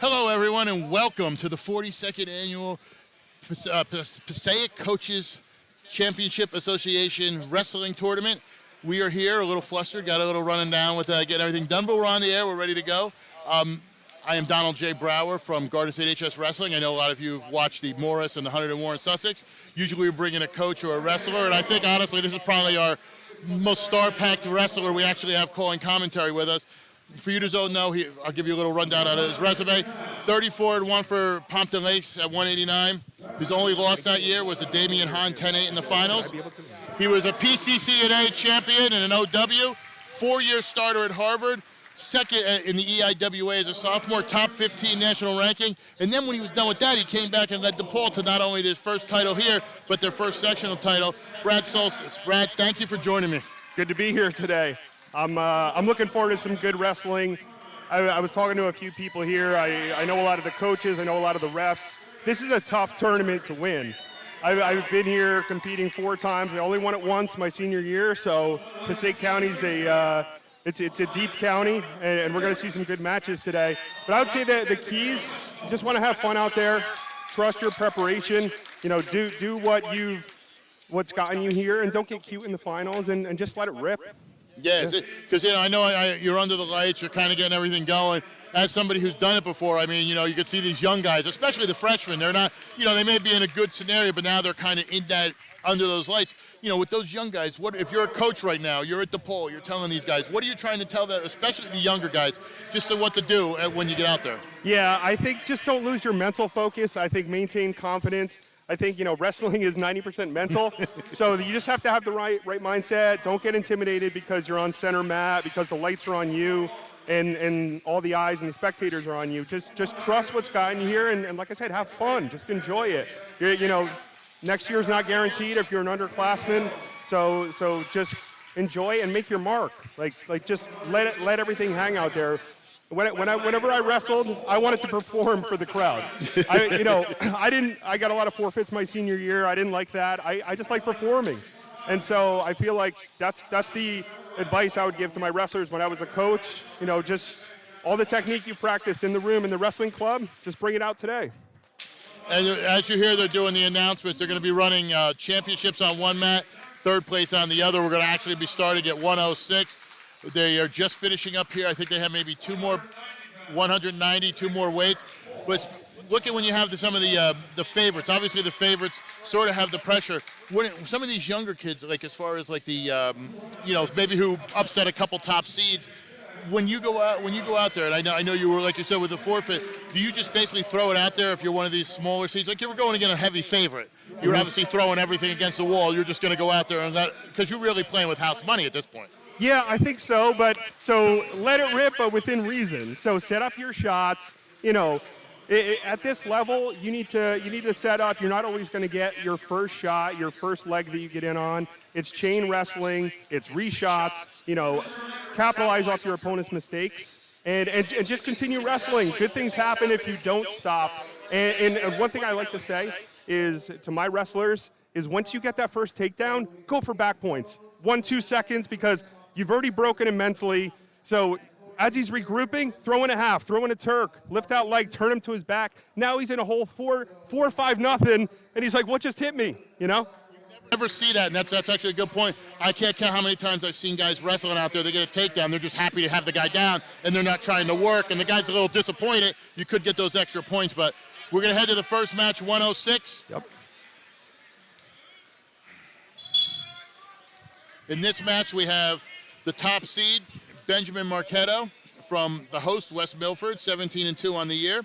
Hello, everyone, and welcome to the 42nd Annual Passaic Coaches Championship Association Wrestling Tournament. We are here, a little flustered, got a little running down with getting everything done, but we're on the air, we're ready to go. I am Donald J. Brower from Garden State HS Wrestling. I know a lot of you have watched the Morris and the 100 and Warren Sussex. Usually we bring in a coach or a wrestler, and I think, honestly, this is probably our most star-packed wrestler we actually have calling commentary with us. For you to don't know, I'll give you a little rundown on his resume. 34-1 for Pompton Lakes at 189. His only loss that year was the Damian Hahn 10-8 in the finals. He was a PCCNA champion and an OW, 4-year starter at Harvard, second in the EIWA as a sophomore, top 15 national ranking. And then when he was done with that, he came back and led DePaul to not only their first title here, but their first sectional title. Brad Soltis. Brad, thank you for joining me. Good to be here today. I'm looking forward to some good wrestling. I was talking to a few people here. I know a lot of the coaches. I know a lot of the refs. This is a tough tournament to win. I've been here competing 4 times. I only won it once my senior year. So Passaic County's it's a deep county, and we're going to see some good matches today. But I would say that the keys, you just want to have fun out there. Trust your preparation. You know, do what's gotten you here, and don't get cute in the finals, and just let it rip. Yeah, because I know you're under the lights, you're kind of getting everything going. As somebody who's done it before, I mean, you can see these young guys, especially the freshmen. They're not, they may be in a good scenario, but now they're kind of in that under those lights. With those young guys, what if you're a coach right now? You're at DePaul. You're telling these guys, what are you trying to tell them, especially the younger guys, just what to do when you get out there? Yeah, I think just don't lose your mental focus. I think maintain confidence. I think, wrestling is 90% mental. So you just have to have the right mindset. Don't get intimidated because you're on center mat, because the lights are on you, and all the eyes and the spectators are on you. Just trust what's gotten you here, and like I said, have fun. Just enjoy it. Next year's not guaranteed if you're an underclassman. So just enjoy and make your mark. Like just let everything hang out there. Whenever I wrestled, I wanted to perform for the crowd. I got a lot of forfeits my senior year. I didn't like that. I just like performing. And so I feel like that's the advice I would give to my wrestlers when I was a coach. Just all the technique you practiced in the room, in the wrestling club, just bring it out today. And as you hear, they're doing the announcements. They're going to be running championships on one mat, third place on the other. We're going to actually be starting at 106. They are just finishing up here. I think they have maybe 2 more 190, 2 more weights. But look at when you have some of the favorites. Obviously, the favorites sort of have the pressure. Some of these younger kids, like as far as like the, maybe who upset a couple top seeds, when you go out there, and I know you were, like you said, with the forfeit, do you just basically throw it out there if you're one of these smaller seeds? Like you were going against a heavy favorite. You're obviously throwing everything against the wall. You're just going to go out there and because you're really playing with house money at this point. Yeah, I think so, so let it rip, but within reason. So set up your shots. At this level, you need to set up. You're not always going to get your first shot, your first leg that you get in on. It's chain wrestling. It's reshots. Capitalize off your opponent's mistakes and just continue wrestling. Good things happen if you don't stop. And one thing I like to say is to my wrestlers is once you get that first takedown, go for back points. 1-2 seconds because you've already broken him mentally. So as he's regrouping, throw in a half, throw in a Turk, lift out leg, turn him to his back. Now he's in a hole 4-5-0, and he's like, what just hit me, Never see that, and that's actually a good point. I can't count how many times I've seen guys wrestling out there. They get a takedown. They're just happy to have the guy down, and they're not trying to work, and the guy's a little disappointed. You could get those extra points, but we're going to head to the first match, 106. Yep. In this match, we have the top seed, Benjamin Marchetto, from the host, West Milford, 17-2 on the year.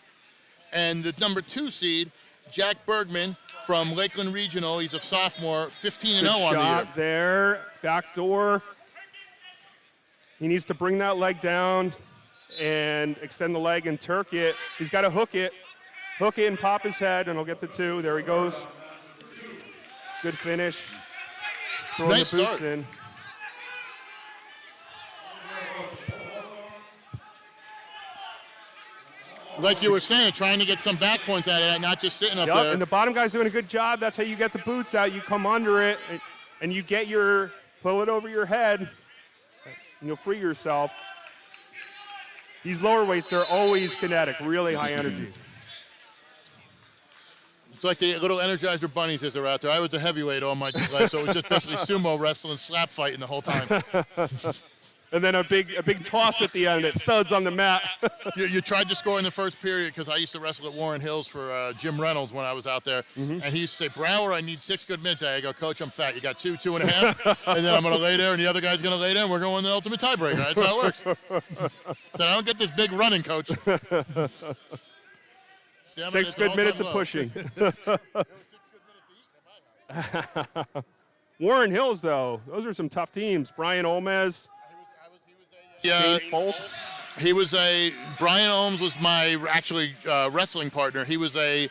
And the number 2 seed, Jack Bergman from Lakeland Regional. He's a sophomore, 15-0 Good on the year. shot there, back door. He needs to bring that leg down and extend the leg and Turk it. He's got to hook it and pop his head, and he'll get the 2. There he goes. Good finish. Throwing Nice the boots start. in. Like you were saying, trying to get some back points out of that, not just sitting up there. And the bottom guy's doing a good job. That's how you get the boots out. You come under it, and you get pull it over your head, and you'll free yourself. These lower weights, they're always kinetic, really high energy. It's like the little Energizer bunnies as they're out there. I was a heavyweight all my life, so it was just basically sumo wrestling, slap fighting the whole time. And then a big toss at the end. It thuds on the mat. You tried to score in the first period because I used to wrestle at Warren Hills for Jim Reynolds when I was out there. And he used to say, Brower, I need 6 good minutes. I go, Coach, I'm fat. You got 2, 2.5. And then I'm going to lay there, and the other guy's going to lay there, and we're going to the ultimate tiebreaker. That's how it works. So I don't get this big running, Coach. 6 good minutes of pushing. Warren Hills, though, those are some tough teams. Brian Olmez, Yeah, Dave Folks. Brian Ohms was my wrestling partner. He was a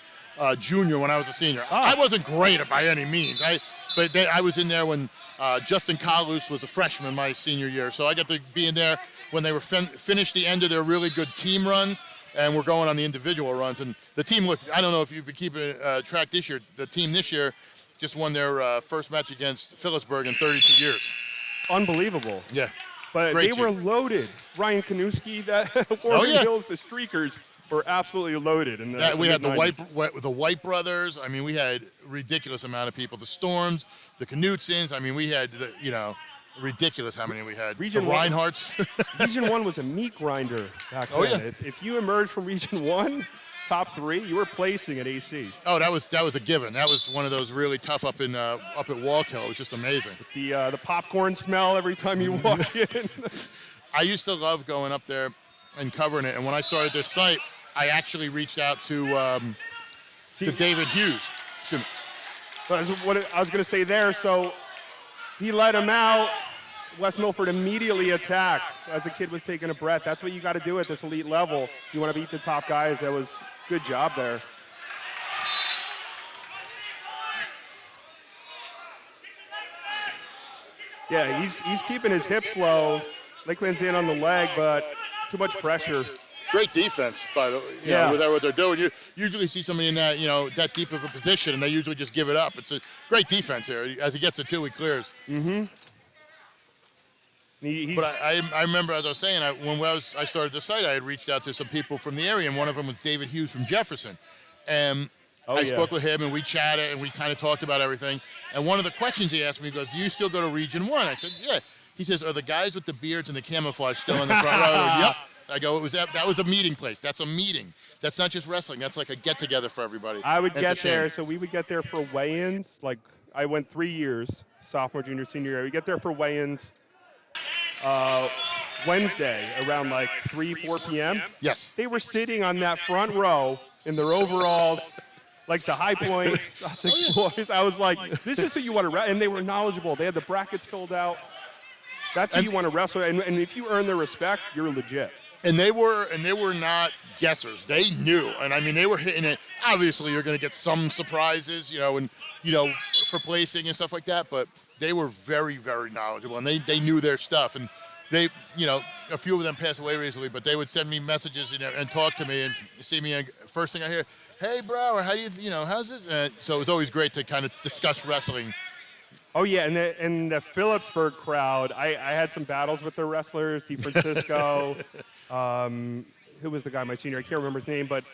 junior when I was a senior. I wasn't great by any means. I was in there when Justin Kalus was a freshman my senior year. So I got to be in there when they were finished the end of their really good team runs, and we're going on the individual runs. And the team looked, I don't know if you've been keeping track this year, the team this year just won their first match against Phillipsburg in 32 years. Unbelievable. Yeah. But Great they team. were loaded. Ryan Kanuski, Warren Hills, the Streakers were absolutely loaded. We had the mid-90s. White brothers. I mean, we had ridiculous amount of people. The Storms, the Knutsons. I mean, we had ridiculous how many we had. Region the one. Reinhardts. Region 1 was a meat grinder back then. Yeah. If you emerged from Region 1, top 3, you were placing at AC. Oh, that was a given. That was one of those really tough up at Wallkill. It was just amazing. The popcorn smell every time you walk in. I used to love going up there and covering it. And when I started this site, I actually reached out to David Hughes. Excuse me. What I was going to say there. So he let him out. Wes Milford immediately attacked as the kid was taking a breath. That's what you got to do at this elite level. You want to beat the top guys. That was a good job there. Yeah, he's keeping his hips low. Lakeland's in on the leg, but too much pressure. Great defense, by the way. With what they're doing. You usually see somebody in that, that deep of a position, and they usually just give it up. It's a great defense here. As he gets it 2, he clears. Mm-hmm. But I remember, as I was saying, when I started the site, I had reached out to some people from the area, and one of them was David Hughes from Jefferson. And I spoke with him, and we chatted, and we kind of talked about everything. And one of the questions he asked me, he goes, do you still go to Region 1? I said, yeah. He says, are the guys with the beards and the camouflage still in the front row? I go, yep. I go, that was a meeting place. That's a meeting. That's not just wrestling. That's like a get-together for everybody. I would get there, so we would get there for weigh-ins. Like, I went 3 years, sophomore, junior, senior year. We get there for weigh-ins Wednesday around like 3, 4 p.m. Yes. They were sitting on that front row in their overalls, like the High Point Sussex boys. I was like, this is who you want to wrestle. And they were knowledgeable. They had the brackets filled out. That's who you want to wrestle. And if you earn their respect, you're legit. And they were not guessers. They knew. And I mean, they were hitting it. Obviously, you're going to get some surprises, for placing and stuff like that. But they were very, very knowledgeable, and they knew their stuff. And they, a few of them passed away recently, but they would send me messages, and talk to me and see me. And first thing I hear, hey, Brower, how do how's this? So it was always great to kind of discuss wrestling. Oh, yeah, and the Phillipsburg crowd, I had some battles with their wrestlers, DeFrancisco. Who was the guy my senior? I can't remember his name, but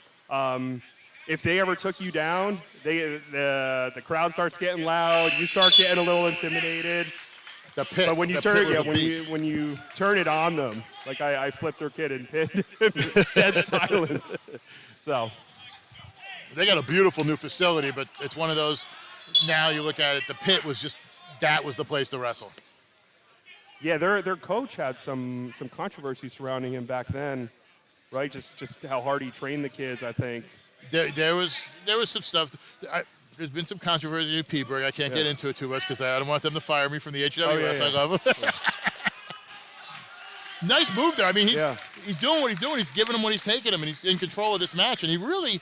if they ever took you down, the crowd starts getting loud. You start getting a little intimidated. The pit. But when you when you turn it on them, like I flipped their kid and pinned dead silence. So they got a beautiful new facility, but it's one of those. Now you look at it, the pit was just that was the place to wrestle. Yeah, their coach had some controversy surrounding him back then, right? Just how hard he trained the kids, I think. There was some stuff. there's been some controversy with Peaburg. I can't get into it too much because I don't want them to fire me from the HWS. yeah. I love him. Nice move there. I mean, he's doing what he's doing. He's giving him what he's taking him, and he's in control of this match. And he really,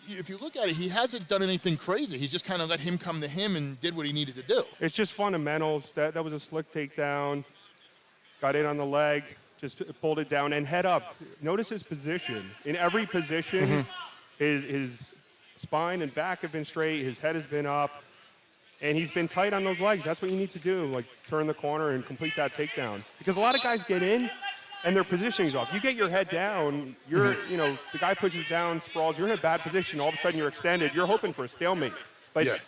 if you look at it, he hasn't done anything crazy. He's just kind of let him come to him and did what he needed to do. It's just fundamentals. That was a slick takedown. Got in on the leg, just pulled it down, and head up. Notice his position. In every position, his spine and back have been straight. His head has been up. And he's been tight on those legs. That's what you need to do, like turn the corner and complete that takedown. Because a lot of guys get in, and their positioning's off. You get your head down, you're, the guy pushes down, sprawls, you're in a bad position. All of a sudden, you're extended. You're hoping for a stalemate. But,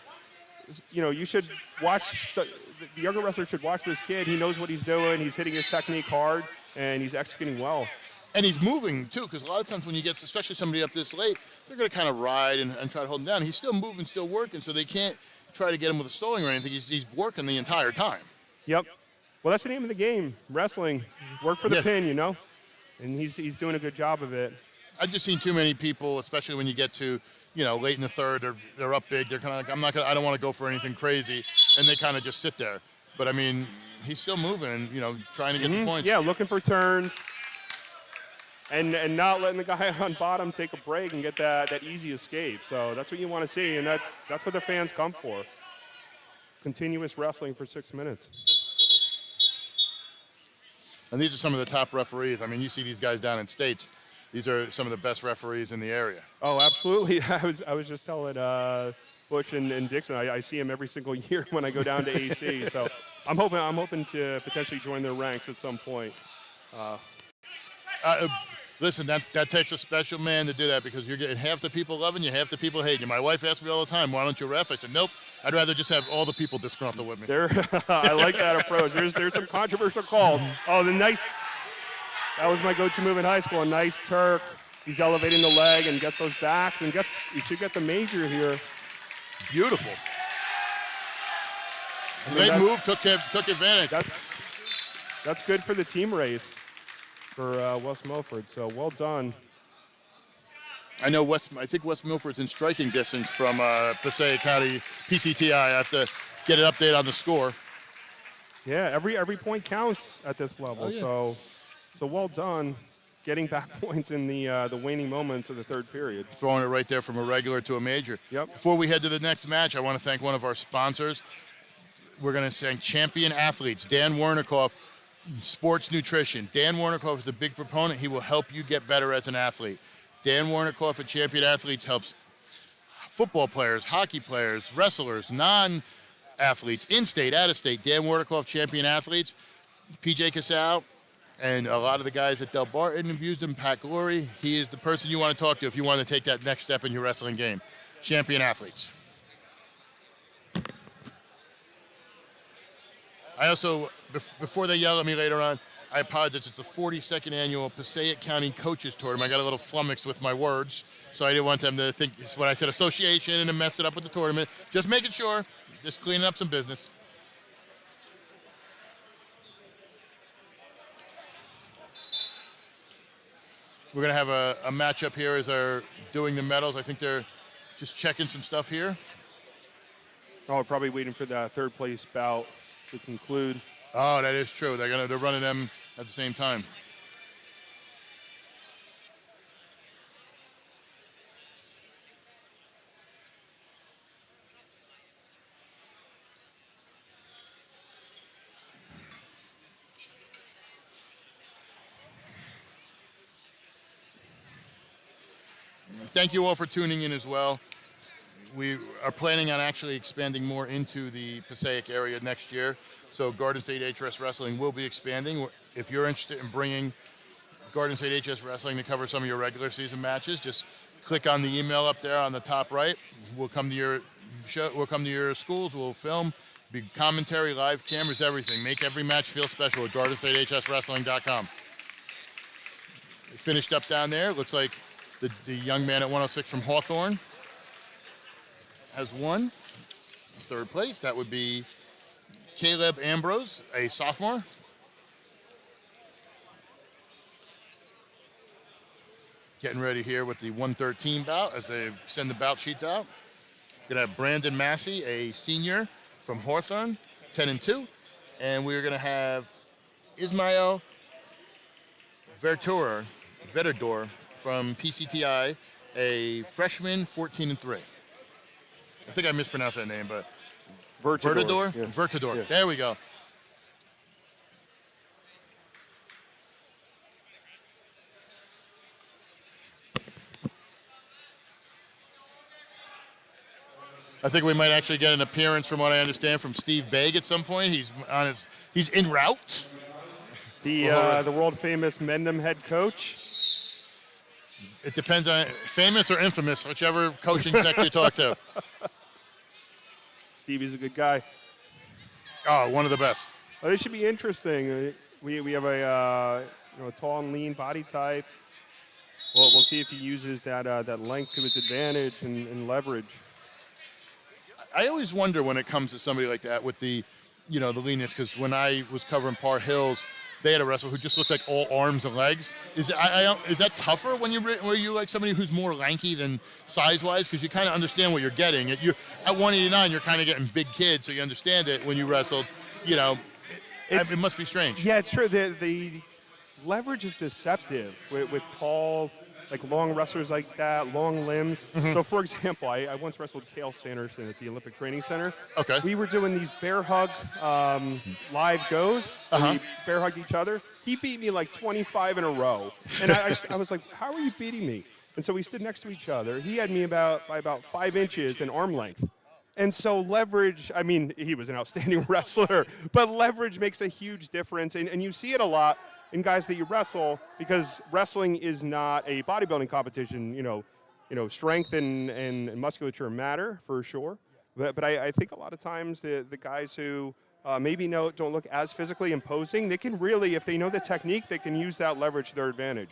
you should watch, the younger wrestler should watch this kid. He knows what he's doing. He's hitting his technique hard, and he's executing well. And he's moving, too, because a lot of times when you get, especially somebody up this late, they're going to kind of ride and try to hold him down. He's still moving, still working, so they can't try to get him with a stalling or anything. He's working the entire time. Yep. Well, that's the name of the game, wrestling. Work for the pin, And he's doing a good job of it. I've just seen too many people, especially when you get to, late in the third, they're up big. They're kind of like, I don't want to go for anything crazy, and they kind of just sit there. But I mean, he's still moving and trying to get the points. Yeah, looking for turns, and not letting the guy on bottom take a break and get that easy escape. So that's what you want to see, and that's what the fans come for. Continuous wrestling for 6 minutes. And these are some of the top referees. I mean, you see these guys down in States. These are some of the best referees in the area. Oh, absolutely. I was just telling Bush and Dixon, I see him every single year when I go down to AC. So I'm hoping to potentially join their ranks at some point. Listen, that takes a special man to do that because you're getting half the people loving you, half the people hating you. My wife asks me all the time, why don't you ref? I said, nope. I'd rather just have all the people disgruntled with me. I like that approach. There's some controversial calls. Oh, that was my go-to move in high school. A nice Turk. He's elevating the leg and gets those backs and he should get the major here. Beautiful. Late move, took advantage. That's good for the team race for West Milford. So well done. I know I think West Milford's in striking distance from Passaic County PCTI. I have to get an update on the score. Yeah, every point counts at this level. Oh, yeah. So well done, getting back points in the waning moments of the third period. Throwing it right there from a regular to a major. Yep. Before we head to the next match, I want to thank one of our sponsors. We're going to thank Champion Athletes, Dan Wernikoff, Sports Nutrition. Dan Wernikoff is a big proponent. He will help you get better as an athlete. Dan Wernikoff at Champion Athletes helps football players, hockey players, wrestlers, non-athletes, in-state, out-of-state. Dan Wernikoff, Champion Athletes, PJ Casal, and a lot of the guys at Del Bar interviews him, Pat Glory. He is the person you want to talk to if you want to take that next step in your wrestling game. Champion Athletes. I also, before they yell at me later on, I apologize. It's the 42nd annual Passaic County Coaches Tournament. I got a little flummoxed with my words, so I didn't want them to think it's when I said association and then mess it up with the tournament. Just making sure, just cleaning up some business. We're going to have a matchup here as they're doing the medals. I think they're just checking some stuff here. Oh, probably waiting for the third place bout to conclude. Oh, that is true. They're running them at the same time. Thank you all for tuning in as well. We are planning on actually expanding more into the Passaic area next year. So Garden State HRS Wrestling will be expanding. If you're interested in bringing Garden State HRS Wrestling to cover some of your regular season matches, just click on the email up there on the top right. We'll come to your show. We'll come to your schools. We'll film, be commentary, live cameras, everything. Make every match feel special at GardenStateHSWrestling.com. Finished up down there. Looks like the young man at 106 from Hawthorne has won third place. That would be Caleb Ambrose, a sophomore. Getting ready here with the 113 bout as they send the bout sheets out. We're going to have Brandon Massey, a senior from Hawthorne, 10-2. And we're going to have Ismail Vertador from PCTI, a freshman, 14-3. I think I mispronounced that name, but Vertador? Yeah. Vertador. Yeah. There we go. I think we might actually get an appearance, from what I understand, from Steve Begg at some point. He's en route. The world famous Mendham head coach. It depends on famous or infamous, whichever coaching sector you talk to. Stevie's a good guy. Oh, one of the best. Well, this should be interesting. We have a tall and lean body type. Well, we'll see if he uses that length to his advantage and leverage. I always wonder when it comes to somebody like that with the leanness, because when I was covering Par Hills, they had a wrestler who just looked like all arms and legs. Is that tougher when you're like somebody who's more lanky than size-wise, because you kind of understand what you're getting? At 189, you're kind of getting big kids, so you understand it when you wrestled. It must be strange. Yeah, it's true. The leverage is deceptive with tall, like long wrestlers like that, long limbs. Mm-hmm. So, for example, I once wrestled Cale Sanderson at the Olympic Training Center. Okay. We were doing these bear hug live goes. So we bear hugged each other. He beat me like 25 in a row. And I was like, how are you beating me? And so we stood next to each other. He had me by about 5 inches in arm length. And so leverage, I mean, he was an outstanding wrestler, but leverage makes a huge difference. And you see it a lot in guys that you wrestle, because wrestling is not a bodybuilding competition. Strength and musculature matter for sure. But I think a lot of times the guys who maybe don't look as physically imposing, they can really, if they know the technique, they can use that leverage to their advantage.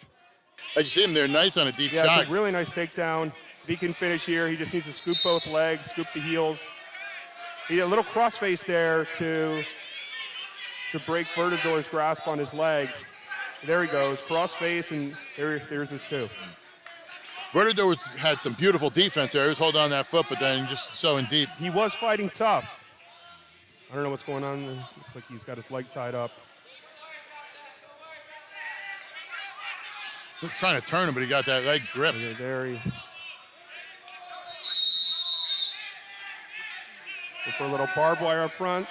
I see him there, nice on a deep shot. shot. It's a really nice takedown. If he can finish here, he just needs to scoop both legs, scoop the heels. He had a little crossface there to break Vertador's grasp on his leg. There he goes, crossface, and there's his two. Vertador had some beautiful defense there. He was holding on that foot, but then just so in deep. He was fighting tough. I don't know what's going on. Looks like he's got his leg tied up. He was trying to turn him, but he got that leg gripped. There he. Look for a little barbed wire up front.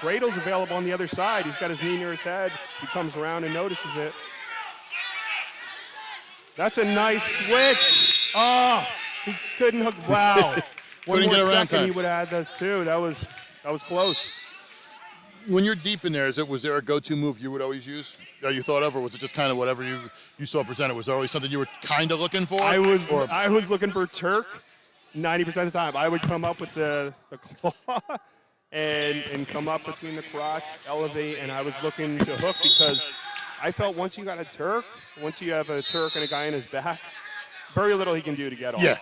Cradle's available on the other side. He's got his knee near his head. He comes around and notices it. That's a nice switch. Oh, he couldn't hook. Wow. One Couldn't more get around second, time. he would have had those two. That was close. When you're deep in there, was there a go-to move you would always use that you thought of, or was it just kind of whatever you saw presented? Was there always something you were kind of looking for? I was looking for Turk 90% of the time. I would come up with the claw and come up between the crotch, elevate, and I was looking to hook, because I felt once you got a Turk, once you have a Turk and a guy in his back, very little he can do to get off. Yeah.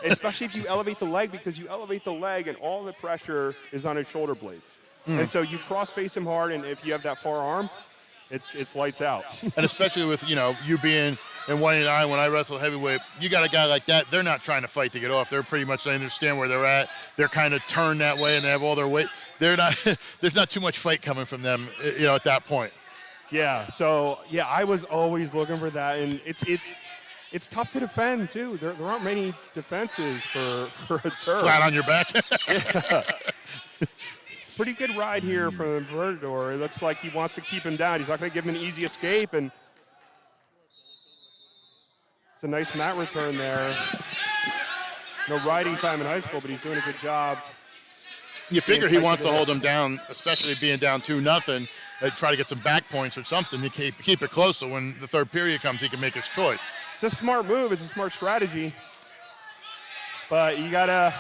Especially if you elevate the leg, because you elevate the leg and all the pressure is on his shoulder blades. And so you cross face him hard, and if you have that far arm, it's lights out. And especially with, you being in 189, when I wrestle heavyweight, you got a guy like that, they're not trying to fight to get off. They're pretty much, they understand where they're at. They're kind of turned that way, and they have all their weight. They're not, there's not too much fight coming from them, at that point. Yeah, so, I was always looking for that, and it's tough to defend, too. There aren't many defenses for a Turk. Flat on your back. Yeah. Pretty good ride here from Vertador. It looks like he wants to keep him down. He's not going to give him an easy escape, and it's a nice mat return there. No riding time in high school, but he's doing a good job. You figure he wants to hold him down, especially being down 2-0, try to get some back points or something to keep it close, so when the third period comes, he can make his choice. It's a smart move. It's a smart strategy. But you gotta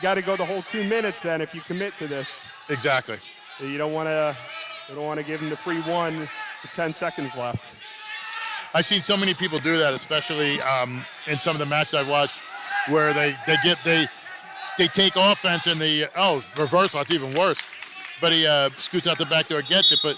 go the whole 2 minutes then if you commit to this. Exactly. You don't want to give him the free one with 10 seconds left. I've seen so many people do that, especially in some of the matches I've watched, where they take offense and reversal. That's even worse. But he scoots out the back door, gets it. But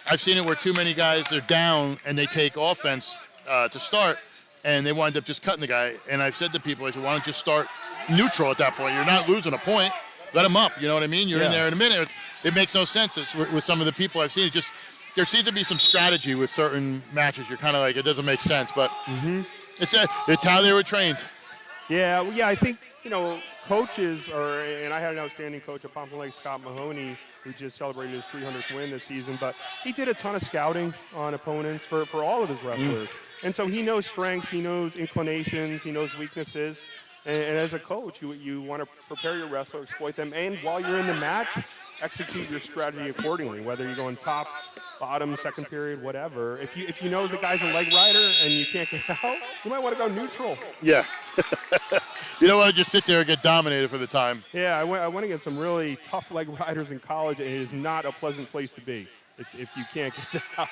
I've seen it where too many guys are down and they take offense to start, and they wind up just cutting the guy. And I've said to people, I said, why don't you start neutral at that point. You're not losing a point. Let them up. You know what I mean? You're in there in a minute. It makes no sense. With some of the people I've seen. It just there seems to be some strategy with certain matches. You're kind of like, it doesn't make sense, but it's how they were trained. Yeah, well, I think, coaches are, and I had an outstanding coach at Pumpkin Lake, Scott Mahoney, who just celebrated his 300th win this season, but he did a ton of scouting on opponents for all of his wrestlers. And so he knows strengths, he knows inclinations, he knows weaknesses. And as a coach, you want to prepare your wrestler, exploit them, and while you're in the match, execute your strategy accordingly, whether you're going top, bottom, second period, whatever. If you know the guy's a leg rider and you can't get out, you might want to go neutral. Yeah. You don't want to just sit there and get dominated for the time. Yeah, I went against some really tough leg riders in college, and it is not a pleasant place to be if you can't get out.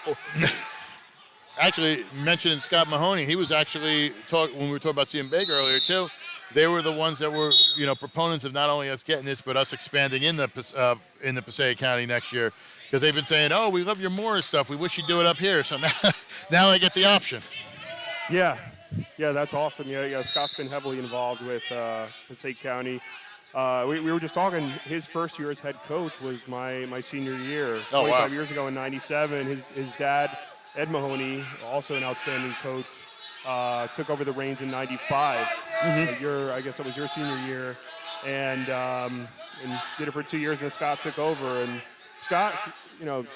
Actually, mentioning Scott Mahoney, he was actually when we were talking about CM Baker earlier too. They were the ones that were, proponents of not only us getting this, but us expanding in the Passaic County next year, because they've been saying, "Oh, we love your Morris stuff. We wish you'd do it up here." So now I get the option. Yeah, that's awesome. Yeah. Scott's been heavily involved with Passaic County. We were just talking. His first year as head coach was my senior year, 25 years ago in '97. His dad, Ed Mahoney, also an outstanding coach. Took over the reins in '95. I guess it was your senior year, and did it for 2 years. And Scott took over. And Scott,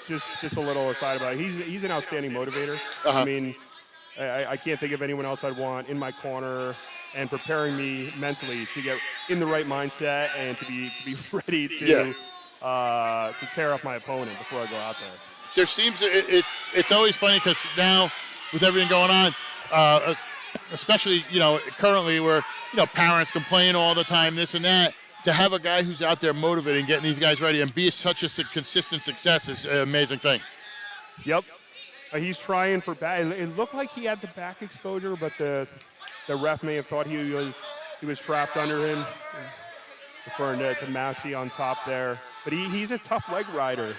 just a little aside about it. He's an outstanding motivator. I mean, I can't think of anyone else I'd want in my corner and preparing me mentally to get in the right mindset and to be ready to tear off my opponent before I go out there. There seems it's always funny because now with everything going on. Especially, currently where, parents complain all the time, this and that, to have a guy who's out there motivating, getting these guys ready and be such a consistent success is an amazing thing. Yep. He's trying for back. It looked like he had the back exposure, but the ref may have thought he was trapped under him, referring to Massey on top there. But he's a tough leg rider.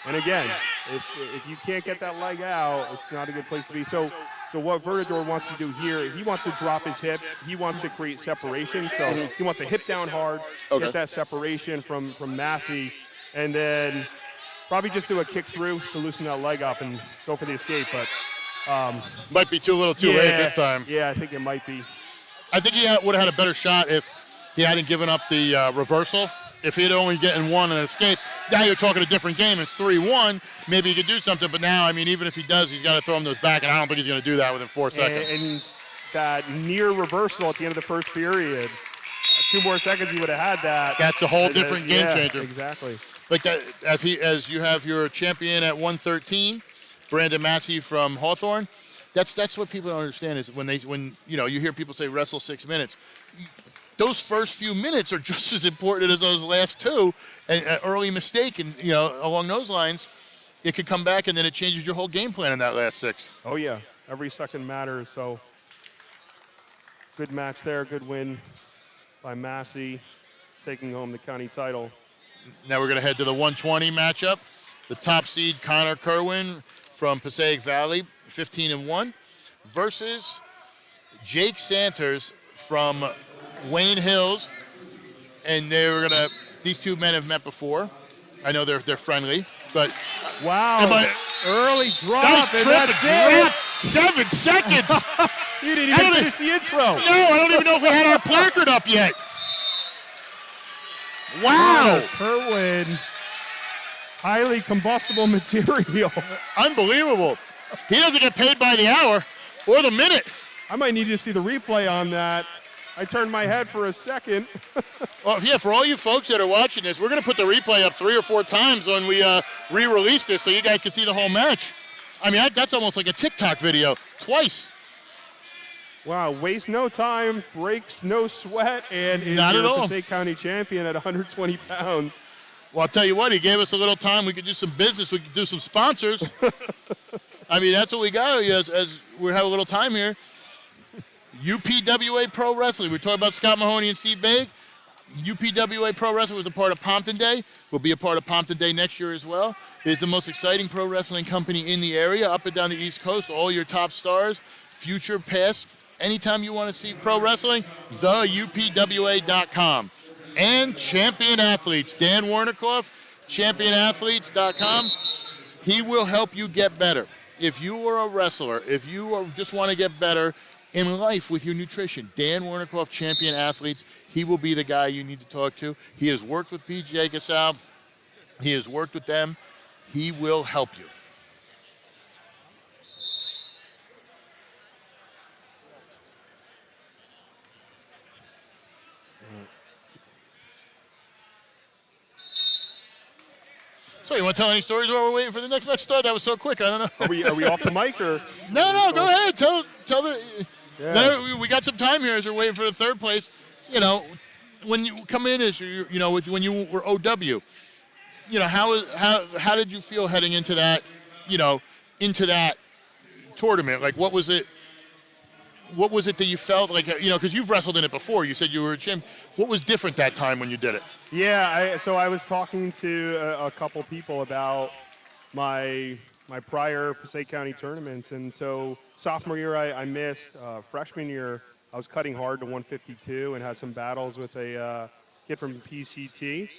And again, if you can't get that leg out, it's not a good place to be. So what Vertidor wants to do here, he wants to drop his hip. He wants to create separation. So he wants to hip down hard, get that separation from Massey, and then probably just do a kick through to loosen that leg up and go for the escape. But might be too late this time. Yeah, I think it might be. I think he would have had a better shot if he hadn't given up the reversal. If he'd only gotten one and escape, now you're talking a different game. It's 3-1. Maybe he could do something, but now, even if he does, he's got to throw him those back, and I don't think he's going to do that within 4 seconds. And that near reversal at the end of the first period, 2 more seconds, he would have had that. That's a whole different game changer. Exactly. Like that, as you have your champion at 113, Brandon Massey from Hawthorne. That's what people don't understand is when you hear people say wrestle 6 minutes. Those first few minutes are just as important as those last 2. An early mistake, and along those lines, it could come back, and then it changes your whole game plan in that last 6. Oh yeah, every second matters. So good match there, good win by Massey, taking home the county title. Now we're going to head to the 120 matchup. The top seed Connor Kerwin from Passaic Valley, 15-1, versus Jake Santers from Wayne Hills, and these two men have met before. I know they're friendly, but early drop, nice and drop. that's it. 7 seconds. You didn't even finish the intro. No, I don't even know if we had our placard up yet. Wow. Kerwin, highly combustible material. Unbelievable. He doesn't get paid by the hour or the minute. I might need to see the replay on that. I turned my head for a second. Well, yeah, for all you folks that are watching this, we're going to put the replay up 3 or 4 times when we re-release this so you guys can see the whole match. That's almost like a TikTok video, twice. Wow, wastes no time, breaks no sweat, and is Not at all. Passaic County champion at 120 pounds. Well, I'll tell you what, he gave us a little time. We could do some business. We could do some sponsors. That's what we got as we have a little time here. UPWA Pro Wrestling. We're talking about Scott Mahoney and Steve Baig. UPWA Pro Wrestling was a part of Pompton Day. Will be a part of Pompton Day next year as well. It is the most exciting pro wrestling company in the area, up and down the East Coast. All your top stars, future, past, anytime you want to see pro wrestling, theupwa.com. And Champion Athletes, Dan Wernickoff, championathletes.com. He will help you get better. If you are a wrestler, if you just want to get better in life with your nutrition, Dan Wernickoff, Champion Athletes, he will be the guy you need to talk to. He has worked with PJ Gasol. He has worked with them. He will help you. So you want to tell any stories while we're waiting for the next match to start? That was so quick. I don't know. Are we off the mic or? No, go ahead. Tell the. Yeah. No, we got some time here as we're waiting for the third place. You know, when you come in as when you were OW, you know, how did you feel heading into that, into that tournament? Like, what was it that you felt like, because you've wrestled in it before. You said you were a champ. What was different that time when you did it? Yeah, so I was talking to a couple people about my prior Passaic County tournaments, and so sophomore year I missed. Freshman year I was cutting hard to 152 and had some battles with a kid from PCT,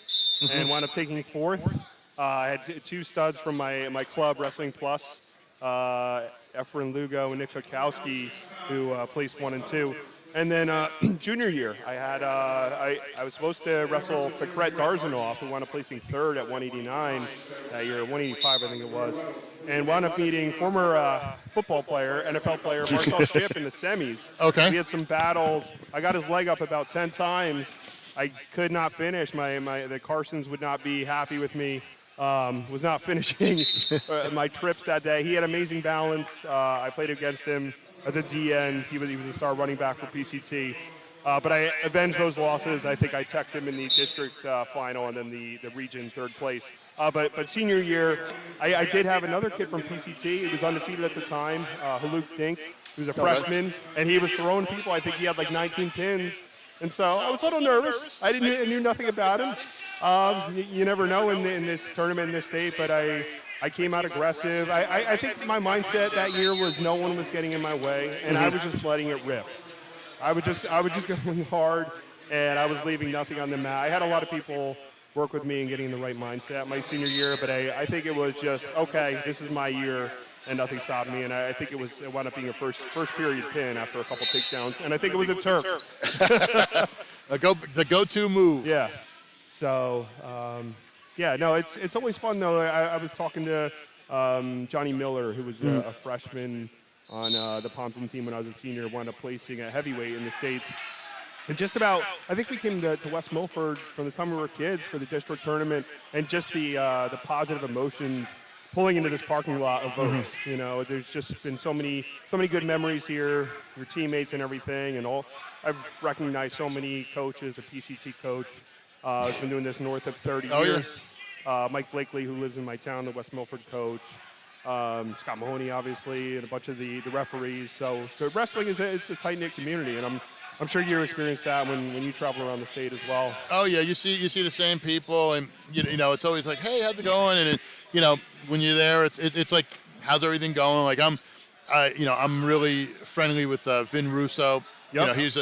and wound up taking fourth. I had two studs from my club, Wrestling Plus, Efren Lugo and Nick Kokowski, who placed 1 and 2. And then junior year, I had I was supposed to wrestle Fikret Darzanov, who wound up placing third at 189 that year, 185 I think it was, and wound up meeting former football player, NFL player Marcel Ship in the semis. Okay. We had some battles. I got his leg up about 10 times. I could not finish. The Carsons would not be happy with me. Was not finishing my trips that day. He had amazing balance. I played against him as a DN. He was a star running back for PCT. But I avenged those losses. I think I teched him in the district final and then the region third place. But senior year, I did have another kid from PCT. He was undefeated at the time, Haluk Dink. He was a freshman, and he was throwing people. I think he had like 19 pins. And so I was a little nervous. I knew nothing about him. You never know in this tournament in this state, but I came out aggressive. I think my mindset that year was no one was getting in my way, and I was just letting it rip. I would just going hard, and I was leaving nothing on the mat. I had a lot of people work with me in getting the right mindset my senior year, but I think it was just, okay, this is my year, and nothing stopped me. And I think it wound up being a first period pin after a couple takedowns, and I think it was a Turk. The go-to move. Yeah. So, it's always fun, though. I was talking to Johnny Miller, who was a freshman on the Pompton team when I was a senior, wound up placing a heavyweight in the States. And just about, I think we came to West Milford from the time we were kids for the district tournament, and just the positive emotions pulling into this parking lot of folks. You know, there's just been so many good memories here, your teammates and everything, and all. I've recognized so many coaches, the PCT coach, has been doing this north of 30 years. Yeah. Mike Blakely, who lives in my town, the West Milford coach. Scott Mahoney, obviously, and a bunch of the referees. So wrestling it's a tight-knit community, and I'm sure you experienced that when you travel around the state as well. Oh yeah, you see the same people, and you know it's always like, hey, how's it going? And when you're there, it's like, how's everything going? Like I'm really friendly with Vin Russo. Yep. He's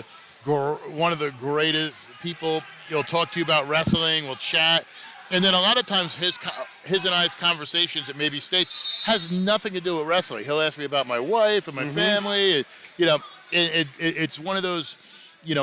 one of the greatest people. He'll talk to you about wrestling. We'll chat. And then a lot of times his and I's conversations at maybe states has nothing to do with wrestling. He'll ask me about my wife and my family. And, it's one of those,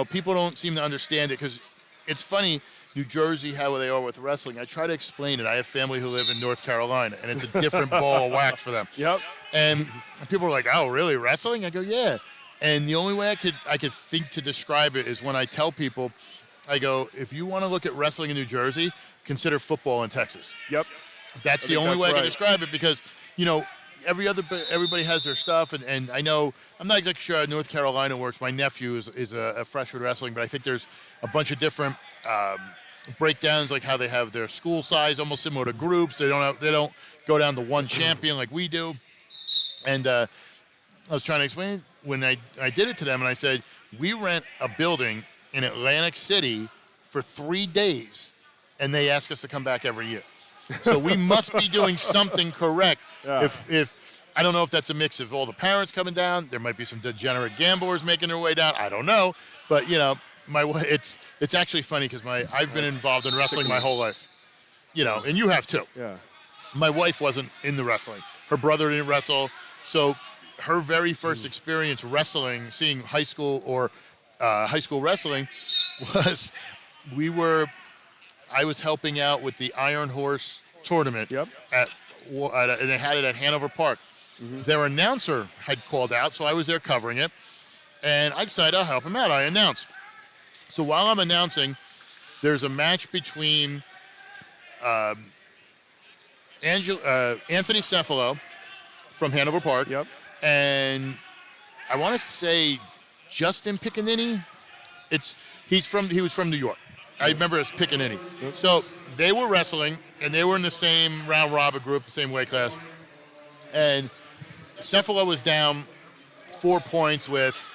people don't seem to understand it, because it's funny, New Jersey, how they are with wrestling. I try to explain it. I have family who live in North Carolina, and it's a different ball of wax for them. Yep. And people are like, oh, really, wrestling? I go, yeah. And the only way I could think to describe it is when I tell people, I go, if you want to look at wrestling in New Jersey, consider football in Texas. Yep. That's the only way I can describe it, because, everybody has their stuff, and I know, I'm not exactly sure how North Carolina works. My nephew is a freshman wrestling, but I think there's a bunch of different breakdowns, like how they have their school size, almost similar to groups. They don't go down to one champion like we do. And I was trying to explain when I did it to them, and I said, we rent a building in Atlantic City for 3 days, and they ask us to come back every year. So we must be doing something correct. Yeah. If I don't know if that's a mix of all the parents coming down. There might be some degenerate gamblers making their way down. I don't know. But, it's actually funny because I've been involved in wrestling my whole life. And you have too. Yeah. My wife wasn't in the wrestling. Her brother didn't wrestle. So her very first experience wrestling, seeing high school wrestling, was I was helping out with the Iron Horse tournament. Yep. And they had it at Hanover Park. Mm-hmm. Their announcer had called out, so I was there covering it. And I decided I'll help him out. I announced. So while I'm announcing, there's a match between Anthony Cephalo from Hanover Park. Yep. And I want to say Justin Piccinini. He was from New York. I remember it's Piccinini. Yep. So they were wrestling, and they were in the same round robin group, the same weight class. And Cephalo was down 4 points with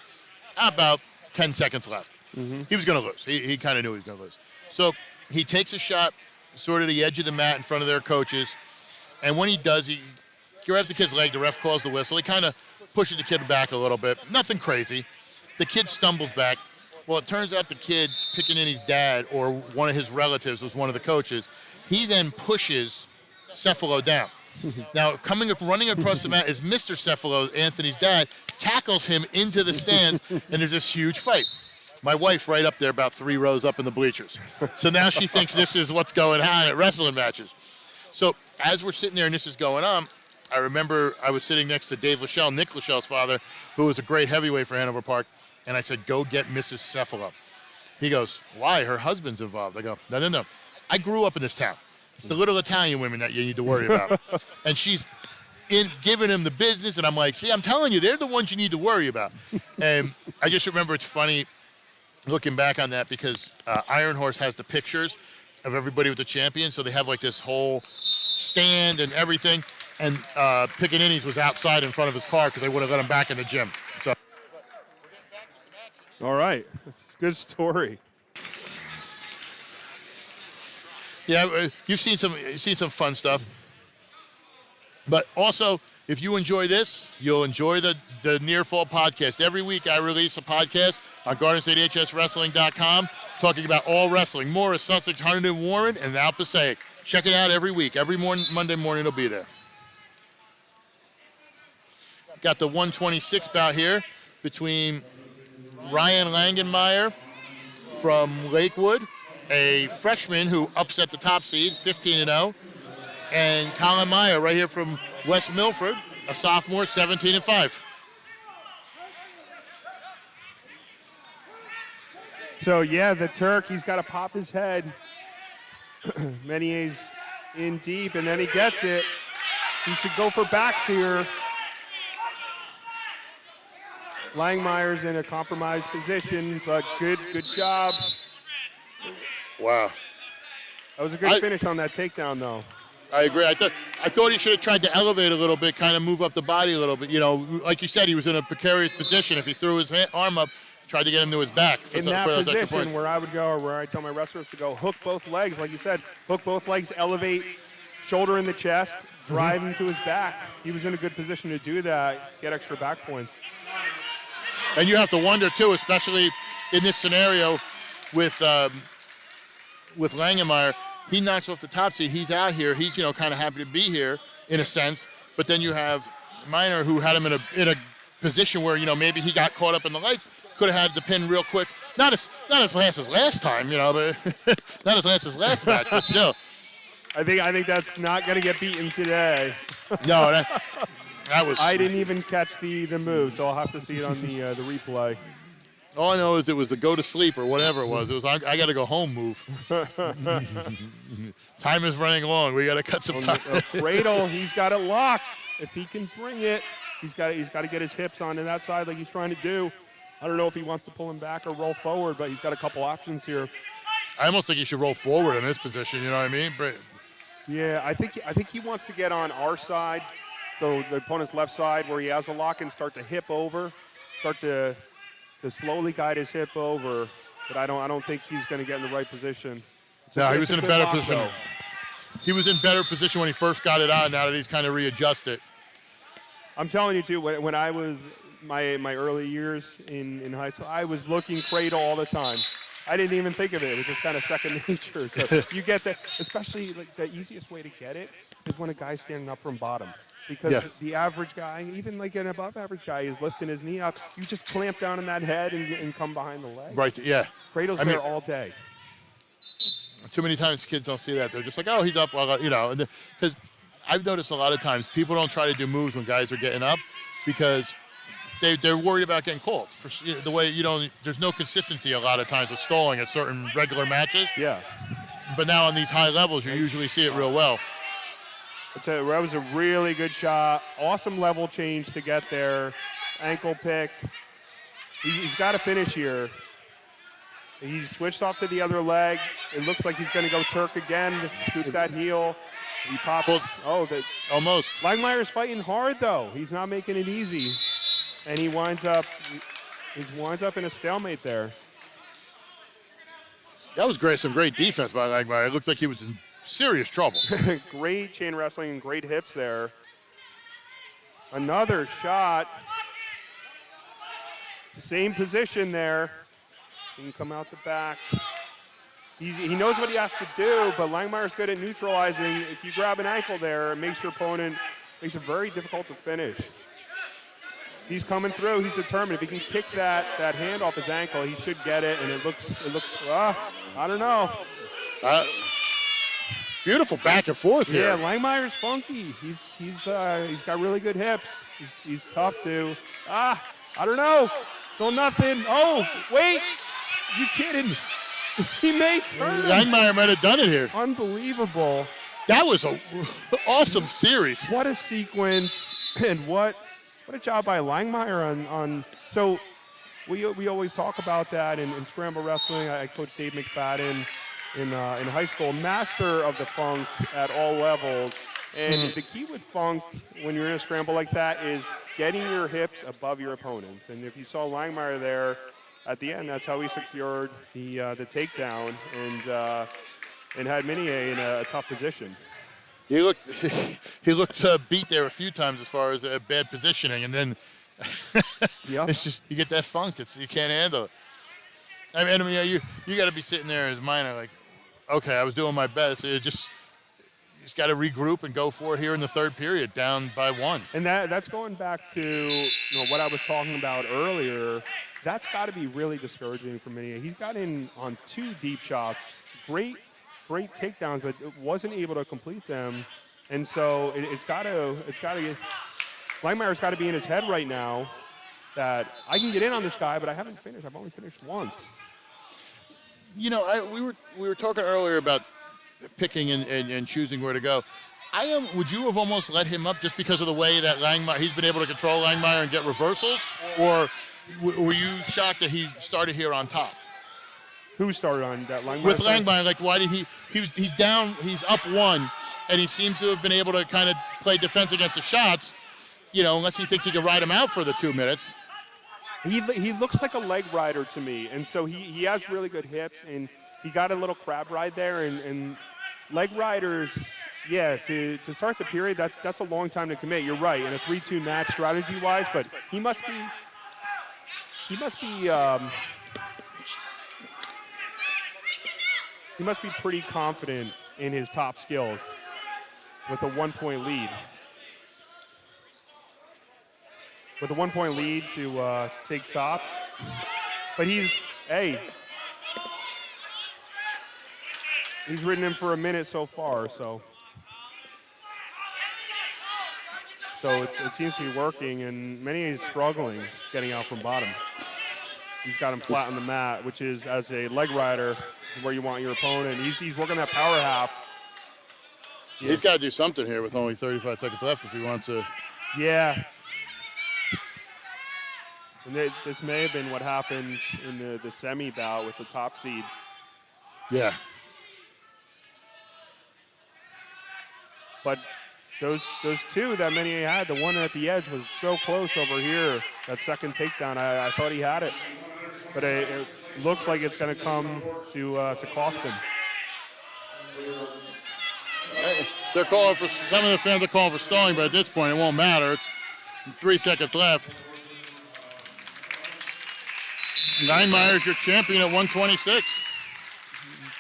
about 10 seconds left. Mm-hmm. He was going to lose. He kind of knew he was going to lose. So he takes a shot sort of the edge of the mat in front of their coaches. And when he does, he grabs the kid's leg. The ref calls the whistle. He kind of pushes the kid back a little bit. Nothing crazy. The kid stumbles back. Well, it turns out the kid, Piccinini's dad, or one of his relatives, was one of the coaches. He then pushes Cephalo down. Now, running across the mat is Mr. Cephalo, Anthony's dad, tackles him into the stands, and there's this huge fight. My wife's right up there, about 3 rows up in the bleachers. So now she thinks this is what's going on at wrestling matches. So as we're sitting there and this is going on, I remember I was sitting next to Dave Lachelle, Nick Lachelle's father, who was a great heavyweight for Hanover Park, and I said, go get Mrs. Cephalo. He goes, why? Her husband's involved. I go, no. I grew up in this town. It's the little Italian women that you need to worry about. And she's giving him the business, and I'm like, see, I'm telling you, they're the ones you need to worry about. And I just remember it's funny looking back on that because Iron Horse has the pictures of everybody with the champion, so they have like this whole stand and everything. And Piccinini's was outside in front of his car because they would have let him back in the gym. So. All right. That's a good story. Yeah, you've seen some fun stuff. But also, if you enjoy this, you'll enjoy the Near Fall podcast. Every week I release a podcast on GardenStateHSWrestling.com talking about all wrestling. Morris, Sussex, Huntington, Warren, and now Passaic. Check it out every week. Every Monday morning it'll be there. Got the 126 bout here between Ryan Langenmeyer from Lakewood, a freshman who upset the top seed, 15-0, and Colin Meyer right here from West Milford, a sophomore, 17-5. So, yeah, the Turk, he's got to pop his head. Menier's in deep, and then he gets it. He should go for backs here. Langmeyer's in a compromised position, but good job. Wow. That was a good finish on that takedown, though. I agree. I thought he should have tried to elevate a little bit, kind of move up the body a little bit. You know, like you said, he was in a precarious position. If he threw his arm up, tried to get him to his back for those extra points. In that position where I would go, or where I tell my wrestlers to go, hook both legs, like you said, hook both legs, elevate, shoulder in the chest, drive him to his back. He was in a good position to do that, get extra back points. And you have to wonder, too, especially in this scenario with Langenmeyer, he knocks off the top seed. He's out here. He's, kind of happy to be here in a sense. But then you have Miner, who had him in a position where, maybe he got caught up in the lights, could have had the pin real quick. Not as fast as last time, but not as fast as last match, but still. I think that's not going to get beaten today. No, that was. I didn't even catch the move, so I'll have to see it on the replay. All I know is it was the go to sleep or whatever it was. It was I got to go home move. Time is running long. We got to cut some time. Cradle, he's got it locked. If he can bring it, he's got to get his hips onto that side like he's trying to do. I don't know if he wants to pull him back or roll forward, but he's got a couple options here. I almost think he should roll forward in this position. You know what I mean? But yeah, I think he wants to get on our side, so the opponent's left side where he has a lock and start to hip over, start to slowly guide his hip over. But I don't think he's going to get in the right position. No, he was in a better position. He was in better position when he first got it on. Now that he's kind of readjusted. I'm telling you, too, when I was my early years in high school, I was looking cradle all the time. I didn't even think of it. It was just kind of second nature. So you get that, especially like the easiest way to get it is when a guy's standing up from bottom. Because the average guy, even like an above average guy, is lifting his knee up. You just clamp down on that head and come behind the leg. Right, yeah. Cradle's there all day. Too many times kids don't see that. They're just like, oh, he's up. Well, you know, because I've noticed a lot of times people don't try to do moves when guys are getting up because they're worried about getting called. For the way there's no consistency a lot of times with stalling at certain regular matches. Yeah. But now on these high levels, you usually see it real well. That was a really good shot. Awesome level change to get there. Ankle pick. He's got to finish here. He's switched off to the other leg. It looks like he's going to go Turk again, scoop that heel. He pops. Almost. Langmeier's fighting hard, though. He's not making it easy. And he winds up in a stalemate there. That was great. Some great defense by Langmeier. It looked like he was in serious trouble. Great chain wrestling and great hips there. Another shot. Same position there. He can come out the back. He knows what he has to do, but Langmeier's good at neutralizing. If you grab an ankle there, it makes your opponent it very difficult to finish. He's coming through. He's determined. If he can kick that hand off his ankle, he should get it. And it looks. I don't know. Beautiful back and forth here. Yeah, Langmeier's funky. He's got really good hips. He's tough too. I don't know. Still nothing. Oh, wait. You kidding? He may turn. Langmeier might have done it here. Unbelievable. That was an awesome series. What a sequence, and what a job by Langmeier on. So we always talk about that in scramble wrestling. I coached Dave McFadden in high school, master of the funk at all levels. And the key with funk when you're in a scramble like that is getting your hips above your opponents. And if you saw Langmeier there at the end, that's how he secured the takedown and had Minier in a tough position. He looked beat there a few times as far as bad positioning, and then it's just you get that funk. You can't handle it. I mean, you got to be sitting there as minor, like, okay, I was doing my best. You just got to regroup and go for it here in the third period, down by one. And that's going back to what I was talking about earlier. That's got to be really discouraging for Minier. He's got in on 2 deep shots, great takedowns, but wasn't able to complete them. And so it's got to get Langmeier's got to be in his head right now that I can get in on this guy, but I haven't finished. I've only finished once. We were talking earlier about picking and choosing where to go. Would you have almost let him up just because of the way that he's been able to control Langmeier and get reversals, or were you shocked that he started here on top? Who started on that Langmeier? With Langmeier, like why did he's down, he's up 1, and he seems to have been able to kind of play defense against the shots, unless he thinks he can ride him out for the 2 minutes. He looks like a leg rider to me, and so he has really good hips, and he got a little crab ride there, and leg riders, to start the period, that's a long time to commit. You're right, in a 3-2 match strategy-wise, but he must be pretty confident in his top skills with a 1-point lead. With a 1-point lead to take top. But he's ridden him for a minute so far, so it seems to be working, and Minier is struggling getting out from bottom. He's got him flat on the mat, which is, as a leg rider, where you want your opponent. He's working that power half. Yeah. He's got to do something here with only 35 seconds left if he wants to. Yeah. And this may have been what happened in the semi bout with the top seed. Yeah. But those 2 that Minier had, the one at the edge was so close over here. That second takedown, I thought he had it. But it looks like it's going to come to cost him. They're calling for, some of the fans are calling for stalling, but at this point it won't matter. 3 seconds left. Langmeier's your champion at 126.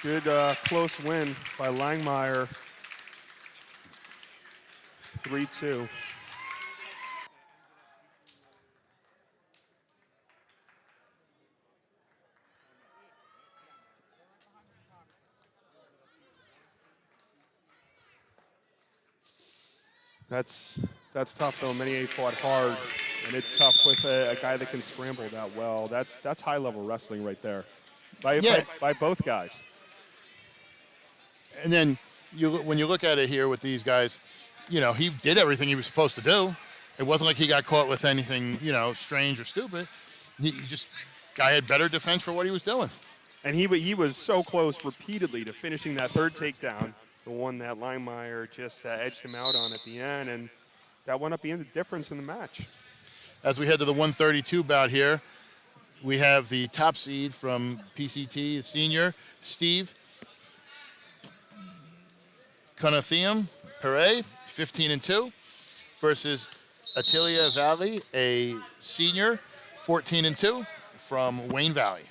Good close win by Langmeier. 3-2. That's tough though. Menier fought hard, and it's tough with a guy that can scramble that well. That's high level wrestling right there, by both guys. And then when you look at it here with these guys, he did everything he was supposed to do. It wasn't like he got caught with anything, strange or stupid. He just guy had better defense for what he was doing. And he was so close repeatedly to finishing that third takedown, the one that Langmeier just edged him out on at the end, and that wound up being the difference in the match. As we head to the 132 bout here, we have the top seed from PCT, senior, Steve Conathium Pere, 15-2, versus Attilia Valley, a senior, 14-2 from Wayne Valley.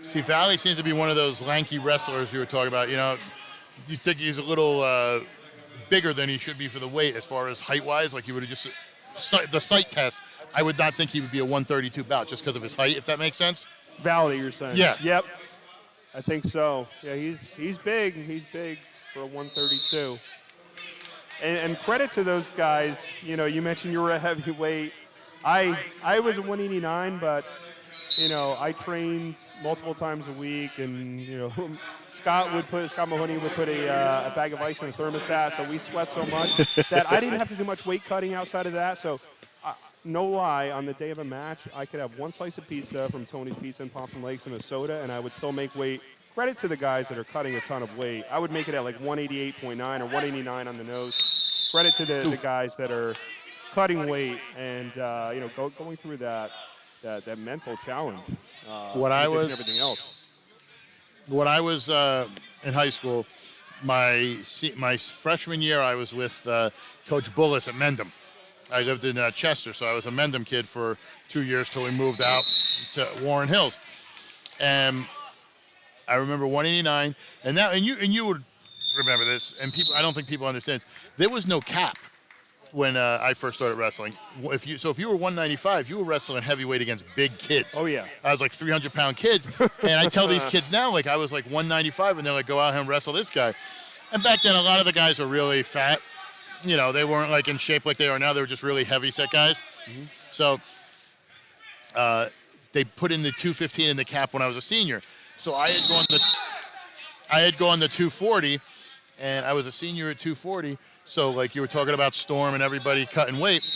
See, Valley seems to be one of those lanky wrestlers you were talking about. You think he's a little bigger than he should be for the weight as far as height-wise. Like you would have just the sight test. I would not think he would be a 132 bout just because of his height, if that makes sense. Valley, you're saying? Yeah. Yep. I think so. Yeah, he's big. He's big for a 132. And credit to those guys. You mentioned you were a heavyweight. I was a 189, but I trained multiple times a week, and Scott Mahoney would put a bag of ice in a thermostat, so we sweat so much that I didn't have to do much weight cutting outside of that. So, no lie, on the day of a match, I could have one slice of pizza from Tony's Pizza in Pompton Lakes and a soda, and I would still make weight. Credit to the guys that are cutting a ton of weight. I would make it at like 188.9 or 189 on the nose. Credit to the guys that are cutting weight and going through that mental challenge. Everything else. When I was in high school, my freshman year, I was with Coach Bullis at Mendham. I lived in Chester, so I was a Mendham kid for 2 years till we moved out to Warren Hills. And I remember 189, and you would remember this, and I don't think people understand. There was no cap when I first started wrestling. If you were 195, you were wrestling heavyweight against big kids. Oh yeah. I was like 300-pound kids, and I tell these kids now, like I was like 195, and they're like, go out here and wrestle this guy. And back then, a lot of the guys were really fat. They weren't like in shape like they are now. They were just really heavy set guys. Mm-hmm. So they put in the 215 in the cap when I was a senior. So I had gone to 240, and I was a senior at 240. So like you were talking about Storm and everybody cutting weight,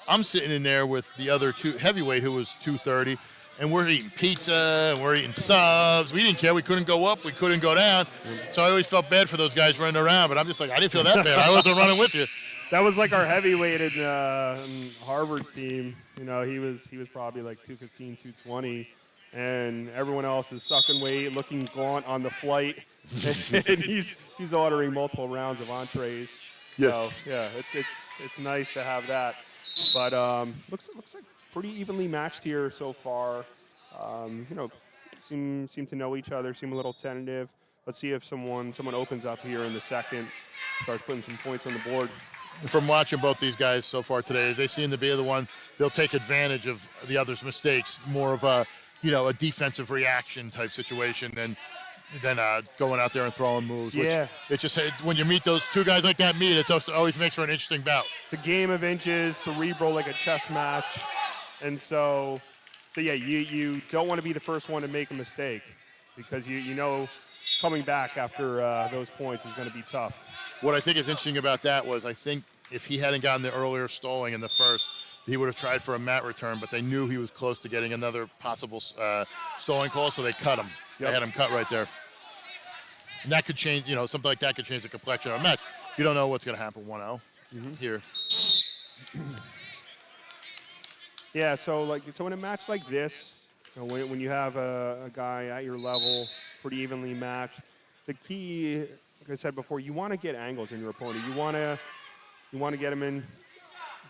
I'm sitting in there with the other heavyweight who was 230, and we're eating pizza and we're eating subs. We didn't care. We couldn't go up. We couldn't go down. So I always felt bad for those guys running around, but I'm just like, I didn't feel that bad. I wasn't running with you. That was like our heavyweight in Harvard's team. He was probably like 215, 220, and everyone else is sucking weight, looking gaunt on the flight, and he's ordering multiple rounds of entrees. Yeah. So yeah, it's nice to have that. But looks like pretty evenly matched here so far. Seem to know each other, seem a little tentative. Let's see if someone opens up here in the second, starts putting some points on the board. From watching both these guys so far today, they seem to be the one, they'll take advantage of the other's mistakes, more of a defensive reaction type situation than going out there and throwing moves. Yeah. Which it just, when you meet those two guys like that it always makes for an interesting bout. It's a game of inches, cerebral, like a chess match. And so yeah, you don't want to be the first one to make a mistake because you know coming back after those points is going to be tough. What I think is interesting about that was I think if he hadn't gotten the earlier stalling in the first, he would have tried for a mat return, but they knew he was close to getting another possible stalling call, so they cut him. Yep. They had him cut right there. And that could change, something like that could change the complexion of a match. You don't know what's going to happen 1-0 here. Yeah, so in a match like this, when you have a guy at your level pretty evenly matched. The key, like I said before, you want to get angles in your opponent. You want to get them in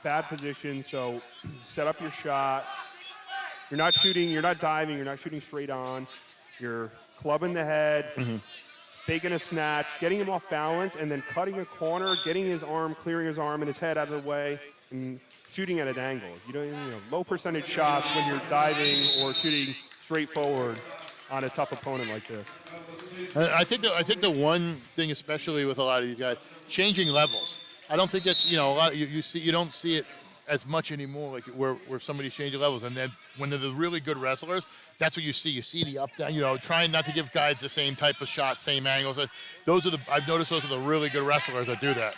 bad position. So set up your shot. You're not shooting. You're not diving. You're not shooting straight on. You're clubbing the head, faking a snatch, getting him off balance, and then cutting a corner, getting his arm, clearing his arm and his head out of the way, and shooting at an angle. You don't, low percentage shots when you're diving or shooting straight forward on a tough opponent like this. I think the one thing, especially with a lot of these guys, changing levels. I don't think it's a lot. You don't see it as much anymore, like where somebody's changing levels, and then when they're the really good wrestlers, that's what you see. You see the up down. Trying not to give guys the same type of shot, same angles. I've noticed those are the really good wrestlers that do that.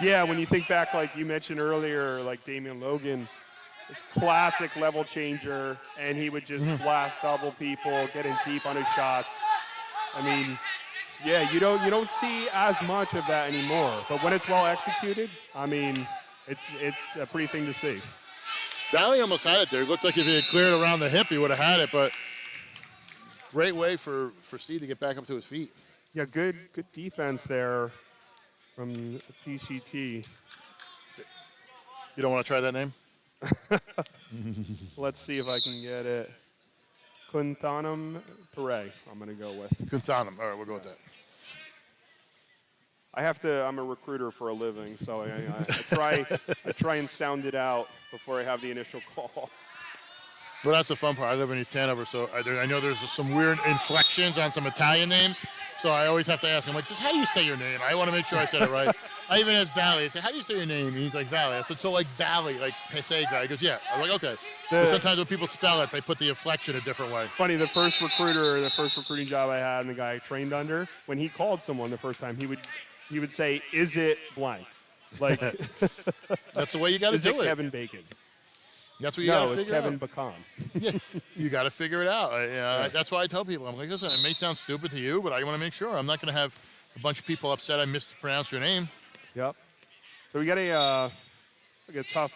Yeah, when you think back, like you mentioned earlier, like Damian Logan, this classic level changer, and he would just blast double people, get in deep on his shots. I mean, yeah, you don't see as much of that anymore. But when it's well executed, I mean, it's a pretty thing to see. Valley almost had it there. It looked like if he had cleared around the hip, he would have had it. But great way for Steve to get back up to his feet. Yeah, good defense there from the PCT. You don't want to try that name? Let's see if I can get it. Quintanum Pere, I'm going to go with. Quintanum. All right, we'll go with that. I'm a recruiter for a living, so I try and sound it out before I have the initial call. Well, that's the fun part. I live in East Hanover, so I know there's some weird inflections on some Italian names, so I always have to ask him, like, just how do you say your name? I want to make sure I said it right. I even asked Valley. I said, how do you say your name? And he's like, Valley. I said, so like Valley, like Passaic guy. He goes, yeah. I was like, okay. But sometimes when people spell it, they put the inflection a different way. Funny, the first recruiting job I had and the guy I trained under, when he called someone the first time, he would say, is it blank? Like, that's the way you got to do it. Is it Kevin Bacon? That's what you got to figure out. No, it's Kevin Bacon. Yeah, you got to figure it out. That's why I tell people, I'm like, listen, it may sound stupid to you, but I want to make sure. I'm not going to have a bunch of people upset I mispronounced your name. Yep. So we got it's like a tough,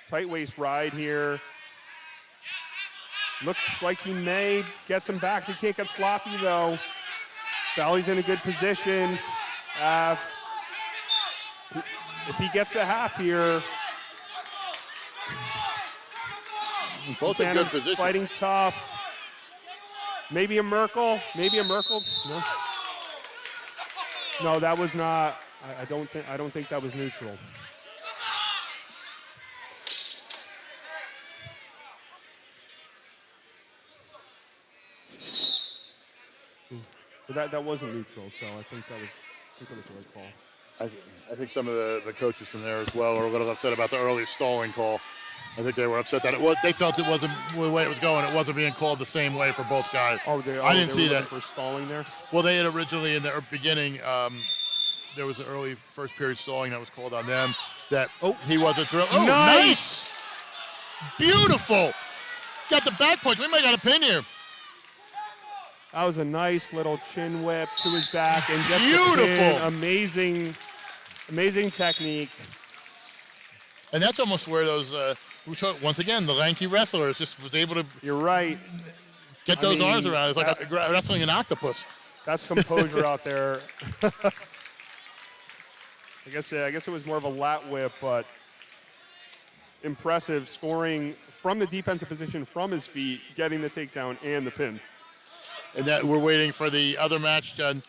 tight waist ride here. Looks like he may get some backs. He can't get sloppy though. Valley's in a good position. If he gets the half here, both in good position. Fighting tough. Maybe a Merkel. No. No, that was not. I don't think that was neutral. But that wasn't neutral, so I think that was the right call. I think some of the coaches from there as well are a little upset about the early stalling call. I think they were upset that they felt it wasn't the way it was going. It wasn't being called the same way for both guys. I didn't see that. For stalling there? Well, they had originally in the beginning, there was an early first period stalling that was called on them that he wasn't thrilled. Oh, nice! Beautiful! Got the back punch. We might got a pin here. That was a nice little chin whip to his back and just beautiful. Amazing technique. And that's almost where those once again the lanky wrestlers just was able to. You're right. Get those arms around. It's like wrestling an octopus. That's composure out there. I guess it was more of a lat whip, but impressive scoring from the defensive position from his feet, getting the takedown and the pin. And that we're waiting for the other match on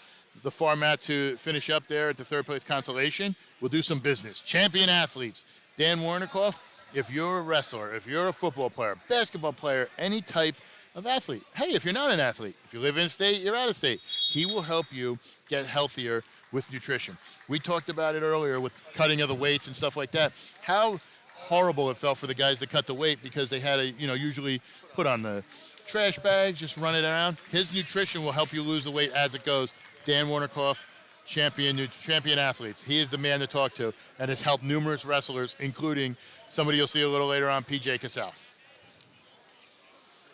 the far mat to finish up there at the third place consolation. We'll do some business. Champion athletes. Dan Warnikoff, if you're a wrestler, if you're a football player, basketball player, any type of athlete. Hey, if you're not an athlete, if you live in state, you're out of state. He will help you get healthier with nutrition. We talked about it earlier with cutting of the weights and stuff like that. How horrible it felt for the guys that cut the weight because they had to, usually put on the trash bags, just run it around. His nutrition will help you lose the weight as it goes. Dan Warnikoff, champion athletes. He is the man to talk to and has helped numerous wrestlers, including somebody you'll see a little later on, PJ Casal.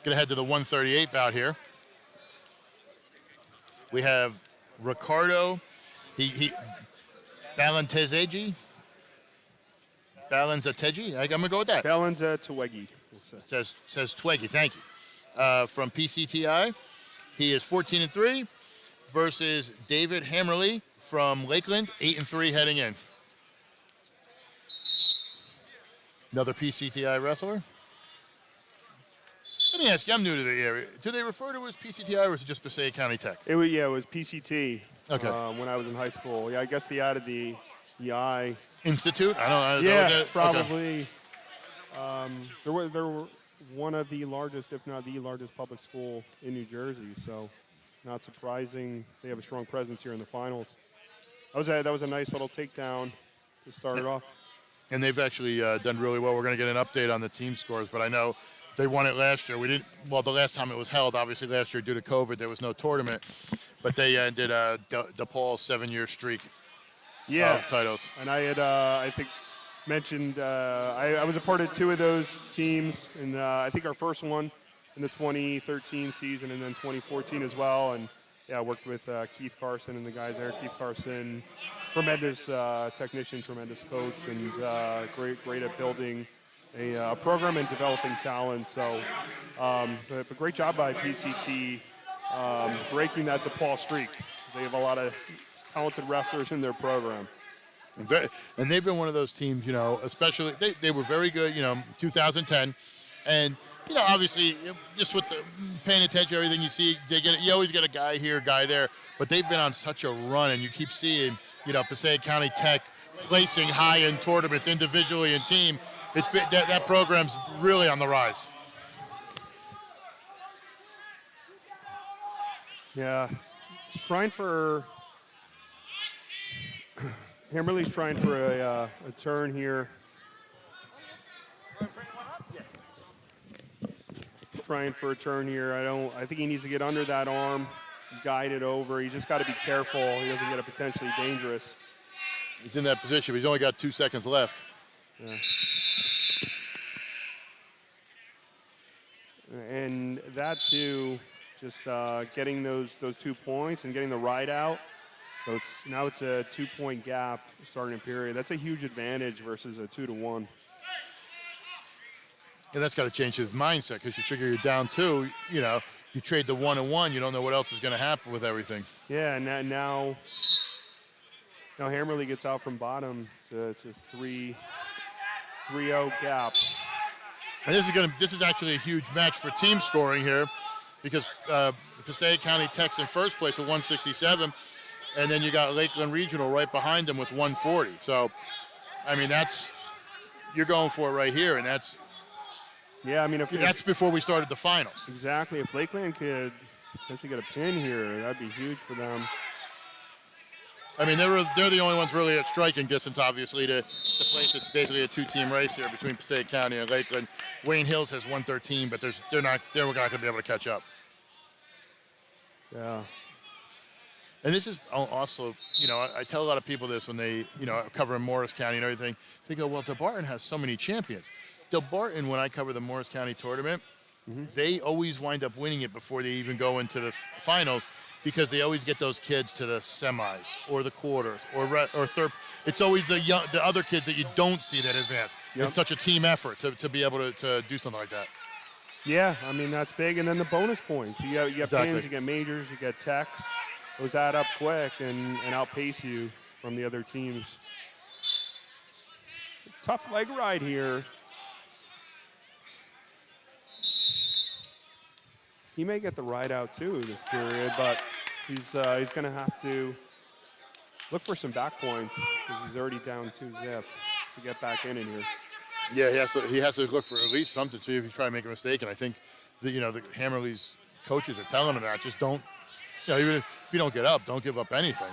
Gonna head to the 138 bout here. We have Ricardo, Balanzategi. I'm gonna go with that. Balanzategi. Says Tweggy, thank you. From PCTI. He is 14-3 versus David Hammerly from Lakeland, 8-3 heading in. Another PCTI wrestler. Let me ask you, I'm new to the area. Do they refer to it as PCTI or is it just Passaic County Tech? It was PCT. Okay. When I was in high school. Yeah, I guess they added the I. Institute? I don't know. Yeah, probably. Okay. There were one of the largest, if not the largest, public school in New Jersey. So, not surprising they have a strong presence here in the finals. That was a nice little takedown to start it off. And they've actually done really well. We're going to get an update on the team scores, but I know they won it last year. The last time it was held, obviously last year due to COVID, there was no tournament, but they ended DePaul's 7-year streak of titles. And I had, I think, mentioned I was a part of 2 of those teams, and I think our first one in the 2013 season, and then 2014 as well. And yeah, I worked with Keith Carson and the guys there. Keith Carson, tremendous technician, tremendous coach, and great at building a program and developing talent. So, but great job by PCT breaking that DePaul streak. They have a lot of talented wrestlers in their program. And they've been one of those teams, especially they were very good, 2010. And, obviously, just with the paying attention to everything you see, you always get a guy here, a guy there. But they've been on such a run, and you keep seeing, Passaic County Tech placing high in tournaments individually and team. It's been, that program's really on the rise. Yeah, Hammerly's trying for a turn here. Trying for a turn here. I think he needs to get under that arm, guide it over. He just got to be careful. He doesn't get it potentially dangerous. He's in that position. He's only got 2 seconds left. Yeah. And that too, just getting those 2 points and getting the ride out. So now it's a 2-point gap starting period. That's a huge advantage versus a 2-1. And that's got to change his mindset because you figure you're down 2, you trade the 1-1, you don't know what else is going to happen with everything. Yeah, and now Hammerly gets out from bottom. So it's a 3-0 gap. And this is actually a huge match for team scoring here because Passaic County Tech's in first place with 167. And then you got Lakeland Regional right behind them with 140. So, I mean, you're going for it right here, and that's before we started the finals. Exactly. If Lakeland could potentially get a pin here, that'd be huge for them. I mean, they're the only ones really at striking distance, obviously, to place. It's basically a 2-team race here between Passaic County and Lakeland. Wayne Hills has 113, but they're not going to be able to catch up. Yeah. And this is also, I tell a lot of people this when they, cover Morris County and everything. They go, well, DeBarton has so many champions. DeBarton, when I cover the Morris County tournament, they always wind up winning it before they even go into the finals because they always get those kids to the semis or the quarters or third. It's always the other kids that you don't see that advance. Yep. It's such a team effort to be able to do something like that. Yeah, I mean, that's big. And then the bonus points. You get pins, you get majors, you get techs. Those add up quick and outpace you from the other teams. Tough leg ride here. He may get the ride out too this period, but he's going to have to look for some back points because he's already down 2-0 to get back in here. Yeah, he has to look for at least something to see if he's trying to make a mistake. And I think the Hammerly's coaches are telling him that just don't. Even if you don't get up, don't give up anything.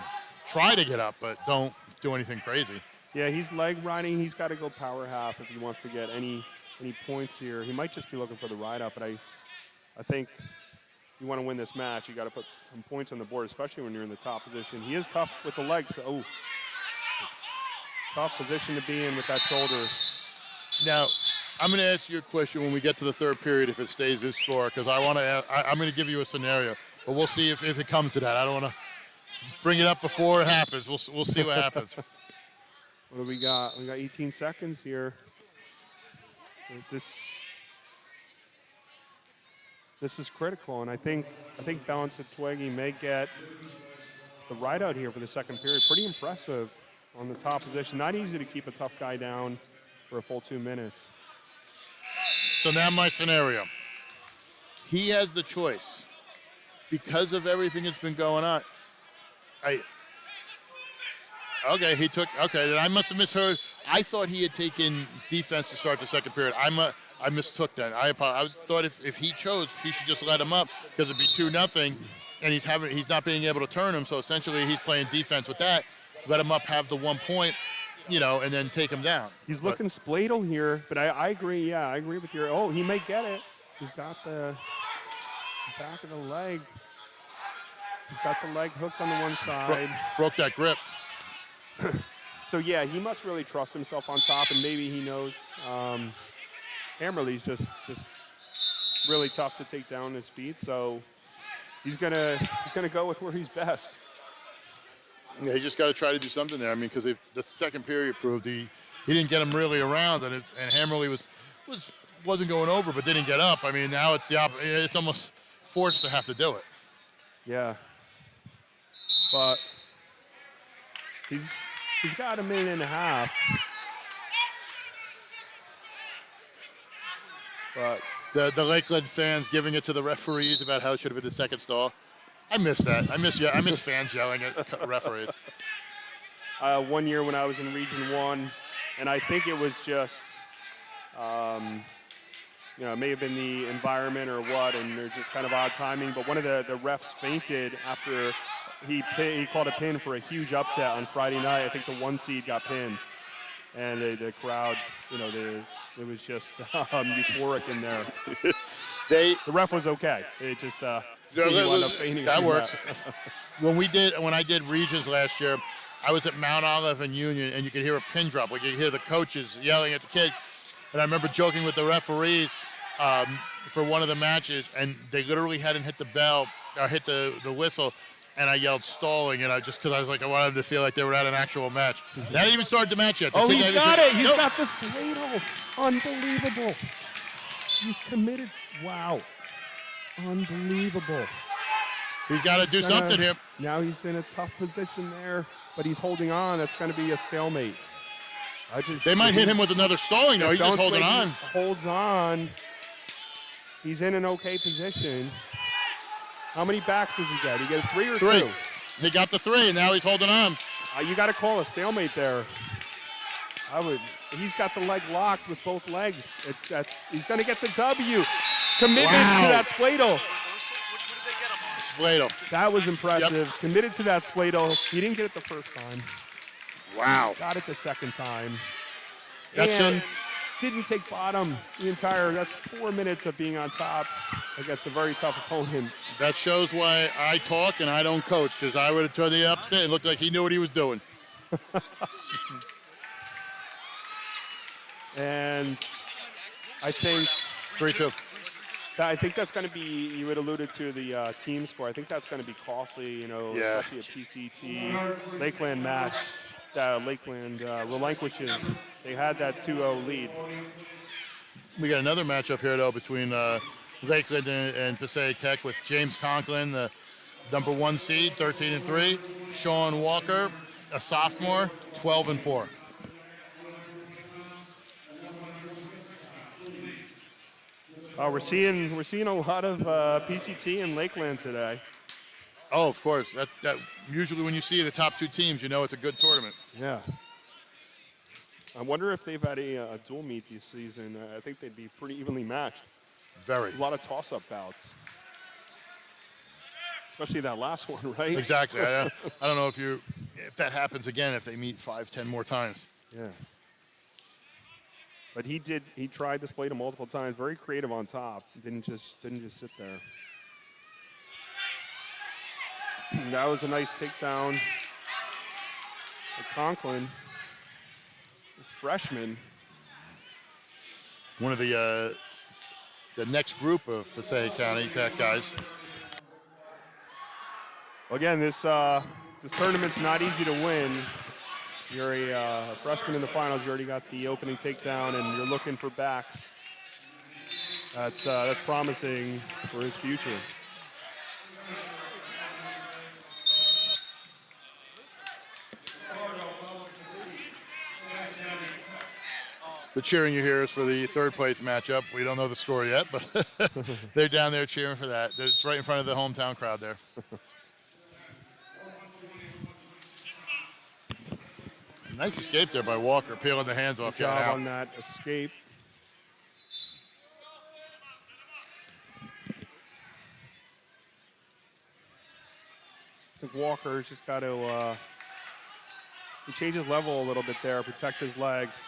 Try to get up, but don't do anything crazy. Yeah, he's leg riding. He's got to go power half if he wants to get any points here. He might just be looking for the ride up, but I think you want to win this match, you got to put some points on the board, especially when you're in the top position. He is tough with the legs. Oh, tough position to be in with that shoulder. Now, I'm going to ask you a question when we get to the third period if it stays this score, because I'm going to give you a scenario. But we'll see if it comes to that. I don't want to bring it up before it happens. We'll see what happens. What do we got? We got 18 seconds here. This This is critical, and I think Balance and Twiggy may get the ride out here for the second period. Pretty impressive on the top position. Not easy to keep a tough guy down for a full 2 minutes. So now my scenario. He has the choice. Because of everything that's been going on, then I must have misheard. I thought he had taken defense to start the second period. I mistook that. I thought if he chose, he should just let him up because it'd be 2-0, and he's not being able to turn him. So essentially, he's playing defense with that. Let him up, have the 1 point, and then take him down. He's looking spladle here, but I agree. Yeah, I agree with your. Oh, he may get it. He's got the back of the leg. He's got the leg hooked on the one side. Broke that grip. So, yeah, he must really trust himself on top, and maybe he knows Hammerly's just really tough to take down his feet. So he's gonna go with where he's best. Yeah, he just got to try to do something there. I mean, because the second period proved he didn't get him really around, and Hammerly wasn't going over, but didn't get up. I mean, now it's it's almost forced to have to do it. Yeah, but he's got a minute and a half. But the Lakeland fans giving it to the referees about how it should have been the second stall. I miss that. I miss fans yelling at referees. 1 year when I was in Region 1, and I think it was just, it may have been the environment or what, and there's just kind of odd timing. But one of the refs fainted after he called a pin for a huge upset on Friday night. I think the 1 seed got pinned. And the crowd, it was just euphoric in there. The ref was okay. It just he wound up fainting. That works. When I did regions last year, I was at Mount Olive and Union, and you could hear a pin drop. Like you could hear the coaches yelling at the kids. And I remember joking with the referees for one of the matches, and they literally hadn't hit the bell or hit the whistle. And I yelled stalling, and because I was like, I wanted them to feel like they were at an actual match. They hadn't even started the match yet. Oh, he's got it. He's got this ladle. Unbelievable. He's committed. Wow. Unbelievable. He's got to do something here. Now he's in a tough position there, but he's holding on. That's going to be a stalemate. They might hit him with another stalling, though. He's just holding on. He holds on. He's in an okay position. How many backs does he get? He get 3 or 2? He got the 3, and now he's holding on. You got to call a stalemate there. He's got the leg locked with both legs. He's going to get the W. Committed to that spladle. Spladle. That was impressive. Yep. Committed to that spladle. He didn't get it the first time. Wow. Got it the second time. That's and didn't take bottom that's 4 minutes of being on top against a very tough opponent. That shows why I talk and I don't coach, because I would have turned the upset. It looked like he knew what he was doing. And I think 3-2. I think that's going to be, you had alluded to the team score. I think that's going to be costly, especially a PCT Lakeland match. Lakeland relinquishes. They had that 2-0 lead. We got another matchup here, though, between Lakeland and Passaic Tech with James Conklin, the number 1 seed, 13-3. Sean Walker, a sophomore, 12-4. We're seeing a lot of PCT in Lakeland today. Oh, of course. That usually when you see the top 2 teams, you know it's a good tournament. Yeah. I wonder if they've had a dual meet this season. I think they'd be pretty evenly matched. Very. A lot of toss-up bouts. Especially that last one, right? Exactly. I don't know if that happens again, if they meet 5-10 more times. Yeah. But he tried to split him multiple times. Very creative on top. Didn't just sit there. That was a nice takedown. Conklin, freshman. One of the next group of Passaic County Tech guys. Again, this tournament's not easy to win. You're a freshman in the finals. You already got the opening takedown, and you're looking for backs. That's promising for his future. The cheering you hear is for the third place matchup. We don't know the score yet, but they're down there cheering for that. It's right in front of the hometown crowd there. Nice escape there by Walker, peeling the hands off. Good job on that escape. I think Walker's just got to he change his level a little bit there, protect his legs.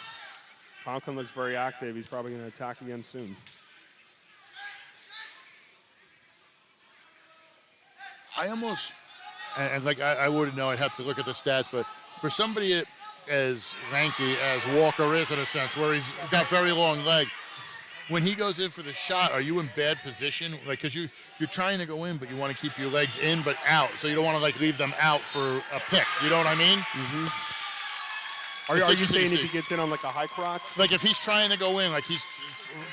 Conklin looks very active. He's probably going to attack again soon. I almost, and like I wouldn't know, I'd have to look at the stats, but for somebody as lanky as Walker is in a sense, where he's got very long legs, when he goes in for the shot, are you in bad position? Like, because you're trying to go in, but you want to keep your legs in but out, so you don't want to like leave them out for a pick. You know what I mean? Mm-hmm. Are you saying if he gets in on like a high crotch? Like if he's trying to go in, like he's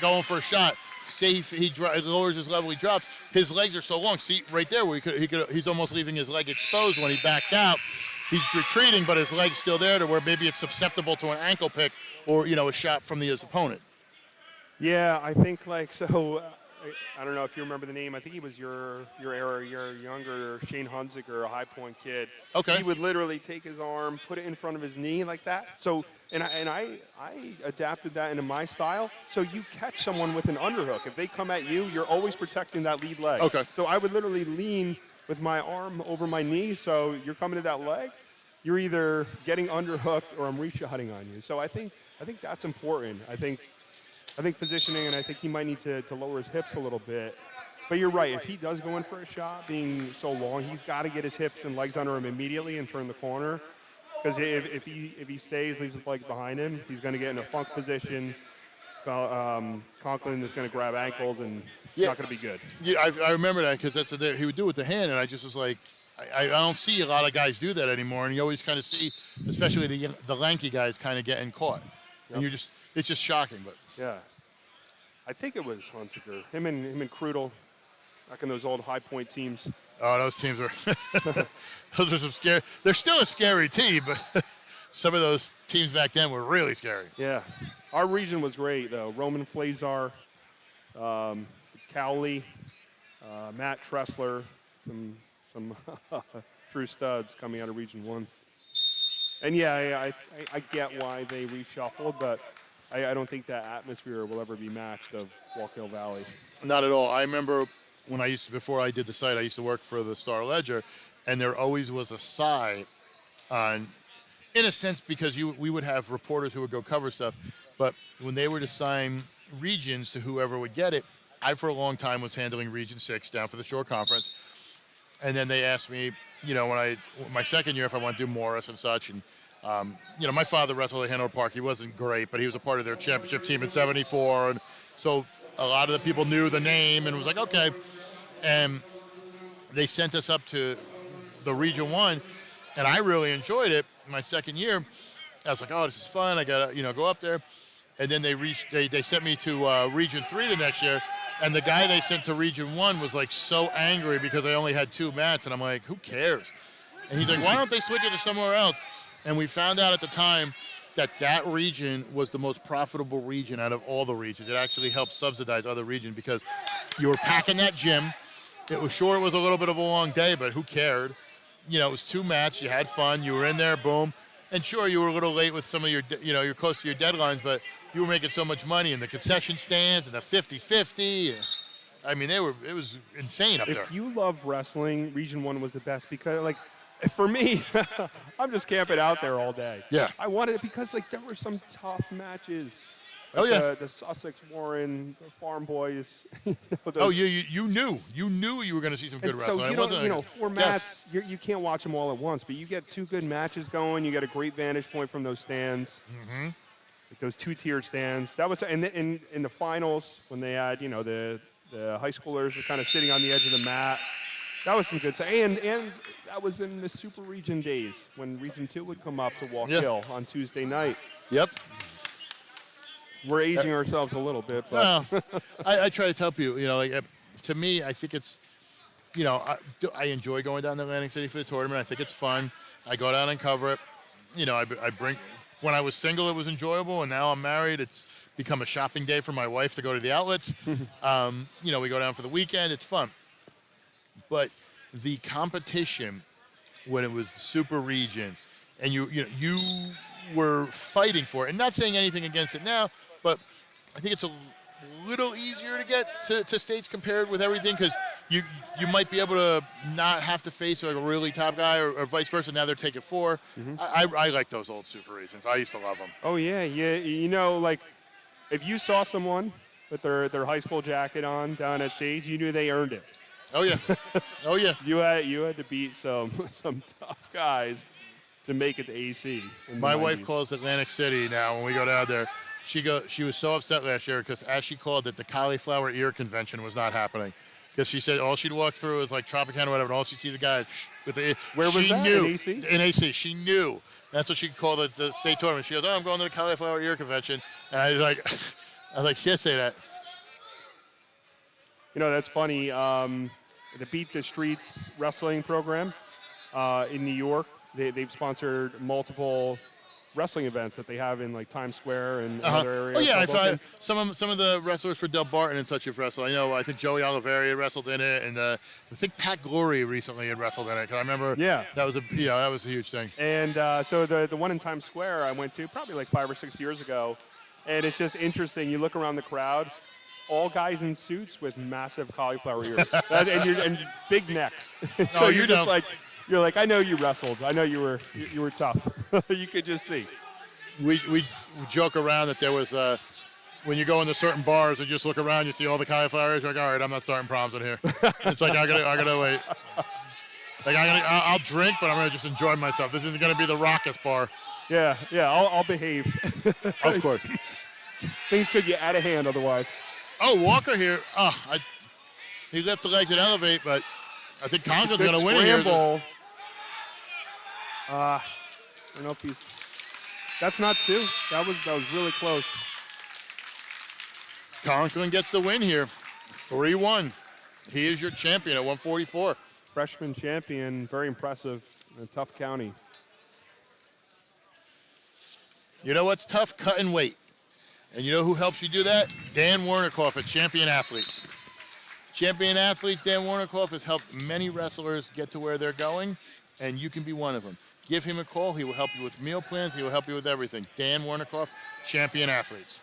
going for a shot, say he lowers his level, he drops, his legs are so long. See right there where he's almost leaving his leg exposed when he backs out. He's retreating, but his leg's still there to where maybe it's susceptible to an ankle pick or, a shot from his opponent. Yeah, I think like so. I don't know if you remember the name. I think he was your era, your younger Shane Hunziker, a high point kid. Okay. He would literally take his arm, put it in front of his knee like that. So, and I adapted that into my style. So you catch someone with an underhook. If they come at you, you're always protecting that lead leg. Okay. So I would literally lean with my arm over my knee. So you're coming to that leg. You're either getting underhooked or I'm reshotting on you. So I think that's important. I think positioning, and I think he might need to lower his hips a little bit. But you're right. If he does go in for a shot, being so long, he's got to get his hips and legs under him immediately and turn the corner. Because if he stays, leaves his leg behind him, he's going to get in a funk position. Conklin is going to grab ankles, and it's not going to be good. Yeah, I remember that because that's he would do it with the hand, and I just was like, I don't see a lot of guys do that anymore, and you always kind of see, especially the lanky guys, kind of getting caught, and it's just shocking. But yeah, I think it was Hunziker, him and Krudel, back in those old High Point teams. Oh, those teams were those are some scary. They're still a scary team, but some of those teams back then were really scary. Yeah, our region was great though. Roman Flazar, Cowley, Matt Tressler, some true studs coming out of Region 1. And yeah, I get why they reshuffled, but I don't think that atmosphere will ever be matched of Walk Hill Valley. Not at all. I remember when before I did the site, I used to work for the Star Ledger, and there always was a side on, in a sense, because we would have reporters who would go cover stuff, but when they were to sign regions to whoever would get it, I for a long time was handling Region 6 down for the Shore Conference. And then they asked me, my second year if I want to do Morris and such. And, my father wrestled at Hanover Park. He wasn't great, but he was a part of their championship team in '74. And so a lot of the people knew the name and was like, okay. And they sent us up to the Region 1, and I really enjoyed it. My second year, I was like, oh, this is fun. I got to, go up there. And then they sent me to Region 3 the next year. And the guy they sent to Region 1 was like so angry because I only had 2 mats. And I'm like, who cares? And he's like, why don't they switch it to somewhere else? And we found out at the time that region was the most profitable region out of all the regions. It actually helped subsidize other regions because you were packing that gym. It was sure it was a little bit of a long day, but who cared? It was 2 mats. You had fun. You were in there, boom. And sure, you were a little late with some of your, you're close to your deadlines, but you were making so much money in the concession stands and the 50-50. I mean, it was insane up there. If you love wrestling, Region 1 was the best because, for me, I'm just camping out there all day. Yeah. I wanted it because, there were some tough matches. The Sussex Warren, the Farm Boys. You knew you were going to see some good wrestling. So 4 mats, you can't watch them all at once, but you get 2 good matches going. You get a great vantage point from those stands. Mm-hmm. Those 2-tiered stands. That was in the finals when they had the high schoolers were kind of sitting on the edge of the mat. That was some good stuff. And that was in the Super Region days when Region 2 would come up to Walk Hill on Tuesday night. Yep. We're aging ourselves a little bit, but Well, I try to tell people, to me, I think it's, I enjoy going down to Atlantic City for the tournament. I think it's fun. I go down and cover it. I bring. When I was single, it was enjoyable, and now I'm married. It's become a shopping day for my wife to go to the outlets. We go down for the weekend. It's fun. But the competition when it was super regions, and you were fighting for it, and not saying anything against it now, but I think it's a little easier to get to states compared with everything because you might be able to not have to face like a really top guy or vice versa. Now they're taking 4. I like those old super regions. I used to love them. oh yeah. Like if you saw someone with their high school jacket on down at stage, you knew they earned it. Oh yeah, oh yeah. You had to beat some tough guys to make it to AC. My wife calls Atlantic City now when we go down there. She was so upset last year because, as she called it, the cauliflower ear convention was not happening. Because she said all she'd walk through is like Tropicana or whatever, and all she'd see the guys with the. Where was that? Knew, in AC? In AC, she knew. That's what she called it, the state tournament. She goes, "Oh, I'm going to the cauliflower ear convention," and I was like, "You can't say that." That's funny. The Beat the Streets wrestling program in New York, they've sponsored multiple wrestling events that they have in like Times Square and other areas. Oh yeah, I thought some of the wrestlers for Del Barton and such have wrestled. I think Joey Oliveira had wrestled in it, and I think Pat Glory recently had wrestled in it. Cause I remember that was a huge thing. And so the one in Times Square I went to probably like 5 or 6 years ago, and it's just interesting. You look around the crowd, all guys in suits with massive cauliflower ears and big necks. So you're just like. You're like, I know you wrestled. I know you were tough. You could just see. We joke around that there was when you go into certain bars and just look around, you see all the cauliflowers. You're like, all right, I'm not starting problems in here. It's like I gotta wait. Like I'll drink, but I'm gonna just enjoy myself. This isn't gonna be the raucous bar. Yeah. I'll behave. Of course. Things could get out of hand otherwise. Oh, Walker here. He left the legs and elevate, but I think Conklin's gonna win here. I don't know if he's. That's not 2. That was really close. Conklin gets the win here, 3-1. He is your champion at 144. Freshman champion, very impressive in a tough county. You know what's tough? Cutting weight. And you know who helps you do that? Dan Wernickoff at Champion Athletes. Champion Athletes, Dan Wernickoff has helped many wrestlers get to where they're going, and you can be one of them. Give him a call. He will help you with meal plans. He will help you with everything. Dan Wernickoff, Champion Athletes.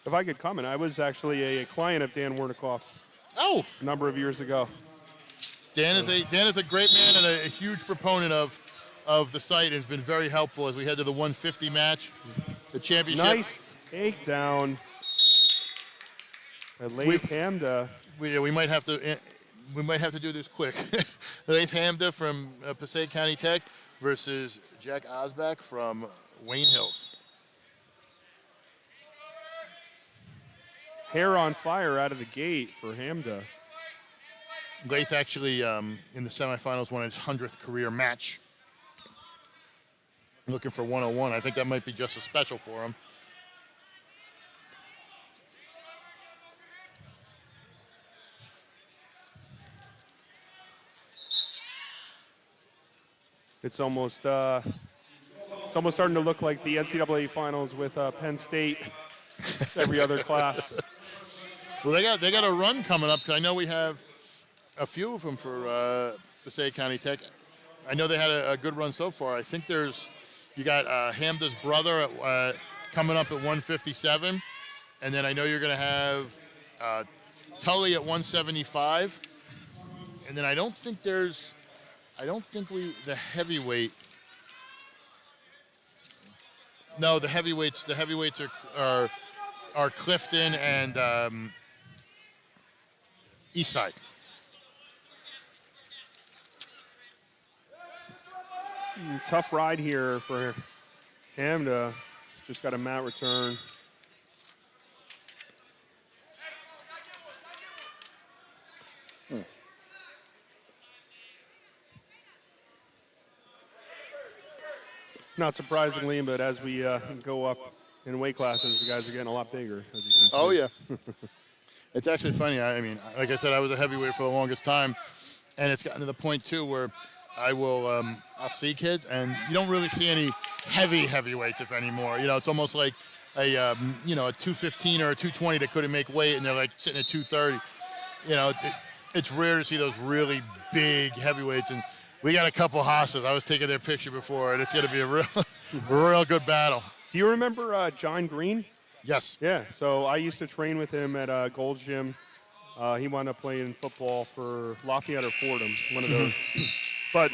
If I could comment, I was actually a client of Dan Wernickoff's. Oh! A number of years ago. Dan is a great man and a huge proponent of the site and has been very helpful as we head to the 150 match, the championship. Nice takedown. Laith Hamdeh. We might have to do this quick. Laith Hamdeh from Passaic County Tech versus Jack Osbach from Wayne Hills. Hair on fire out of the gate for Hamdeh. Laith actually, in the semifinals, won his 100th career match. Looking for 101. I think that might be just as special for him. It's almost starting to look like the NCAA finals with Penn State. Every other class. Well, they got a run coming up. 'Cause I know we have a few of them for Passaic County Tech. I know they had a good run so far. I think you got Hamdeh's brother coming up at 157, and then I know you're going to have Tully at 175, and then I don't think the heavyweight. No, the heavyweights are Clifton and Eastside. Tough ride here for Hamdeh. Just got a mat return. Not surprisingly, but as we go up In weight classes, the guys are getting a lot bigger, as you can see. Oh, yeah. It's actually funny. I mean, like I said, I was a heavyweight for the longest time, and it's gotten to the point, too, where I'll see kids, and you don't really see any heavyweights, if anymore. It's almost like a 215 or a 220 that couldn't make weight, and they're like sitting at 230. It's rare to see those really big heavyweights, and we got a couple hosses. I was taking their picture before, and it's going to be a real good battle. Do you remember John Green? Yes. Yeah, so I used to train with him at Gold's Gym. He wound up playing football for Lafayette or Fordham, one of those. But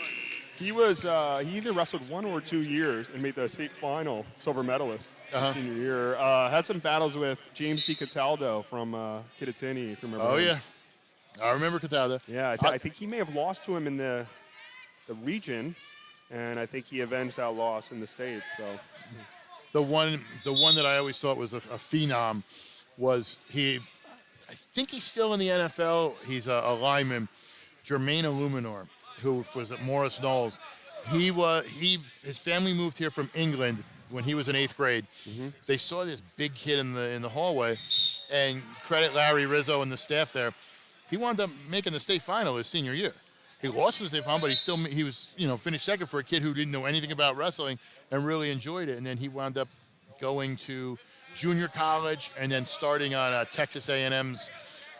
he either wrestled 1 or 2 years and made the state final, silver medalist his senior year. Had some battles with James DiCataldo from Kittatinny, if you remember. Oh, him. yeah. I remember Cataldo. Yeah, I think he may have lost to him in the region, and I think he avenged that loss in the States. So the one that I always thought was a phenom was I think he's still in the NFL. He's a lineman, Jermaine Illuminor, who was at Morris Knowles. His family moved here from England when he was in 8th grade. Mm-hmm. They saw this big kid in the hallway, and credit Larry Rizzo and the staff there. He wound up making the state final his senior year. He lost in the state final, but he was finished second for a kid who didn't know anything about wrestling and really enjoyed it. And then he wound up going to junior college and then starting on Texas A&M's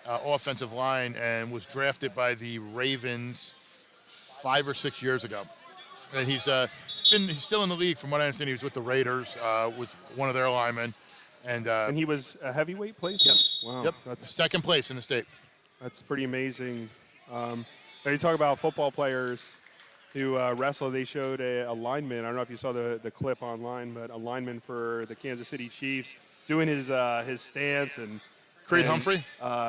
offensive line, and was drafted by the Ravens 5 or 6 years ago. And he's still in the league, from what I understand. He was with the Raiders, with one of their linemen, and he was a heavyweight place. Yes. Wow. Yep. That's second place in the state. That's pretty amazing. Now you talk about football players who wrestle. They showed a lineman. I don't know if you saw the clip online, but a lineman for the Kansas City Chiefs doing his stance and Creed Humphrey.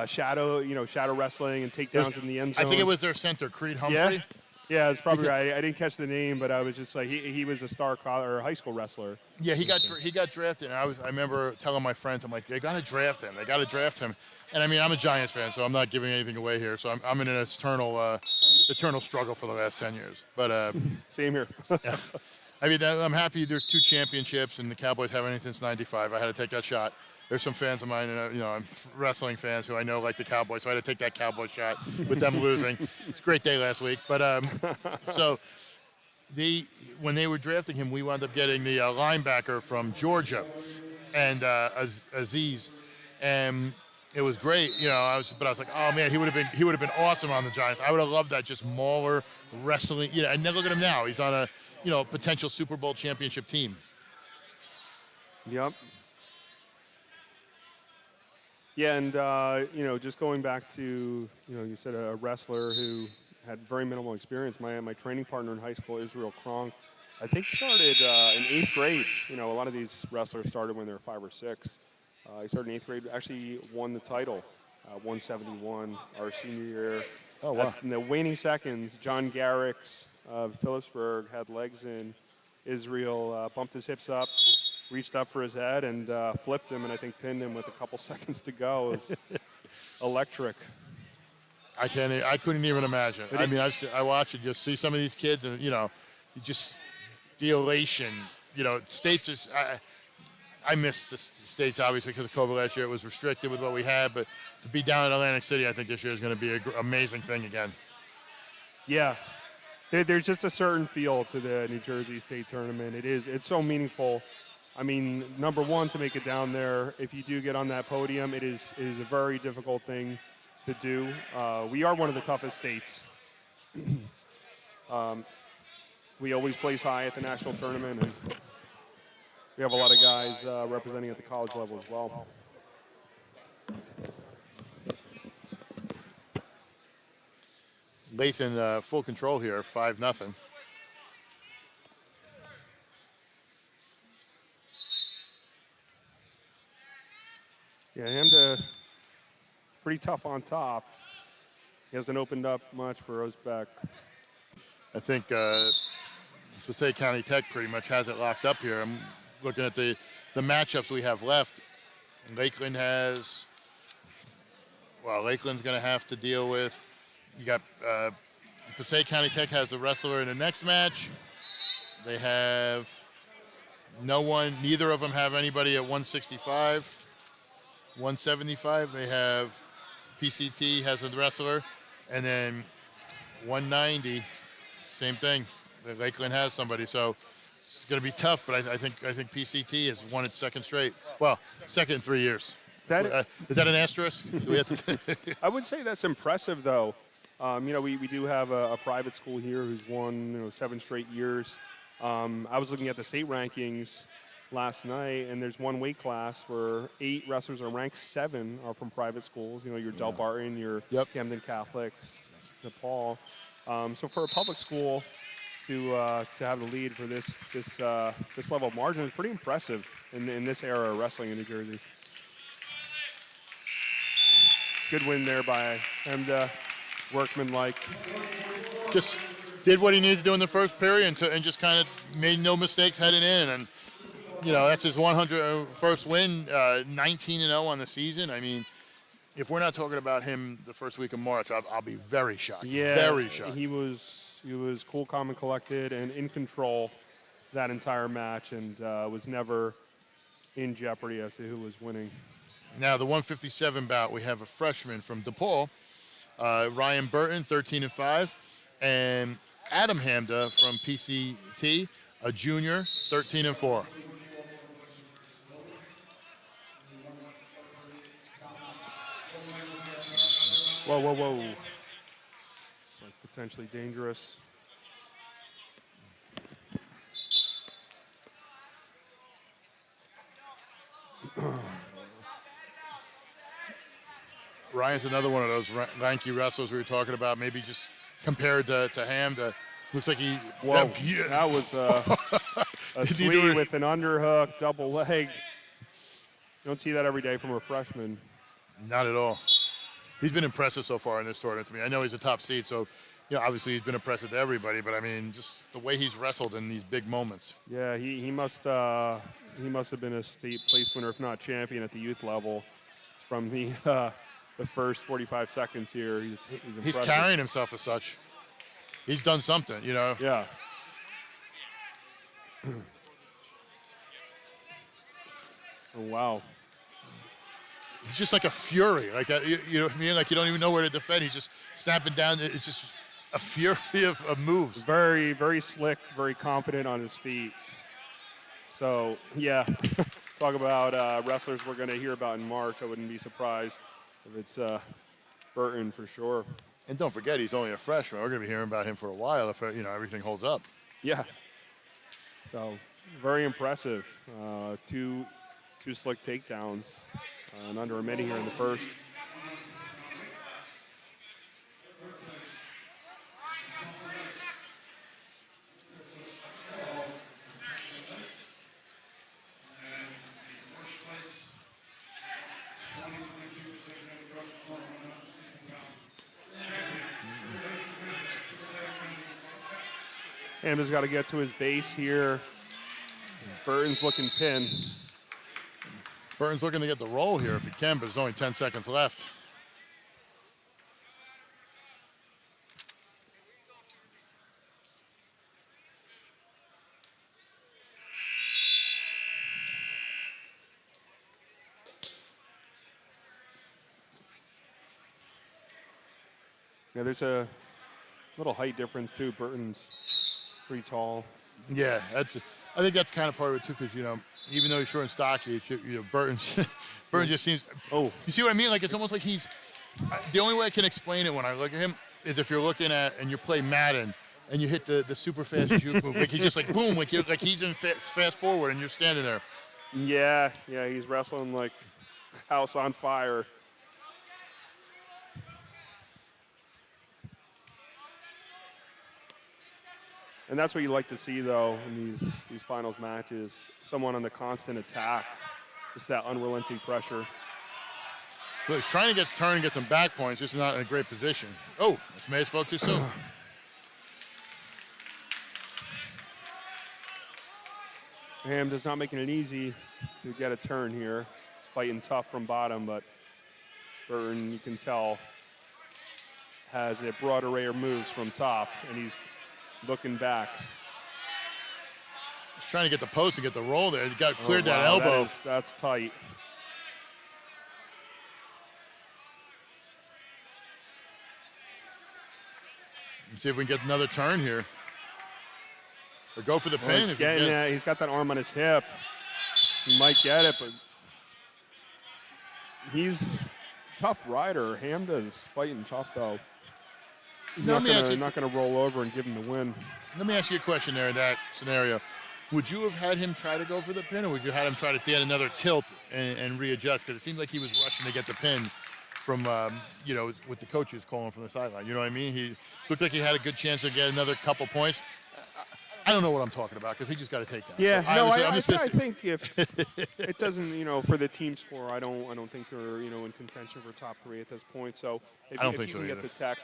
Shadow wrestling and takedowns in the end zone. I think it was their center, Creed Humphrey. Yeah, it's probably right. I didn't catch the name, but I was just like, he was a star or high school wrestler. Yeah, he got drafted, and I remember telling my friends, I'm like, they got to draft him. They got to draft him. And I mean, I'm a Giants fan, so I'm not giving anything away here. So I'm in an eternal struggle for the last 10 years. But same here. Yeah. I mean, I'm happy there's 2 championships, and the Cowboys haven't any since '95. I had to take that shot. There's some fans of mine, I'm wrestling fans who I know like the Cowboys, so I had to take that Cowboy shot with them losing. It's a great day last week. But so when they were drafting him, we wound up getting the linebacker from Georgia, and Aziz, and it was great. I was like, oh man, he would have been awesome on the Giants. I would have loved that, just mauler wrestling. And then look at him now. He's on a potential Super Bowl championship team. Yep. Yeah, and just going back to you said a wrestler who had very minimal experience. My training partner in high school, Israel Kronk, I think started in 8th grade. A lot of these wrestlers started when they were 5 or 6. He started in 8th grade. Actually won the title, 171 our senior year. Oh wow! In the waning seconds, John Garrix of Phillipsburg had legs in. Israel bumped his hips up, reached up for his head, and flipped him, and I think pinned him with a couple seconds to go. It was electric. I couldn't even imagine. I mean, I watch it, just see some of these kids, and just the elation. States is. I missed the States, obviously, because of COVID last year. It was restricted with what we had, but to be down in Atlantic City, I think this year is going to be an amazing thing again. Yeah. There's just a certain feel to the New Jersey State Tournament. It's so meaningful. I mean, number one, to make it down there, if you do get on that podium, it is a very difficult thing to do. We are one of the toughest states. We always place high at the national tournament, and we have a lot of guys representing at the college level as well. Laith in full control here, 5-0. Yeah, Hamdeh pretty tough on top. He hasn't opened up much for Rosbeck. I think Passaic County Tech pretty much has it locked up here. I'm looking at the matchups we have left. Lakeland's going to have to deal with. You got Passaic County Tech has the wrestler in the next match. They have Neither of them have anybody at 165, 175. They have PCT has a wrestler, and then 190, same thing. Lakeland has somebody, so it's going to be tough. But I think PCT has won its second straight. Well, second in 3 years. Is that an asterisk? Do we have to I would say that's impressive, though. We do have a private school here who's won 7 straight years. I was looking at the state rankings last night, and there's one weight class where 8 wrestlers are ranked, 7 are from private schools. Your Del Barton, your Camden Catholics, DePaul. So for a public school to have the lead for this level of margin is pretty impressive in this era of wrestling in New Jersey. Good win there by Hamdeh, workmanlike. Just did what he needed to do in the first period and just kind of made no mistakes heading in. And, that's his 101st win, 19-0 on the season. I mean, if we're not talking about him the first week of March, I'll be very shocked. Yeah, very shocked. He was cool, calm, and collected and in control that entire match and was never in jeopardy as to who was winning. Now, the 157 bout, we have a freshman from DePaul, Ryan Burton, 13-5, and Adam Hamdeh from PCT, a junior, 13-4. Whoa. It's like potentially dangerous. Ryan's another one of those lanky wrestlers we were talking about, maybe just compared to Hamdeh. Looks like he... Whoa, that was a sweep with an underhook, double leg. You don't see that every day from a freshman. Not at all. He's been impressive so far in this tournament to me. I know he's a top seed, so obviously he's been impressive to everybody. But I mean, just the way he's wrestled in these big moments. Yeah, he must have been a state place winner, if not champion, at the youth level. From the first 45 seconds here, he's impressive. He's carrying himself as such. He's done something, Yeah. Oh, wow. He's just like a fury, like you know what I mean? Like you don't even know where to defend. He's just snapping down. It's just a fury of moves. Very, very slick, very confident on his feet. So yeah, talk about wrestlers we're going to hear about in March. I wouldn't be surprised if it's Burton for sure. And don't forget, he's only a freshman. We're going to be hearing about him for a while if everything holds up. Yeah. So very impressive. Two slick takedowns. And under a minute here in the first. Hamdeh's got to get to his base here. Burton's looking pinned. Burton's looking to get the roll here if he can, but there's only 10 seconds left. Yeah, there's a little height difference too. Burton's pretty tall. Yeah, I think that's kind of part of it too, because even though he's short and stocky, Burton just seems. Oh, you see what I mean? Like it's almost like he's. The only way I can explain it when I look at him is if you're looking at and you play Madden and you hit the super fast juke move, like he's just like boom, like he's in fast forward and you're standing there. Yeah, he's wrestling like house on fire. And that's what you like to see, though, in these finals matches. Someone on the constant attack. Just that unrelenting pressure. Well, he's trying to turn and get some back points, just not in a great position. Oh, that's may have spoke too soon. Hamdeh's not making it easy to get a turn here. He's fighting tough from bottom, but Burton, you can tell, has a broad array of moves from top, and he's looking back. He's trying to get the post and get the roll there. He got cleared that wow, elbow. That's tight. Let's see if we can get another turn here. Or go for the pin. He's got that arm on his hip. He might get it, but he's a tough rider. Hamdeh is fighting tough, though. He's not going to roll over and give him the win. Let me ask you a question there in that scenario. Would you have had him try to go for the pin, or would you have had him try to get another tilt and readjust? Because it seemed like he was rushing to get the pin from, with the coaches calling from the sideline. You know what I mean? He looked like he had a good chance to get another couple points. I don't know what I'm talking about because he just got to take that. Yeah, so I think if it doesn't, for the team score, I don't think they're, in contention for top 3 at this point. So if you can get the tech,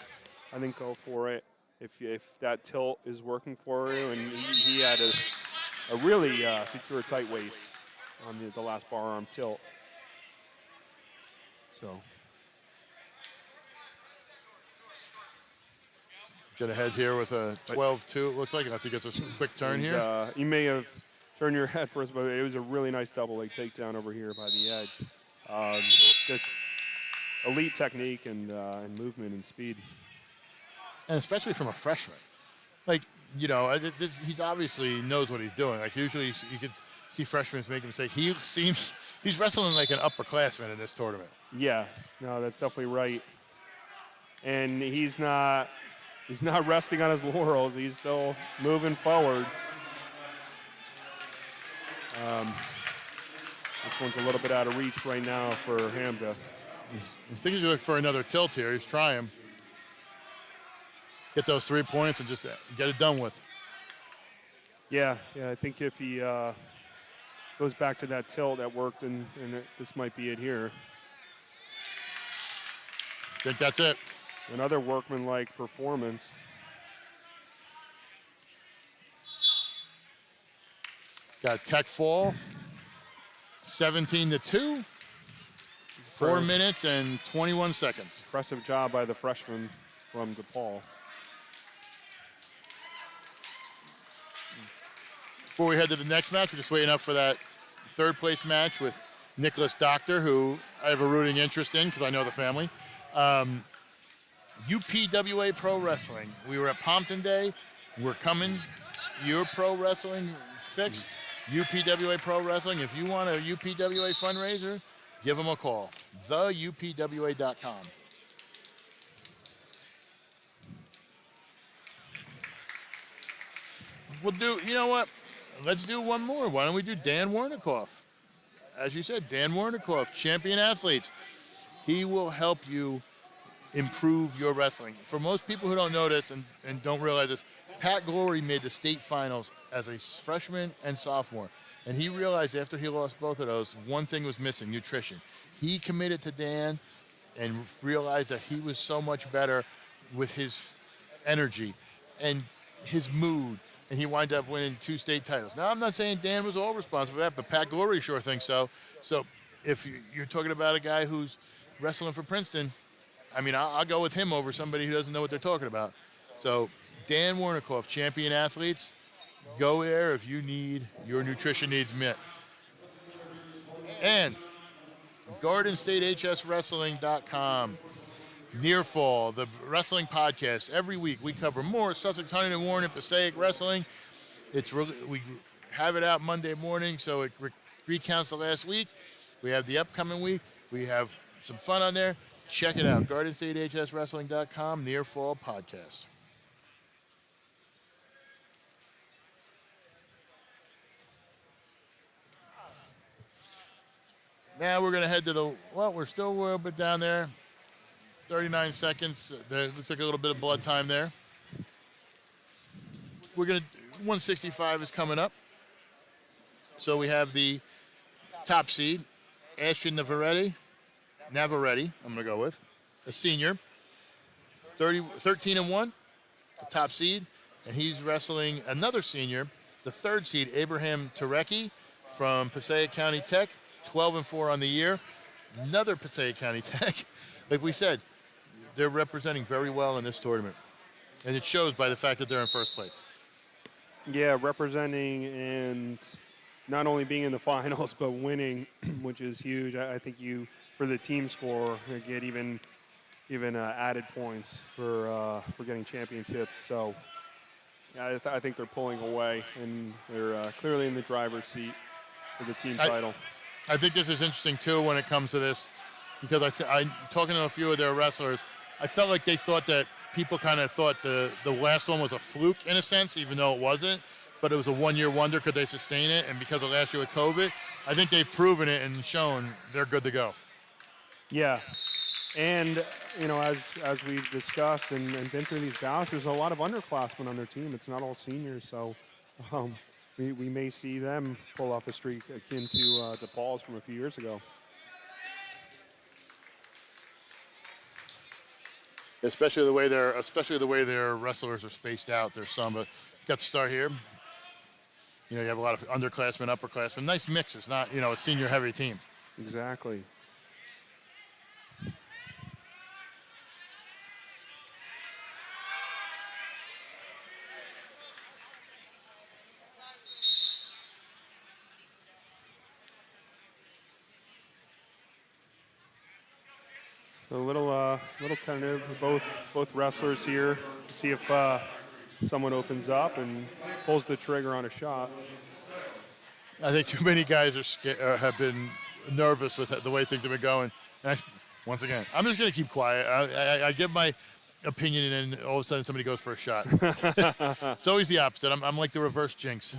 I think go for it. If that tilt is working for you, and he had a really secure tight waist on the last bar arm tilt. So. Get ahead here with a 12-2, it looks like, unless he gets a quick turn here. You may have turned your head first, but it was a really nice double leg takedown over here by the edge. Just elite technique and movement and speed. And especially from a freshman. He's obviously knows what he's doing. Like, usually you could see freshmen make a mistake. He's wrestling like an upperclassman in this tournament. Yeah, no, that's definitely right. And he's not resting on his laurels. He's still moving forward. This one's a little bit out of reach right now for Hamdeh. I think he's looking for another tilt here. He's trying. Get those 3 points and just get it done with. Yeah, I think if he goes back to that tilt that worked, and this might be it here. I think that's it. Another workmanlike performance. Got tech fall, 17-2, 4 minutes and 21 seconds. Impressive job by the freshman from DePaul. Before we head to the next match, we're just waiting up for that third place match with Nicholas Doctor, who I have a rooting interest in because I know the family. UPWA Pro Wrestling. We were at Pompton Day. We're coming. Your pro wrestling fix. UPWA Pro Wrestling. If you want a UPWA fundraiser, give them a call. TheUPWA.com. We'll do, you know what? Let's do one more. Why don't we do Dan Warnikoff? As you said, Dan Warnikoff, champion athletes. He will help you improve your wrestling. For most people who don't know this and don't realize this, Pat Glory made the state finals as a freshman and sophomore. And he realized after he lost both of those, one thing was missing, nutrition. He committed to Dan and realized that he was so much better with his energy and his mood. And he wound up winning 2 state titles. Now, I'm not saying Dan was all responsible for that, but Pat Glory sure thinks so. So if you're talking about a guy who's wrestling for Princeton, I mean, I'll go with him over somebody who doesn't know what they're talking about. So Dan Warnikoff, champion athletes, go there if you need your nutrition needs met. And GardenStateHSWrestling.com. Nearfall, the wrestling podcast. Every week we cover more Sussex, Huntington, Warren, and Passaic wrestling. We have it out Monday morning, so it recounts the last week. We have the upcoming week. We have some fun on there. Check it out. GardenStateHSWrestling.com, Nearfall podcast. Now we're going to head to we're still a little bit down there. 39 seconds. There looks like a little bit of blood time there. 165 is coming up. So we have the top seed, Ashton Navarrete, I'm going to go with, a senior, 13-1, the top seed, and he's wrestling another senior, the third seed, Abraham Tarecki from Passaic County Tech, 12-4 on the year, another Passaic County Tech. Like we said, they're representing very well in this tournament, and it shows by the fact that they're in first place. Yeah, representing and not only being in the finals but winning, which is huge. I think you for the team score get even added points for getting championships. So yeah, I think they're pulling away and they're clearly in the driver's seat for the team title. I think this is interesting too when it comes to this, because I talking to a few of their wrestlers, I felt like they thought that people kind of thought the last one was a fluke in a sense, even though it wasn't. But it was a one-year wonder. Could they sustain it? And because of last year with COVID, I think they've proven it and shown they're good to go. Yeah, and as we've discussed and been through these bouts, there's a lot of underclassmen on their team. It's not all seniors, so we may see them pull off a streak akin to Paul's from a few years ago. Especially the way their wrestlers are spaced out. There's some, but got to start here. You have a lot of underclassmen, upperclassmen. Nice mix. It's not, a senior-heavy team. Exactly. A little tentative. Both wrestlers here. See if someone opens up and pulls the trigger on a shot. I think too many guys have been nervous with the way things have been going. And once again, I'm just going to keep quiet. I give my opinion, and then all of a sudden somebody goes for a shot. It's always the opposite. I'm like the reverse jinx.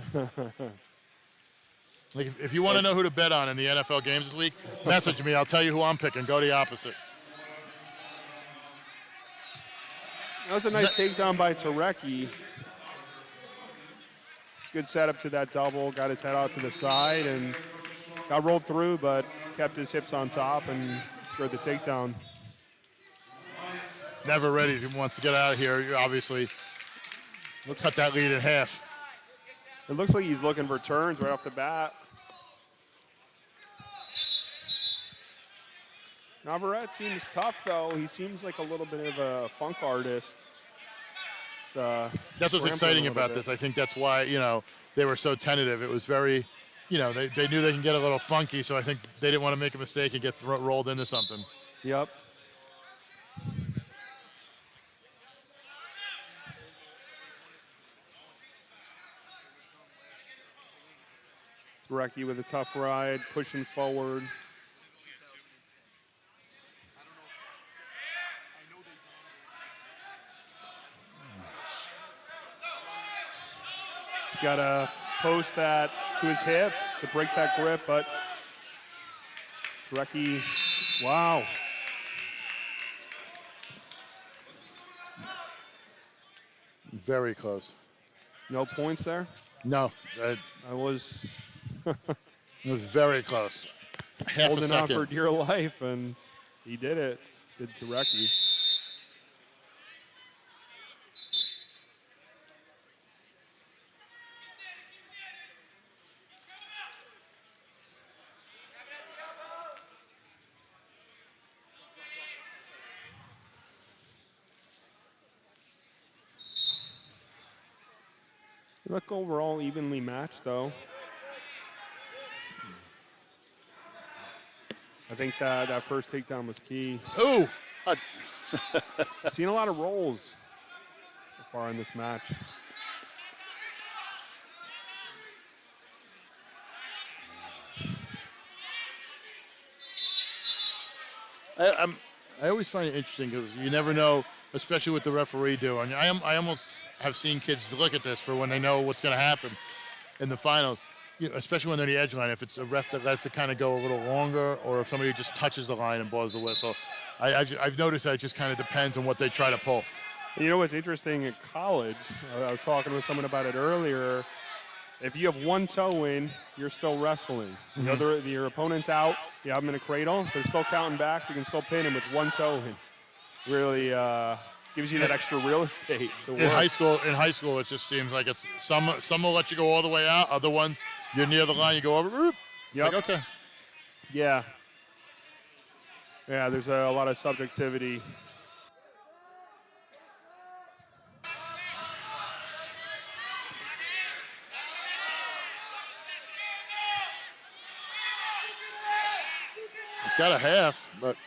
Like if you want to know who to bet on in the NFL games this week, message me. I'll tell you who I'm picking. Go the opposite. That was a nice takedown by Turecki. It's a good setup to that double. Got his head out to the side and got rolled through, but kept his hips on top and scored the takedown. Never ready. He wants to get out of here. Obviously, we'll cut that lead in half. It looks like he's looking for turns right off the bat. Navarrete seems tough, though. He seems like a little bit of a funk artist. That's what's exciting about this. I think that's why, they were so tentative. It was very, they knew they can get a little funky, so I think they didn't want to make a mistake and get rolled into something. Yep. Turecki with a tough ride, pushing forward. He's got to post that to his hip to break that grip, but Turecki, wow. Very close. No points there? No. I was... It was very close. Half holding a second. on for dear life, and he did it. Did Turecki. Look overall evenly matched, though. I think that first takedown was key. Ooh! Seen a lot of rolls so far in this match. I always find it interesting because you never know, especially with the referee doing. I almost have seen kids look at this for when they know what's going to happen in the finals, especially when they're on the edge line. If it's a ref that lets it kind of go a little longer, or if somebody just touches the line and blows the whistle. I've noticed that it just kind of depends on what they try to pull. You know what's interesting at college? I was talking with someone about it earlier. If you have one toe in, you're still wrestling. Mm-hmm. Your opponent's out. You have them in a cradle. They're still counting back. So you can still pin him with one toe in. Really gives you that extra real estate to work. In high school, it just seems like it's some will let you go all the way out. Other ones, you're near the line, you go over. Yep. Like, okay. Yeah. Yeah, there's a lot of subjectivity. It's got a half, but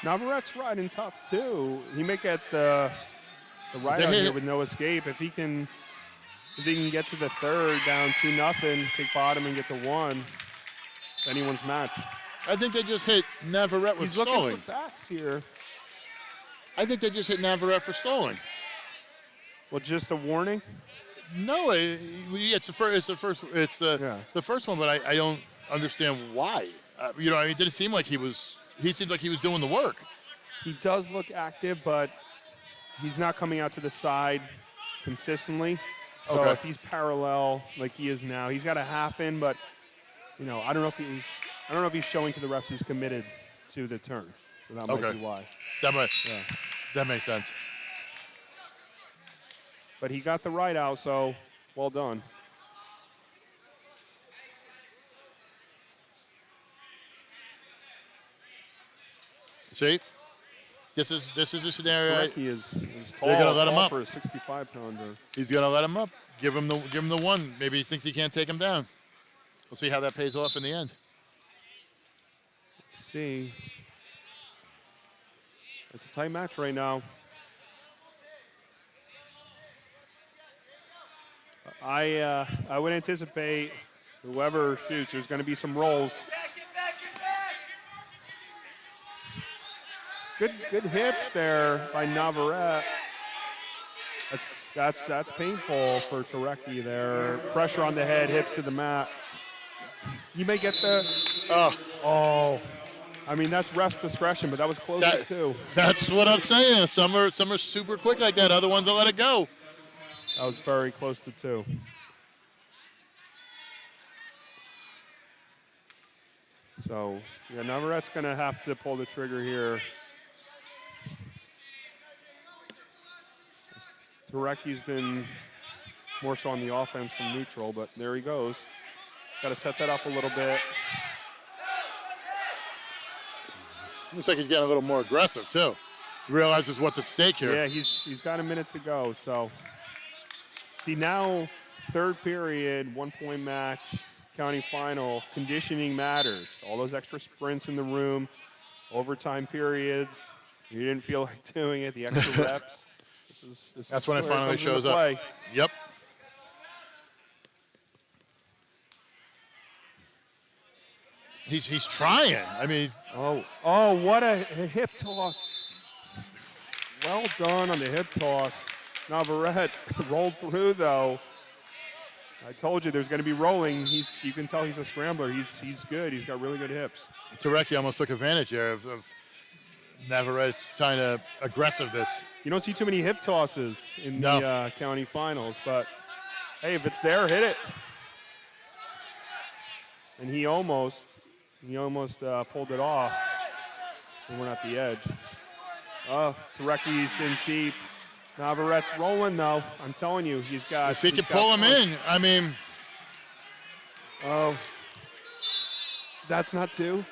Navarrette's riding tough too. He may get the ride out here with no escape. If he can get to the third down 2-0, take bottom and get the 1, it's anyone's match. I think they just hit Navarrete with stalling. He's looking for backs here. I think they just hit Navarrete for stalling. Well, just a warning? No, it's the first one, but I don't understand why. It didn't seem like he seemed like he was doing the work. He does look active, but he's not coming out to the side consistently. So if he's parallel like he is now, he's got a half in, but I don't know if he's showing to the refs he's committed to the turn. So that might be why. That makes sense. But he got the right out, so well done. See, this is the scenario. He is tall. They're gonna let him up for a 65-pounder. He's gonna let him up. Give him the 1. Maybe he thinks he can't take him down. We'll see how that pays off in the end. Let's see. It's a tight match right now. I would anticipate whoever shoots, there's going to be some rolls. Good hips there by Navarrete. That's painful for Turecki there. Pressure on the head, hips to the mat. You may get the. Oh. I mean, that's ref's discretion, but that was close too. That's what I'm saying. Some are super quick like that. Other ones will let it go. That was very close to 2. So, Navarrette's going to have to pull the trigger here. Turecki's been more so on the offense from neutral, but there he goes. Got to set that up a little bit. Looks like he's getting a little more aggressive, too. He realizes what's at stake here. Yeah, he's got a minute to go, so. See, now, third period, 1-point match, county final, conditioning matters. All those extra sprints in the room, overtime periods. You didn't feel like doing it, the extra reps. That's when it finally shows up. Yep. He's trying. I mean. Oh, what a hip toss. Well done on the hip toss. Navarrete rolled through, though. I told you there's going to be rolling. You can tell he's a scrambler. He's good. He's got really good hips. Turecki almost took advantage there of Navarrete's trying to aggressive this. You don't see too many hip tosses in the county finals, but hey, if it's there, hit it. And he almost pulled it off. And we're at the edge. Oh, Turecki's in deep. Navarrette's rolling, though. I'm telling you, he's got. If he can pull him in, I mean. Oh, that's not 2?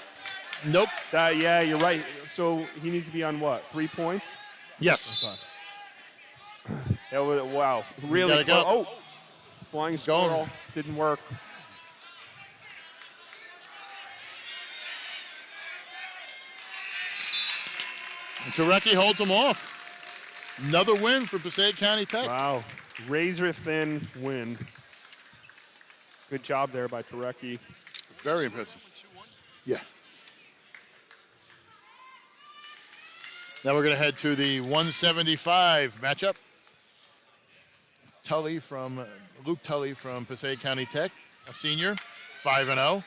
Nope. Yeah, you're right. So he needs to be on what? 3 points? Yes. Wow. Really close. Oh, flying squirrel. Didn't work. And Turecki holds him off. Another win for Passaic County Tech. Wow. Razor thin win. Good job there by Turecki. Very impressive. Yeah. Now we're going to head to the 175 matchup. Luke Tully from Passaic County Tech, a senior, 5-0,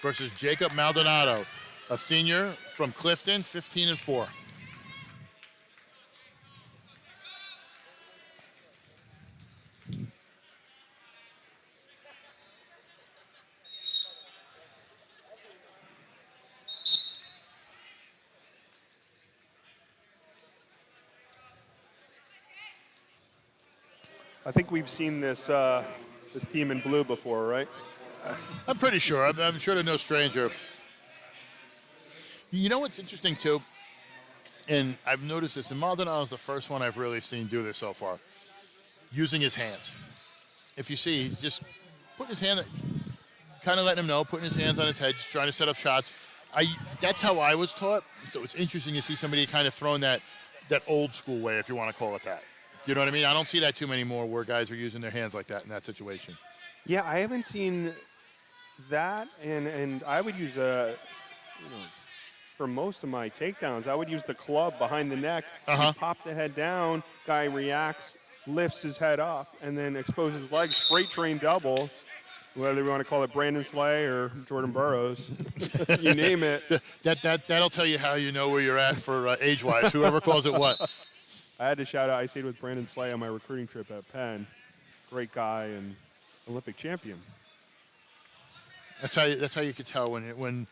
versus Jacob Maldonado, a senior from Clifton, 15-4. I think we've seen this team in blue before, right? I'm pretty sure. I'm sure they're no stranger. You know what's interesting, too? And I've noticed this, and Maldonado's the first one I've really seen do this so far, using his hands. if you see, just putting his hand, kind of letting him know, putting his hands on his head, just trying to set up shots. That's how I was taught. So it's interesting to see somebody kind of throwing that old school way, if you want to call it that. You know what I mean? I don't see that too many more where guys are using their hands like that in that situation. Yeah, I haven't seen that, and I would use for most of my takedowns, I would use the club behind the neck. You pop the head down, guy reacts, lifts his head up, and then exposes his legs, freight train double, whether we want to call it Brandon Slay or Jordan Burroughs, you name it. That'll tell you how you know where you're at for age-wise, whoever calls it what. I had to shout out, I stayed with Brandon Slay on my recruiting trip at Penn. Great guy and Olympic champion. That's how you could tell when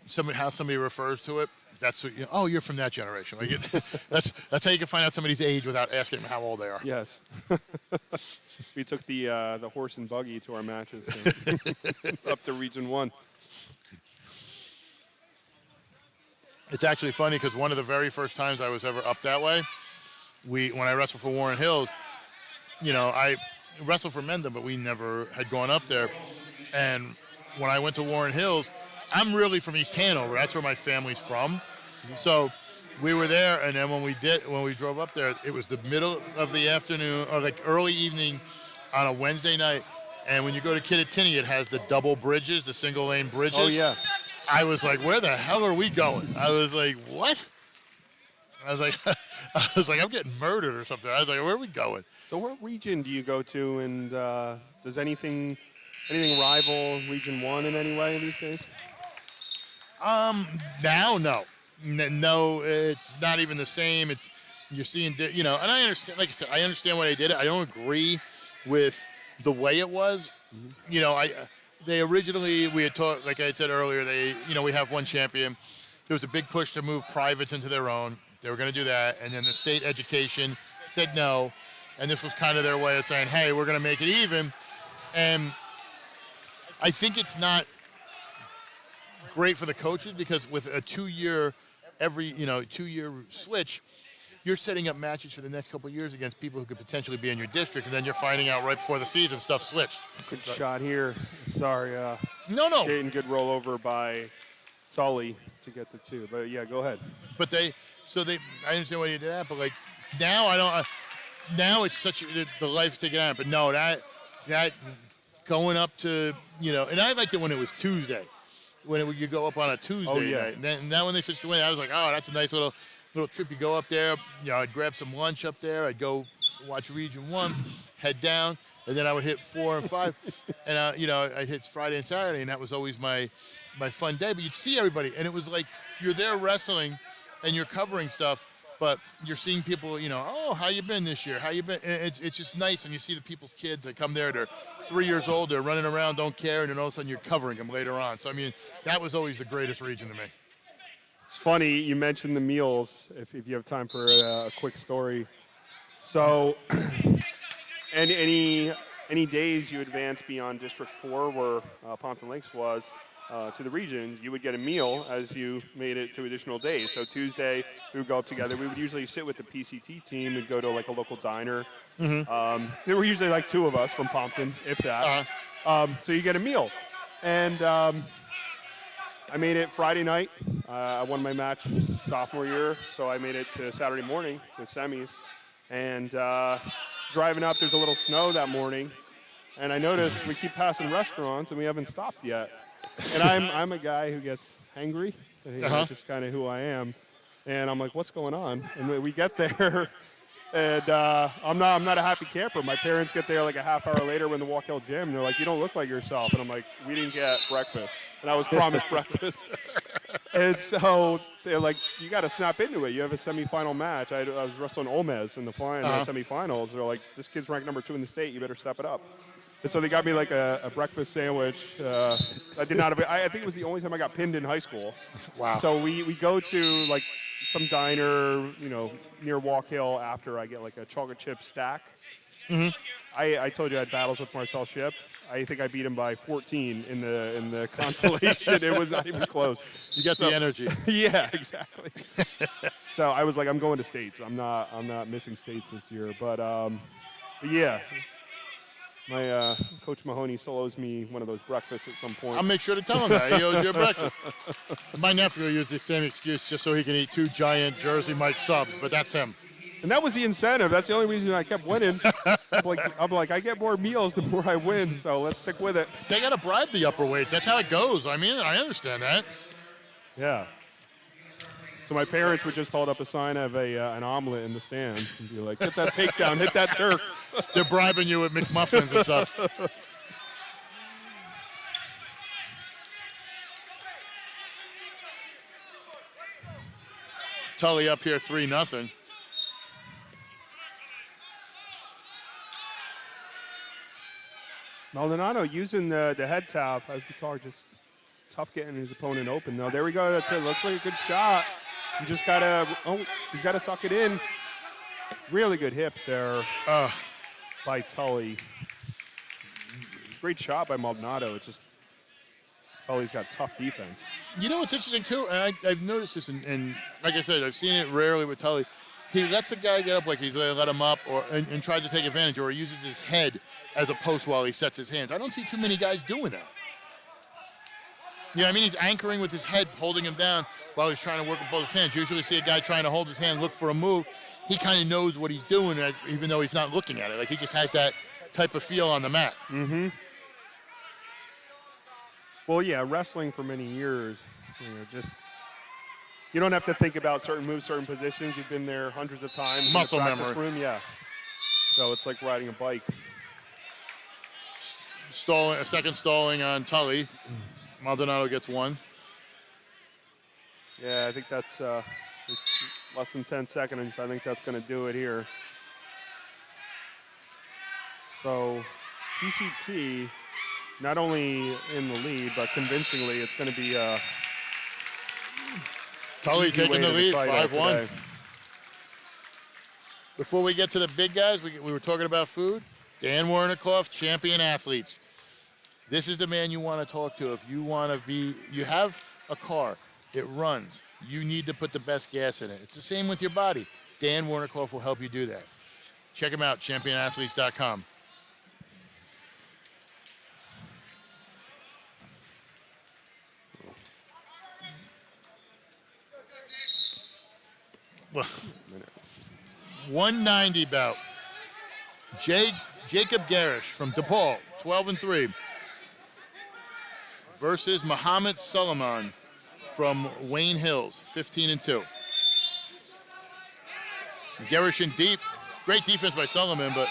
somebody refers to it. That's what you're from that generation. Like that's how you can find out somebody's age without asking them how old they are. Yes. We took the horse and buggy to our matches up to Region 1. It's actually funny because one of the very first times I was ever up that way, when I wrestled for Warren Hills, I wrestled for Mendham, but we never had gone up there. And when I went to Warren Hills, I'm really from East Hanover. That's where my family's from. So we were there, and then when we drove up there, it was the middle of the afternoon or like early evening on a Wednesday night. And when you go to Kittatinny, it has the double bridges, the single lane bridges. Oh yeah. I was like, where the hell are we going? I was like, what? I was like, I'm getting murdered or something. I was like, where are we going? So what region do you go to, and does anything rival Region 1 in any way these days? Now, no. No, it's not even the same. You're seeing, and I understand, like I said, I understand why they did it. I don't agree with the way it was. They originally, we had taught, like I said earlier, we have one champion. There was a big push to move privates into their own. They were going to do that, and then the state education said no, and this was kind of their way of saying, hey, we're going to make it even. And I think it's not great for the coaches because with a 2-year switch, you're setting up matches for the next couple of years against people who could potentially be in your district, and then you're finding out right before the season stuff switched. Good shot here. Sorry. No. Getting good rollover by Sully to get the 2. But yeah, go ahead. But I understand why you did that, but like now I don't. Now it's the life's taken out. But no, that going up to and I liked it when it was Tuesday, when you go up on a Tuesday night. And then when they switched the way, I was like, oh, that's a nice little trip. You go up there. I'd grab some lunch up there. I'd go watch Region 1, head down, and then I would hit 4 and 5, and I'd hit Friday and Saturday, and that was always my fun day. But you'd see everybody, and it was like you're there wrestling, and you're covering stuff. But you're seeing people, oh, how you been this year? How you been? It's just nice, and you see the people's kids that come there. They're 3 years old. They're running around, don't care, and then all of a sudden you're covering them later on. So, I mean, that was always the greatest region to me. It's funny you mentioned the meals. If you have time for a quick story, so any days you advance beyond District 4, where Ponton Lakes was, to the regions, you would get a meal as you made it to additional days. So Tuesday, we would go up together. We would usually sit with the PCT team and go to like a local diner. Mm-hmm. There were usually like 2 of us from Pompton, if that. So you get a meal. And I made it Friday night. I won my match sophomore year, so I made it to Saturday morning with semis. And driving up, there's a little snow that morning. And I noticed we keep passing restaurants and we haven't stopped yet. And I'm a guy who gets hangry. Just kind of who I am. And I'm like, what's going on? And we get there, and I'm not a happy camper. My parents get there like a half hour later when the Walk Hill Gym. And they're like, you don't look like yourself. And I'm like, we didn't get breakfast. And I was promised breakfast. And so they're like, you got to snap into it. You have a semifinal match. I was wrestling Olmez in the semifinals. They're like, this kid's ranked number 2 in the state. You better step it up. And so they got me like a breakfast sandwich. I did not have. I think it was the only time I got pinned in high school. Wow. So we go to like some diner, near Walk Hill after I get like a chocolate chip stack. Mm-hmm. I told you I had battles with Marcel Ship. I think I beat him by 14 in the consolation. It was not even close. You got the energy. Yeah, exactly. So I was like, I'm going to states. I'm not missing states this year. But yeah. My Coach Mahoney still owes me one of those breakfasts at some point. I'll make sure to tell him that. He owes you a breakfast. My nephew will use the same excuse just so he can eat 2 giant Jersey Mike subs, but that's him. And that was the incentive. That's the only reason I kept winning. I'm like, I get more meals the more I win, so let's stick with it. They got to bribe the upper weights. That's how it goes. I mean, I understand that. Yeah. So my parents would just hold up a sign of an omelet in the stand and be like, get that takedown, hit that Turk. They're bribing you with McMuffins and stuff. Tully up here 3-0. Maldonado using the head tap, as we talked, just tough getting his opponent open, though. There we go. That's it. Looks like a good shot. You just got to, he's got to suck it in. Really good hips there by Tully. Great shot by Maldonado. It's just, Tully's got tough defense. You know what's interesting, too? And I've noticed this, and like I said, I've seen it rarely with Tully. He lets a guy get up like he's going to let him up and tries to take advantage, or he uses his head as a post while he sets his hands. I don't see too many guys doing that. You know what I mean? He's anchoring with his head, holding him down while he's trying to work with both his hands. Usually see a guy trying to hold his hand, look for a move. He kind of knows what he's doing, even though he's not looking at it. Like, he just has that type of feel on the mat. Mm-hmm. Well, yeah, wrestling for many years, just you don't have to think about certain moves, certain positions. You've been there hundreds of times. Muscle in the practice memory. room, yeah. So it's like riding a bike. A second stalling on Tully. Maldonado gets 1. Yeah, I think that's less than 10 seconds. I think that's going to do it here. So PCT not only in the lead, but convincingly it's going to be Tully taking the lead, 5-1. today. Before we get to the big guys, we were talking about food. Dan Wernickoff, champion athletes. This is the man you want to talk to if you want to be, you have a car, it runs. You need to put the best gas in it. It's the same with your body. Dan Wernickoff will help you do that. Check him out, championathletes.com. Well, 190 bout. Jacob Garish from DePaul, 12-3, versus Muhammad Suleiman from Wayne Hills, 15-2. Garish in deep. Great defense by Suleiman, but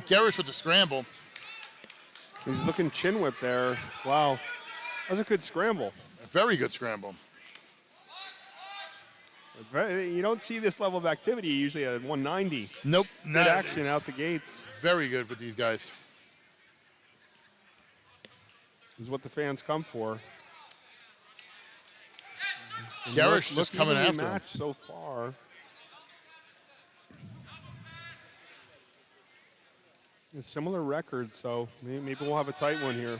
Garish with the scramble. He's looking chin whip there. Wow. That was a good scramble. A very good scramble. You don't see this level of activity usually at 190. Nope. Good action out the gates. Very good for these guys. This is what the fans come for. Garish just coming after him. Match so far. A similar record, so maybe we'll have a tight one here.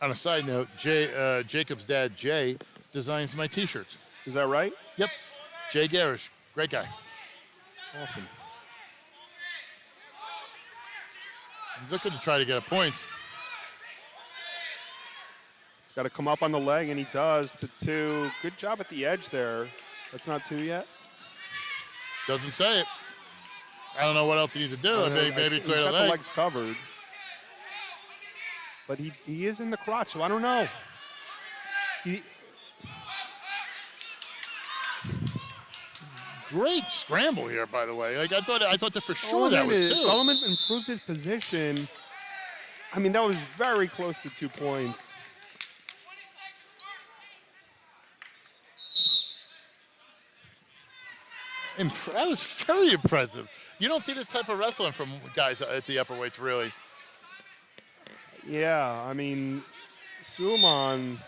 On a side note, Jacob's dad, Jay, designs my T-shirts. Is that right? Yep. Jay Garish. Great guy. Awesome. He's looking to try to get a points. Got to come up on the leg, and he does to 2. Good job at the edge there. That's not 2 yet. Doesn't say it. I don't know what else he needs to do. Maybe clear the got leg. the legs covered. But he is in the crotch, so I don't know. Great scramble here, by the way. Like I thought that for sure that was 2. Solomon improved his position. I mean, that was very close to 2 points. That was very impressive. You don't see this type of wrestling from guys at the upper weights, really. Yeah, I mean, Suleiman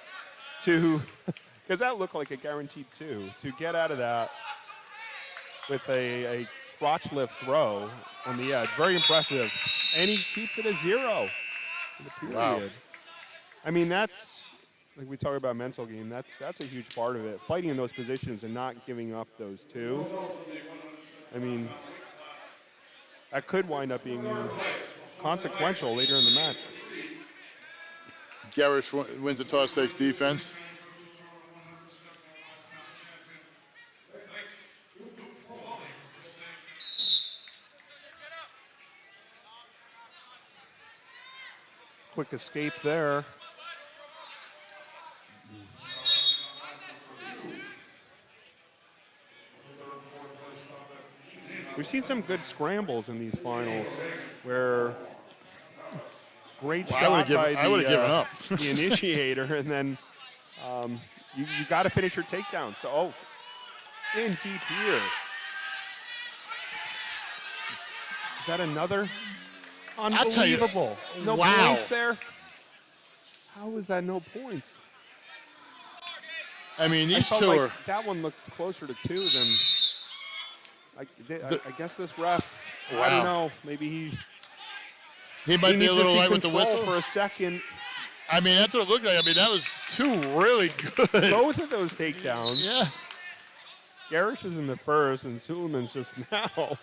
because that looked like a guaranteed 2, to get out of that with a crotch lift throw on the edge. Very impressive. And he keeps it at 0 in the period. Wow. I mean, that's, like we talk about mental game, that's a huge part of it. Fighting in those positions and not giving up those 2. I mean, that could wind up being consequential later in the match. Garish wins the toss, takes defense. Quick escape there. We've seen some good scrambles in these finals where great shot I would have given up. the initiator, and then you got to finish your takedown. So, in deep here. Is that another? Unbelievable. No wow. points there. How is that no points? I mean, these I felt two like are. that one looked closer to 2 than. I guess this ref. Wow. I don't know. Maybe He might be a needs to little see light with the control whistle. for a second. I mean, that's what it looked like. I mean, that was 2 really good. Both of those takedowns. Yeah. Garish is in the first, and Suleiman's just now.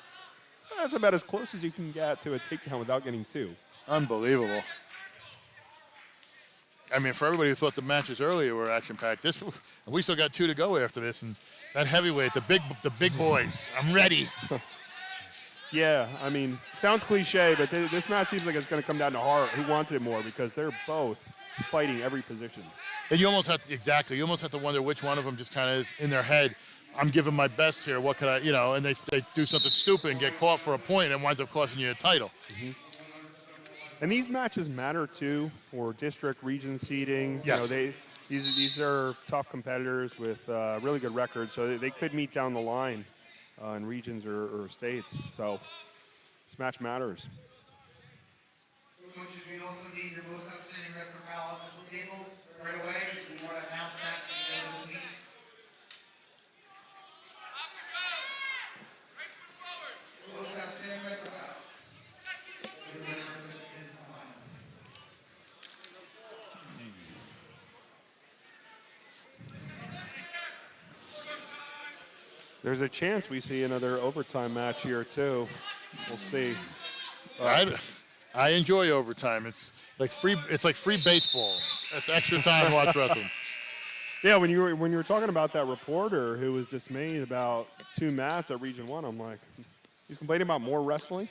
That's about as close as you can get to a takedown without getting 2. Unbelievable. I mean, for everybody who thought the matches earlier were action-packed, we still got 2 to go after this, and that heavyweight, the big boys. I'm ready. Yeah, I mean, sounds cliche, but this match seems like it's going to come down to heart. Who wants it more? Because they're both fighting every position. And you almost have to, you almost have to wonder which one of them just kind of is in their head. I'm giving my best here. What could I, and they do something stupid and get caught for a point and winds up costing you a title. Mm-hmm. And these matches matter too for district region seeding. Yes. These are tough competitors with really good records, so they could meet down the line in regions or states. So this match matters. Coaches, we also need your most outstanding wrestler ballots at the table right away. We want to announce that at the end of the meeting. Most outstanding wrestler ballots. We will announce it in the final. There's a chance we see another overtime match here too. We'll see. I enjoy overtime. It's like free baseball. It's extra time to watch wrestling. Yeah, when you were talking about that reporter who was dismayed about 2 mats at Region 1, I'm like, he's complaining about more wrestling?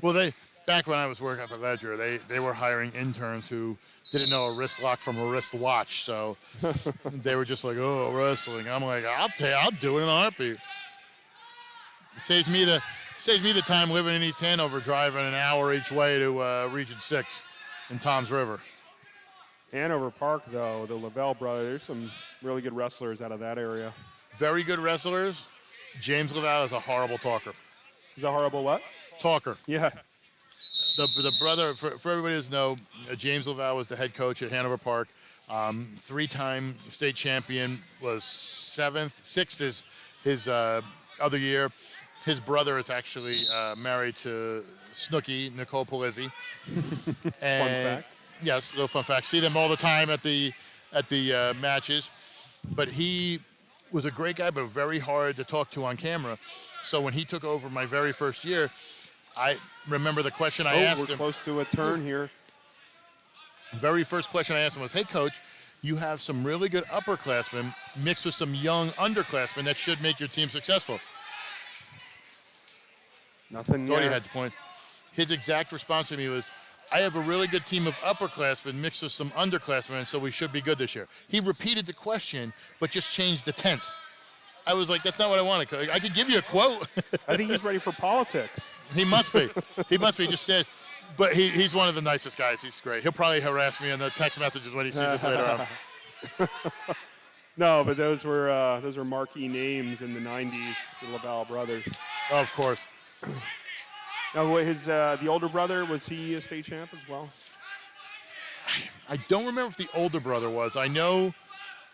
Well, back when I was working at the Ledger, they were hiring interns who didn't know a wrist lock from a wrist watch, so they were just like, "Oh, wrestling." I'm like, I'll do it in a heartbeat. It saves me the time living in East Hanover, driving an hour each way to Region 6 in Toms River. Hanover Park, though, the Lavelle brothers, there's some really good wrestlers out of that area. Very good wrestlers. James Lavelle is a horrible talker. He's a horrible what? Talker. Yeah. The brother, for everybody who doesn't know, James Lavelle was the head coach at Hanover Park. 3-time state champion, was 6th his other year. His brother is actually married to Snooki, Nicole Polizzi. Fun fact. Yes, little fun fact. See them all the time at the matches. But he was a great guy, but very hard to talk to on camera. So when he took over my very first year, I remember the question I asked him. We're close to a turn here. Very first question I asked him was, "Hey, Coach, you have some really good upperclassmen mixed with some young underclassmen that should make your team successful." Nothing Thought he yet. had the point. His exact response to me was, "I have a really good team of upperclassmen mixed with some underclassmen, so we should be good this year." He repeated the question, but just changed the tense. I was like, "That's not what I wanted. I could give you a quote." I think he's ready for politics. He must be. He must be. Just says, but he's one of the nicest guys. He's great. He'll probably harass me in the text messages when he sees us later on. No, but those were marquee names in the '90s, the Lavelle brothers. Oh, of course. Now, the older brother, was he a state champ as well? I don't remember if the older brother was. I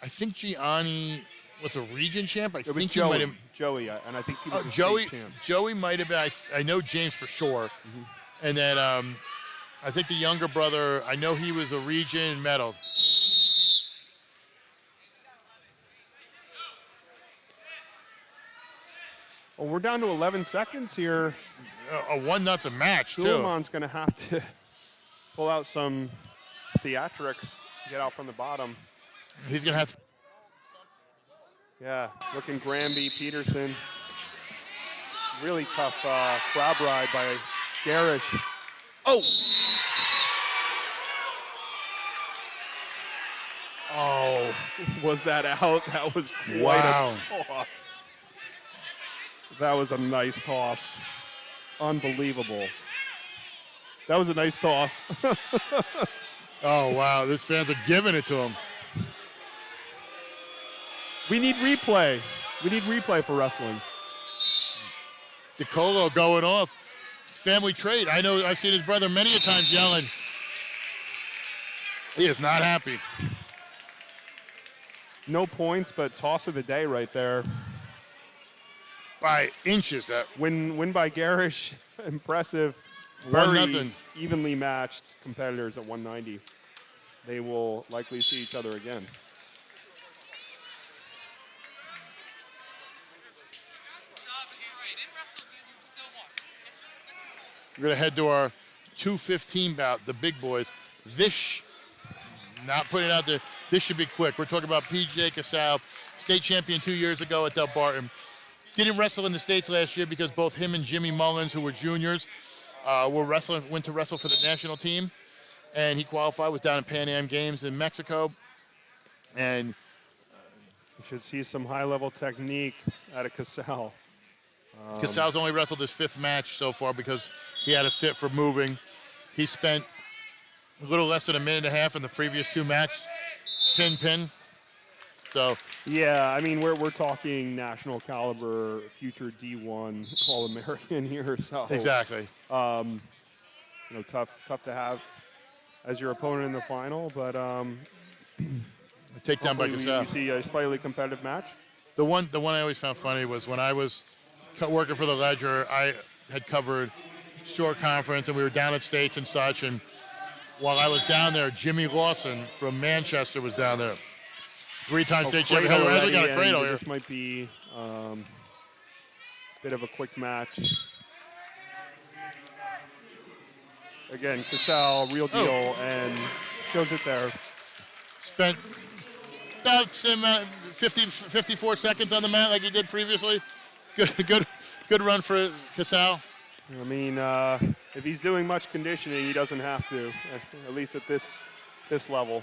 think Gianni was a region champ. I think Joey, he might have. Joey, and I think he was a Joey. state champ. Joey might have been. I know James for sure. Mm-hmm. And then I think the younger brother, I know he was a region medal. Well, we're down to 11 seconds here. a 1-0 match, too. Suleiman's going to have to pull out some theatrics to get out from the bottom. He's going to have to. Yeah, looking Granby, Peterson. Really tough crab ride by Garish. Oh! Oh. Was that out? That was quite Wow. a toss. That was a nice toss. Unbelievable. That was a nice toss. Oh, wow. These fans are giving it to him. We need replay. We need replay for wrestling. DeColo going off. It's family trait. I know I've seen his brother many a times yelling. He is not happy. No points, but toss of the day right there. By inches. That Win by Garish. Impressive. 1-0. Very evenly matched competitors at 190. They will likely see each other again. We're going to head to our 2:15 bout, the big boys. This, not putting it out there, this should be quick. We're talking about PJ Casal, state champion 2 years ago at Del Barton. Didn't wrestle in the States last year because both him and Jimmy Mullins, who were juniors, went to wrestle for the national team. And he qualified, was down in Pan Am Games in Mexico. And You should see some high-level technique out of Casal. Casal's only wrestled his 5th match so far because he had to sit for moving. He spent a little less than a minute and a half in the previous 2 matches. Pin. So Yeah, I mean, we're talking national caliber, future D1 All-American here. So exactly. Tough to have as your opponent in the final, but A takedown by hopefully Casal. you see a slightly competitive match. The one I always found funny was when I was working for the Ledger, I had covered short conference, and we were down at States and such. And while I was down there, Jimmy Lawson from Manchester was down there. 3-time state champion. Cradle We got a already, cradle and here. This might be a bit of a quick match. Again, Casal, real deal, and shows it there. Spent about the same amount, 54 seconds on the mat like he did previously. Good run for Casal. I mean, if he's doing much conditioning, he doesn't have to, at least at this level.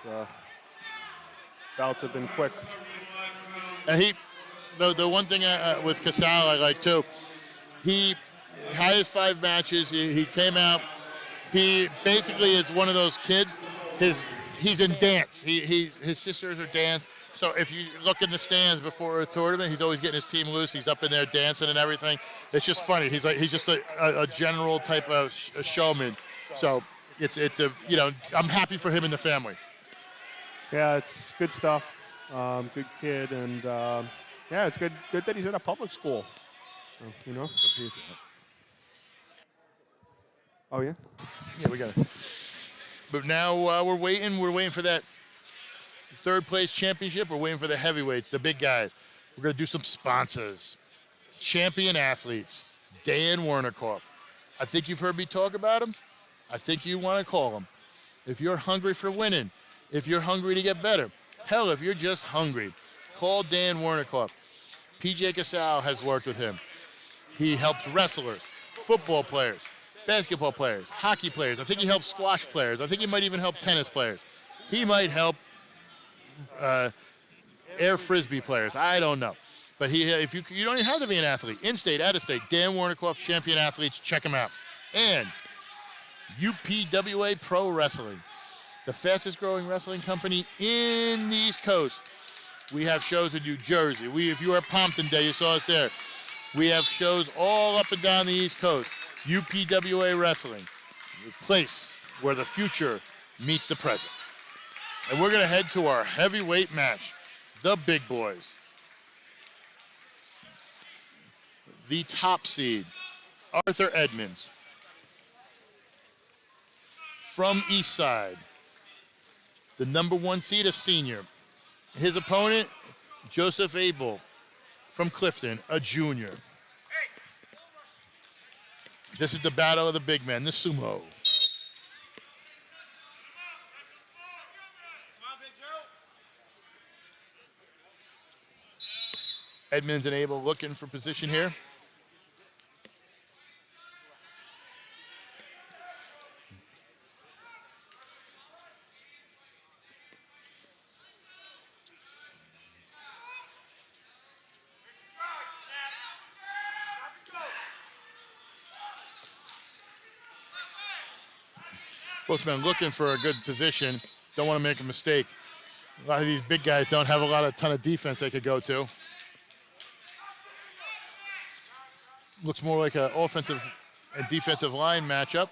So, bouts have been quick. And the one thing with Casal I like too, he had his 5 matches. He came out. He basically is one of those kids. He's in dance. His sisters are dance. So if you look in the stands before a tournament, he's always getting his team loose. He's up in there dancing and everything. It's just funny. He's just a general type of a showman. So I'm happy for him and the family. Yeah, it's good stuff. Good kid, and yeah, it's good that he's at a public school. Oh yeah. Yeah, we got it. But now we're waiting. We're waiting for that 3rd place championship. We're waiting for the heavyweights, the big guys. We're going to do some sponsors. Champion athletes. Dan Wernickoff. I think you've heard me talk about him. I think you want to call him. If you're hungry for winning, if you're hungry to get better, hell, if you're just hungry, call Dan Wernickoff. PJ Casal has worked with him. He helps wrestlers, football players, basketball players, hockey players. I think he helps squash players. I think he might even help tennis players. He might help air frisbee players. I don't know. But if you don't even have to be an athlete. In-state, out-of-state, Dan Wernickoff, champion athletes, check him out. And UPWA Pro Wrestling, the fastest growing wrestling company in the East Coast. We have shows in New Jersey. If you were at Pompton Day, you saw us there. We have shows all up and down the East Coast. UPWA Wrestling, the place where the future meets the present. And we're going to head to our heavyweight match, the big boys. The top seed, Arthur Edmonds. From Eastside, the number 1 seed, a senior. His opponent, Joseph Abel from Clifton, a junior. This is the battle of the big men, the sumo. Edmonds and Abel looking for position here. Both men looking for a good position. Don't want to make a mistake. A lot of these big guys don't have a ton of defense they could go to. Looks more like an offensive and defensive line matchup.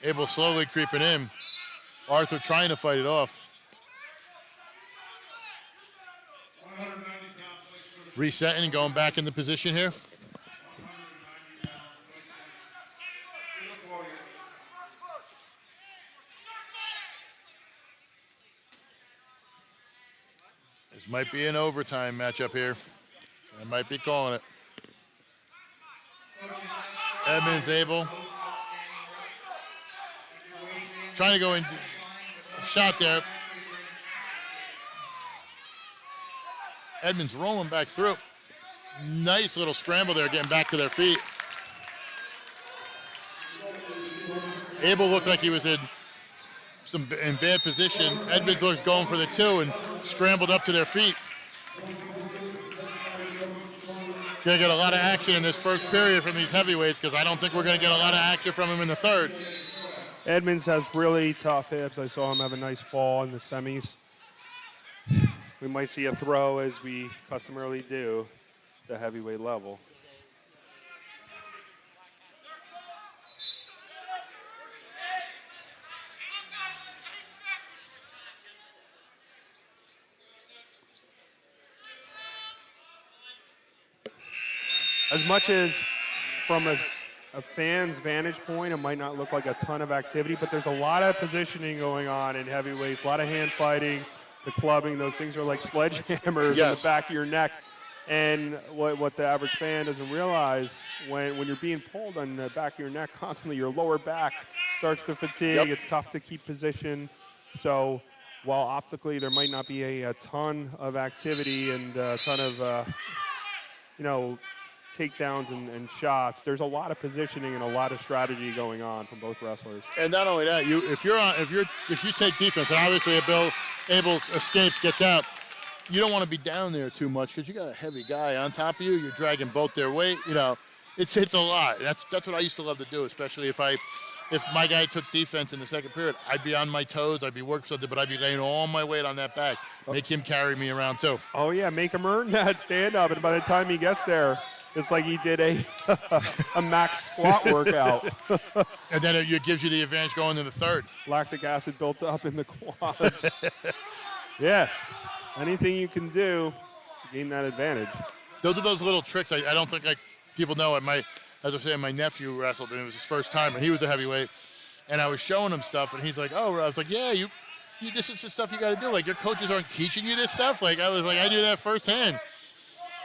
Abel slowly creeping in. Arthur trying to fight it off. Resetting and going back into position here. This might be an overtime matchup here. I might be calling it. Edmonds, Abel. Trying to go in. Shot there. Edmonds rolling back through. Nice little scramble there, getting back to their feet. Abel looked like he was in bad position. Edmonds looks going for the 2 and scrambled up to their feet. Gonna get a lot of action in this first period from these heavyweights because I don't think we're gonna get a lot of action from him in the third. Edmonds has really tough hips. I saw him have a nice fall in the semis. We might see a throw as we customarily do at the heavyweight level. As much as from a fan's vantage point, it might not look like a ton of activity, but there's a lot of positioning going on in heavyweights, a lot of hand fighting, the clubbing. Those things are like sledgehammers in the back of your neck. And what the average fan doesn't realize, when you're being pulled on the back of your neck constantly, your lower back starts to fatigue. Yep. It's tough to keep position. So while optically there might not be a ton of activity and a ton of, takedowns and shots, there's a lot of positioning and a lot of strategy going on from both wrestlers. And not only that, if you take defense, and obviously Abel's escapes, gets out, you don't want to be down there too much because you got a heavy guy on top of you. You're dragging both their weight. It's a lot. That's what I used to love to do, especially if my guy took defense in the second period. I'd be on my toes. I'd be working something, but I'd be laying all my weight on that back. Make him carry me around too. Oh yeah, make him earn that stand up, and by the time he gets there, it's like he did a max squat workout. And then it gives you the advantage going to the third. Lactic acid built up in the quads. Yeah, anything you can do to gain that advantage. Those are those little tricks I don't think people know. As I was saying, my nephew wrestled, and it was his first time, and he was a heavyweight. And I was showing him stuff, and he's like, "Oh," I was like, "Yeah, you this is the stuff you got to do. Like your coaches aren't teaching you this stuff." Like I was like, I do that firsthand.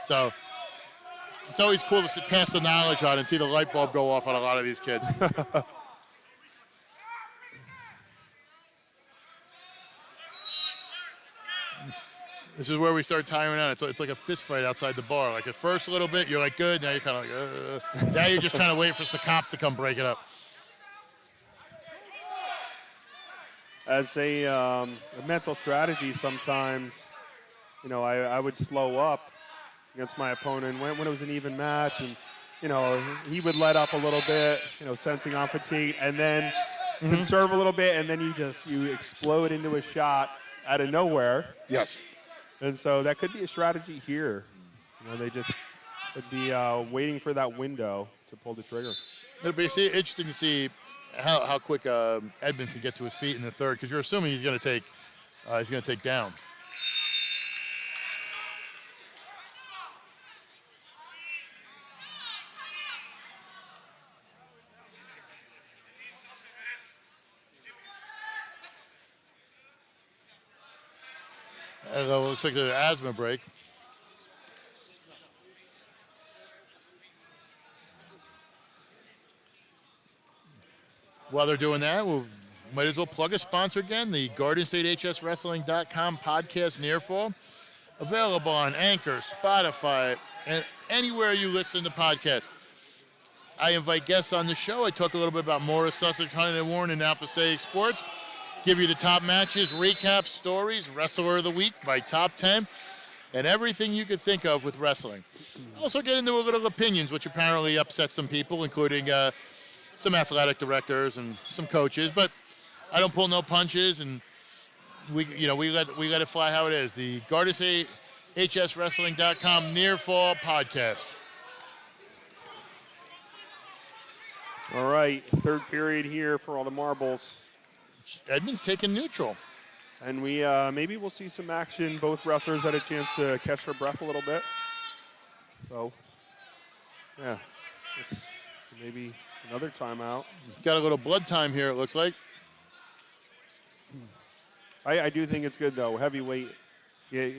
So it's always cool to pass the knowledge on and see the light bulb go off on a lot of these kids. This is where we start tiring out. It's like a fist fight outside the bar. Like at first a little bit, you're like good. Now you're kind of like, now you're just kind of waiting for the cops to come break it up. As a mental strategy, sometimes, I would slow up against my opponent when it was an even match, and he would let up a little bit, sensing on fatigue, and then conserve a little bit, and then you explode into a shot out of nowhere. Yes. And so that could be a strategy here. They just would be waiting for that window to pull the trigger. It'll be interesting to see how quick Edmonds can get to his feet in the third, because you're assuming he's going to take down. Looks like an asthma break. while they're doing that, we might as well plug a sponsor again, the GardenStateHSWrestling.com podcast Near Fall. Available on Anchor, Spotify, and anywhere you listen to podcasts. I invite guests on the show. I talk a little bit about Morris, Sussex, Huntington, Warren, and now Passaic sports. Give you the top matches, recaps, stories, Wrestler of the Week, my top 10, and everything you could think of with wrestling. Also get into a little opinions, which apparently upset some people, including some athletic directors and some coaches. But I don't pull no punches, and we let it fly how it is. The GardenStateHSWrestling.com Near Fall podcast. All right, third period here for all the marbles. Edmonds taking neutral. And we maybe we'll see some action. Both wrestlers had a chance to catch their breath a little bit. So, yeah, it's maybe another timeout. Got a little blood time here, it looks like. I do think it's good, though. Heavyweight, yeah,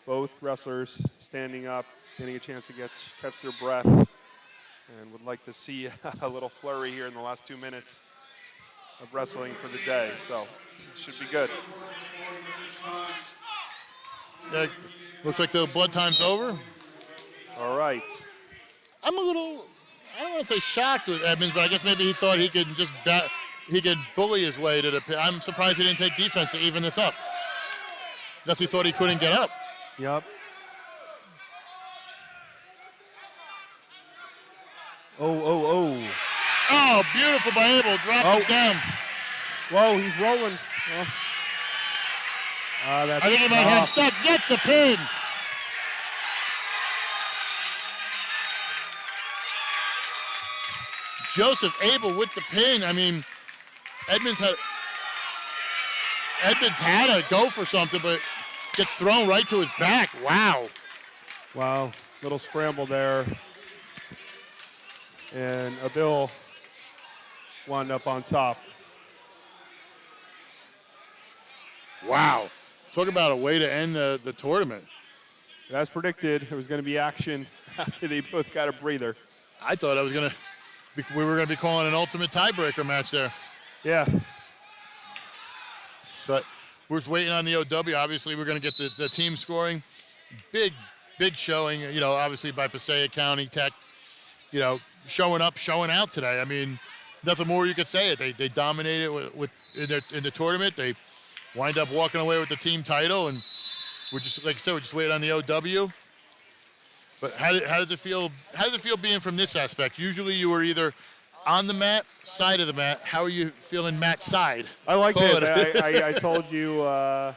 both wrestlers standing up, getting a chance to catch their breath. And would like to see a little flurry here in the last 2 minutes of wrestling for the day. So it should be good. Looks like the blood time's over. All right. I'm a little, I don't want to say shocked with Edmonds, but I guess maybe he thought he could just he could bully his way to the pin. I'm surprised he didn't take defense to even this up. Guess he thought he couldn't get up. Yep. Oh. Oh, beautiful by Abel. Drop him down. Whoa, he's rolling. I think he might have him stuck. Gets the pin. Joseph Abel with the pin. I mean, Edmonds had to go for something, but gets thrown right to his back. Wow. Wow. Little scramble there. And Abil wound up on top. Wow. Talk about a way to end the tournament. As predicted, there was going to be action after they both got a breather. I thought we were going to be calling an ultimate tiebreaker match there. Yeah. But we're just waiting on the OW. Obviously, we're going to get the team scoring. Big showing, obviously by Passaic County Tech, showing up, showing out today. I mean, nothing more you could say. They dominated in the tournament. They wind up walking away with the team title, and we're just, like I said, we're just waiting on the OW. But how does it feel? How does it feel being from this aspect? Usually you were either on the mat, side of the mat. How are you feeling mat side? I like this. I told you I've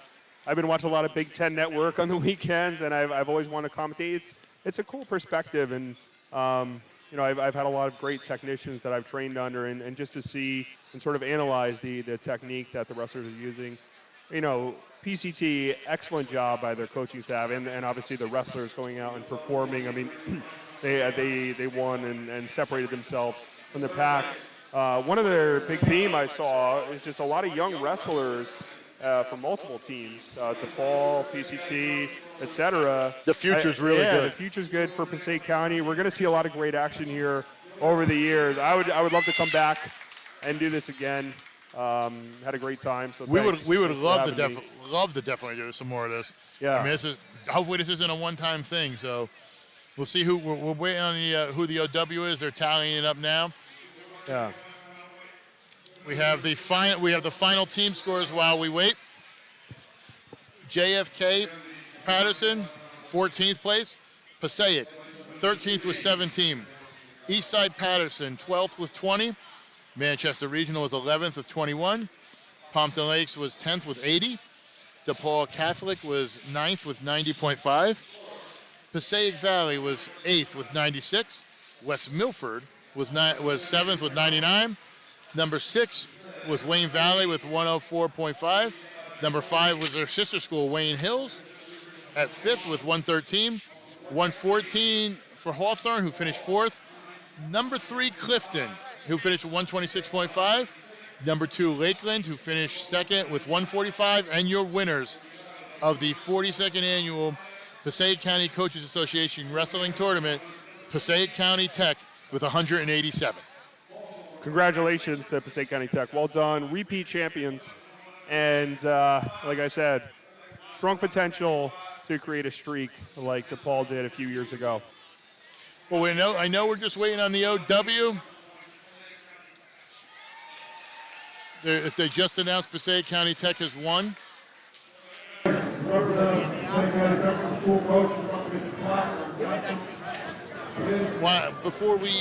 been watching a lot of Big Ten Network on the weekends, and I've always wanted to commentate. It's a cool perspective, and I've had a lot of great technicians that I've trained under, and just to see and sort of analyze the technique that the wrestlers are using. PCT, excellent job by their coaching staff, and obviously the wrestlers going out and performing. I mean, they won and separated themselves from the pack. One of their big theme I saw is just a lot of young wrestlers from multiple teams, DePaul, PCT, etc. The future's really good. The future's good for Passaic County. We're going to see a lot of great action here over the years. I would love to come back and do this again. Had a great time. So we would love to definitely do some more of this. Yeah. I mean, hopefully this isn't a one-time thing. So we'll see who we're waiting on who the OW is. They're tallying it up now. Yeah. We have the final team scores while we wait. JFK Patterson, 14th place. Passaic, 13th with 17. Eastside Patterson, 12th with 20. Manchester Regional was 11th with 21. Pompton Lakes was 10th with 80. DePaul Catholic was 9th with 90.5. Passaic Valley was 8th with 96. West Milford was 7th with 99. Number 6 was Wayne Valley with 104.5. Number 5 was their sister school, Wayne Hills, at 5th with 113. 114 for Hawthorne, who finished 4th. Number 3, Clifton, who finished with 126.5. Number 2, Lakeland, who finished 2nd with 145. And your winners of the 42nd Annual Passaic County Coaches Association Wrestling Tournament, Passaic County Tech with 187. congratulations to Passaic County Tech. Well done. Repeat champions. And like I said, strong potential to create a streak like DePaul did a few years ago. Well, I know we're just waiting on the OW. They just announced Passaic County Tech has won. Before we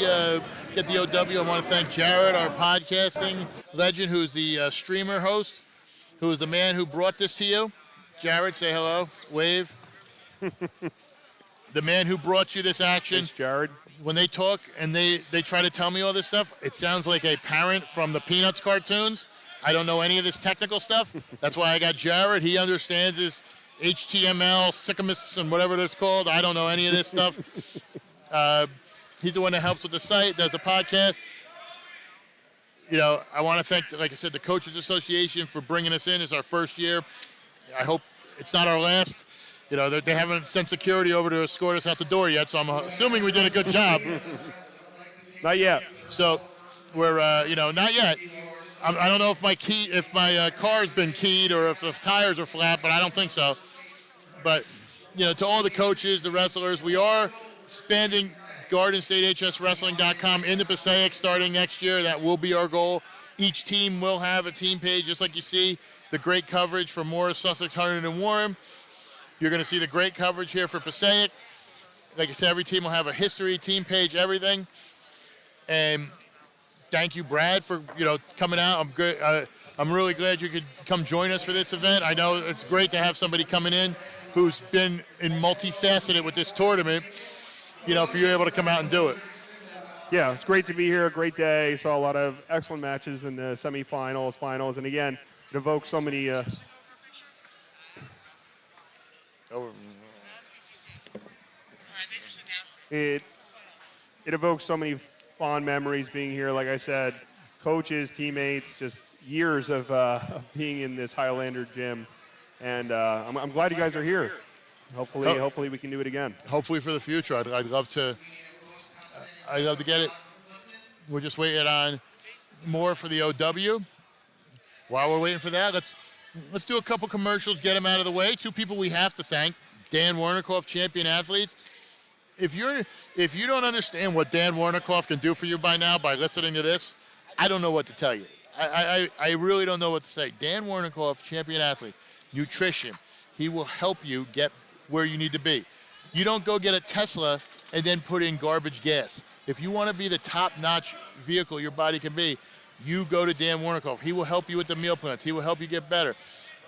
get the OW, I want to thank Jared, our podcasting legend, who's the streamer host, who is the man who brought this to you. Jared, say hello. Wave. The man who brought you this action. Thanks, Jared. When they talk and they try to tell me all this stuff, it sounds like a parent from the Peanuts cartoons. I don't know any of this technical stuff. That's why I got Jared. He understands his HTML, sycamus, and whatever it's called. I don't know any of this stuff. He's the one that helps with the site, does the podcast. You know, I want to thank, like I said, the Coaches Association for bringing us in. It's our first year. I hope it's not our last. You know, they haven't sent security over to escort us out the door yet, so I'm assuming we did a good job. Not yet. So we're, not yet. I don't know if my car's been keyed or if the tires are flat, but I don't think so. But, to all the coaches, the wrestlers, we are expanding GardenStateHSWrestling.com into Passaic starting next year. That will be our goal. Each team will have a team page, just like you see the great coverage for Morris, Sussex, Hunterdon, and Warren. You're going to see the great coverage here for Passaic. Like I said, every team will have a history, team page, everything. And thank you, Brad, for coming out. I'm good. I'm really glad you could come join us for this event. I know it's great to have somebody coming in who's been in multifaceted with this tournament. For you able to come out and do it. Yeah, it's great to be here. A great day. Saw a lot of excellent matches in the semifinals, finals, and again, it evokes so many. It evokes so many fond memories being here. Like I said, coaches, teammates, just years of being in this Highlander gym, and I'm glad you guys are here. Hopefully we can do it again. Hopefully for the future. I'd love to. I'd love to get it. We're just waiting on more for the OW. While we're waiting for that, let's do a couple commercials, get them out of the way. Two people we have to thank: Dan Warnikoff, champion athletes. If you don't understand what Dan Warnikoff can do for you by now by listening to this, I don't know what to tell you. I really don't know what to say. Dan Warnikoff, champion athlete, nutrition. He will help you get where you need to be. You don't go get a Tesla and then put in garbage gas. If you want to be the top-notch vehicle your body can be, you go to Dan Warnikoff. He will help you with the meal plans. He will help you get better.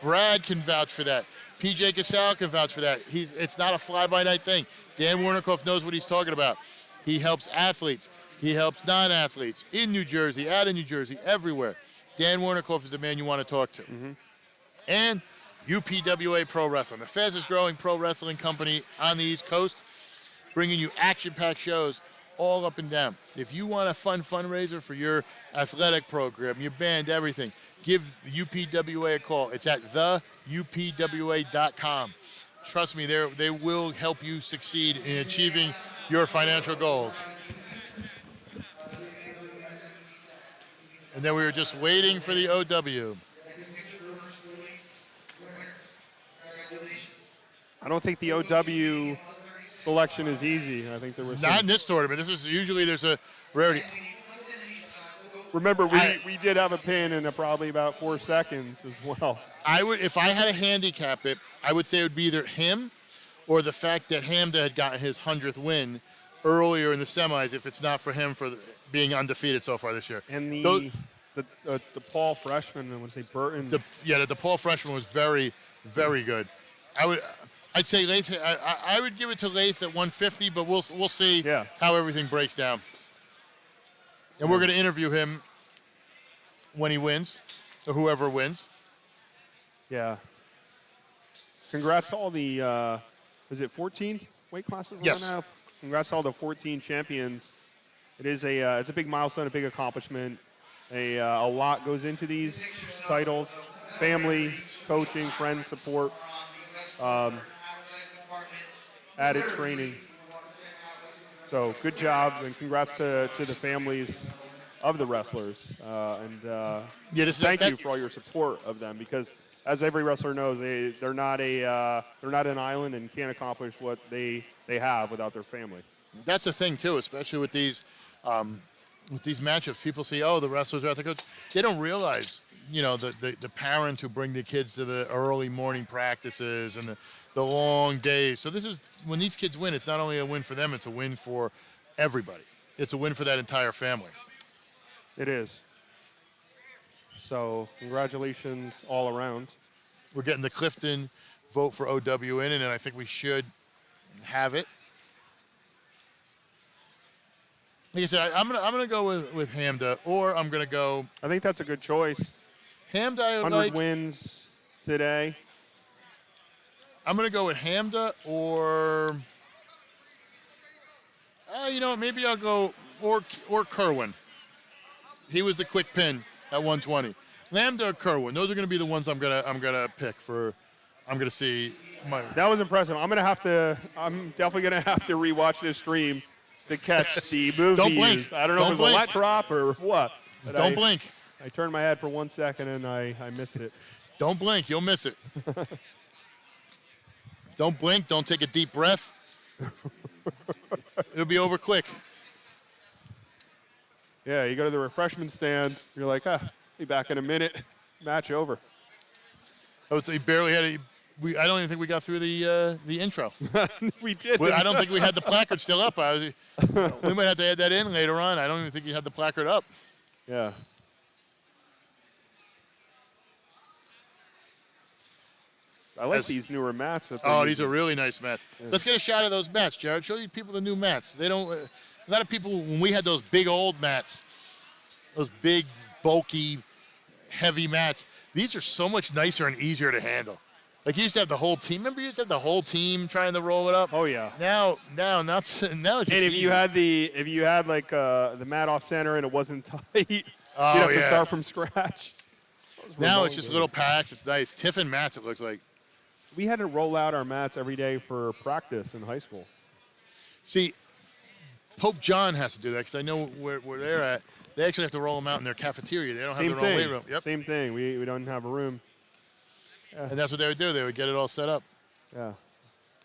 Brad can vouch for that. PJ Casale can vouch for that. It's not a fly-by-night thing. Dan Warnikoff knows what he's talking about. He helps athletes. He helps non-athletes in New Jersey, out of New Jersey, everywhere. Dan Warnikoff is the man you want to talk to. Mm-hmm. And UPWA Pro Wrestling, the fastest growing pro wrestling company on the East Coast, bringing you action-packed shows all up and down. If you want a fun fundraiser for your athletic program, your band, everything, give the UPWA a call. It's at theupwa.com. Trust me, they will help you succeed in achieving your financial goals. And then we were just waiting for the OW. I don't think the OW selection is easy. I think there was not in this tournament. This is usually there's a rarity. Remember, we did have a pin in probably about 4 seconds as well. I would, if I had to handicap it, I would say it would be either him or the fact that Hamdeh had gotten his 100th win earlier in the semis. If it's not for him for being undefeated so far this year, and the Paul freshman, I would say Burton. The Paul freshman was very, very good. I'd say Laith. I would give it to Laith at 150, but we'll see how everything breaks down. And we're going to interview him when he wins, or whoever wins. Yeah. Congrats to all the, was it 14 weight classes? Yes. Now? Congrats to all the 14 champions. It's a big milestone, a big accomplishment. A lot goes into these titles: family, coaching, friends, support, added training. So good job, and congrats to the families of the wrestlers. Yeah, this is Thank you for all your support of them, because as every wrestler knows, they're not an island and can't accomplish what they have without their family. That's the thing too, especially with these matchups. People see, oh, the wrestlers are at the coach. They don't realize, the parents who bring the kids to the early morning practices and the long days. So this is when these kids win. It's not only a win for them; it's a win for everybody. It's a win for that entire family. It is. So congratulations all around. We're getting the Clifton vote for OWN, and I think we should have it. Like I said, I'm gonna go with Hamdeh, or I'm gonna go. I think that's a good choice. Hamdeh, I would 100 like. wins today. I'm gonna go with Hamdeh, or maybe I'll go or Kerwin. He was the quick pin at 120. Lambda or Kerwin. Those are gonna be the ones I'm gonna pick for. I'm gonna see. That was impressive. I'm definitely gonna have to rewatch this stream to catch the movie. Don't blink. I don't know if it was a let drop or what. Don't blink. I turned my head for 1 second and I missed it. Don't blink. You'll miss it. Don't blink. Don't take a deep breath. It'll be over quick. Yeah, you go to the refreshment stand. You're like, be back in a minute. Match over. I would say barely had a. I don't even think we got through the intro. We did. I don't think we had the placard still up. We might have to add that in later on. I don't even think you had the placard up. Yeah. I like these newer mats. These are really nice mats. Yeah. Let's get a shot of those mats, Jared. Show you people the new mats. They don't. A lot of people, when we had those big old mats, those big, bulky, heavy mats, these are so much nicer and easier to handle. Like you used to have the whole team. Remember, you used to have the whole team trying to roll it up. Oh yeah. Now it's just. And if easy. you had the mat off center and it wasn't tight, you'd have to start from scratch. Now it's just little packs. It's nice. Tiffin mats. It looks like. We had to roll out our mats every day for practice in high school. See, Pope John has to do that because I know where they're at. They actually have to roll them out in their cafeteria. They don't have their own weight room. Yep. Same thing. We don't have a room. Yeah. And that's what they would do. They would get it all set up. Yeah.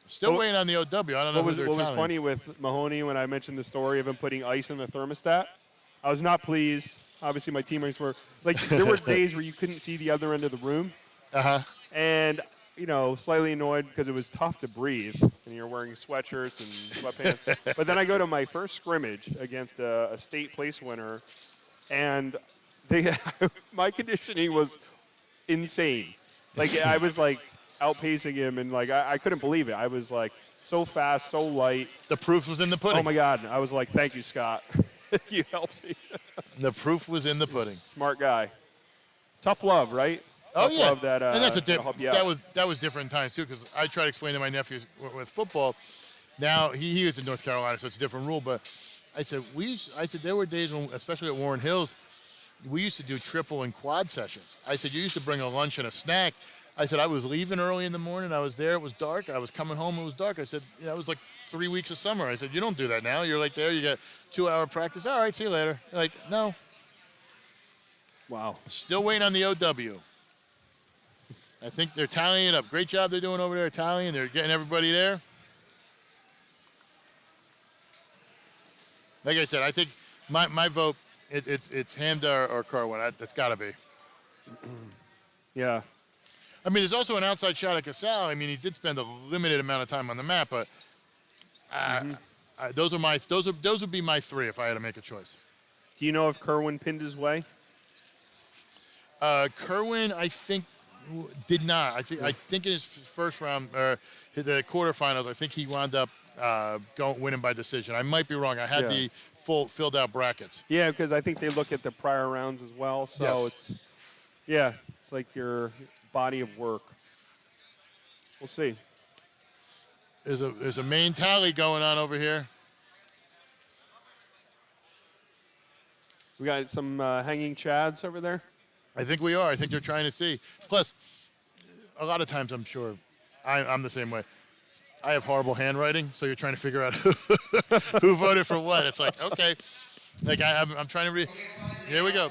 Still waiting on the OW. I don't know what was funny with Mahoney when I mentioned the story of him putting ice in the thermostat? I was not pleased. Obviously, my teammates were like, there were days where you couldn't see the other end of the room. And slightly annoyed because it was tough to breathe, and you're wearing sweatshirts and sweatpants. But then I go to my first scrimmage against a state place winner, and my conditioning was insane. Like I was like outpacing him, and like I couldn't believe it. I was like so fast, so light. The proof was in the pudding. Oh my God! I was like, thank you, Scott. You helped me. The proof was in the pudding. Smart guy. Tough love, right? Oh yeah, and that's that was different times too, because I try to explain to my nephews with football. Now he was in North Carolina, so it's a different rule. But I said there were days when, especially at Warren Hills, we used to do triple and quad sessions. I said you used to bring a lunch and a snack. I said I was leaving early in the morning. I was there. It was dark. I was coming home. It was dark. I said it was like 3 weeks of summer. I said you don't do that now. You're like there. You get 2-hour practice. All right, see you later. They're like no. Wow. Still waiting on the OW. I think they're tallying it up. Great job they're doing over there, tallying. They're getting everybody there. Like I said, I think my vote, it's Hamdeh or Kerwin. That's got to be. Yeah. I mean, there's also an outside shot at Casal. I mean, he did spend a limited amount of time on the map, but those would be my three if I had to make a choice. Do you know if Kerwin pinned his way? Kerwin, I think, did not. I think in his first round, or the quarterfinals, I think he wound up winning by decision. I might be wrong. I had the full filled out brackets. Yeah, because I think they look at the prior rounds as well. So it's like your body of work. We'll see. There's a main tally going on over here. We got some hanging chads over there. I think we are. I think they're trying to see. Plus, a lot of times I'm sure I'm the same way. I have horrible handwriting, so you're trying to figure out who voted for what. It's like, okay, Like I'm trying to read. Here we go.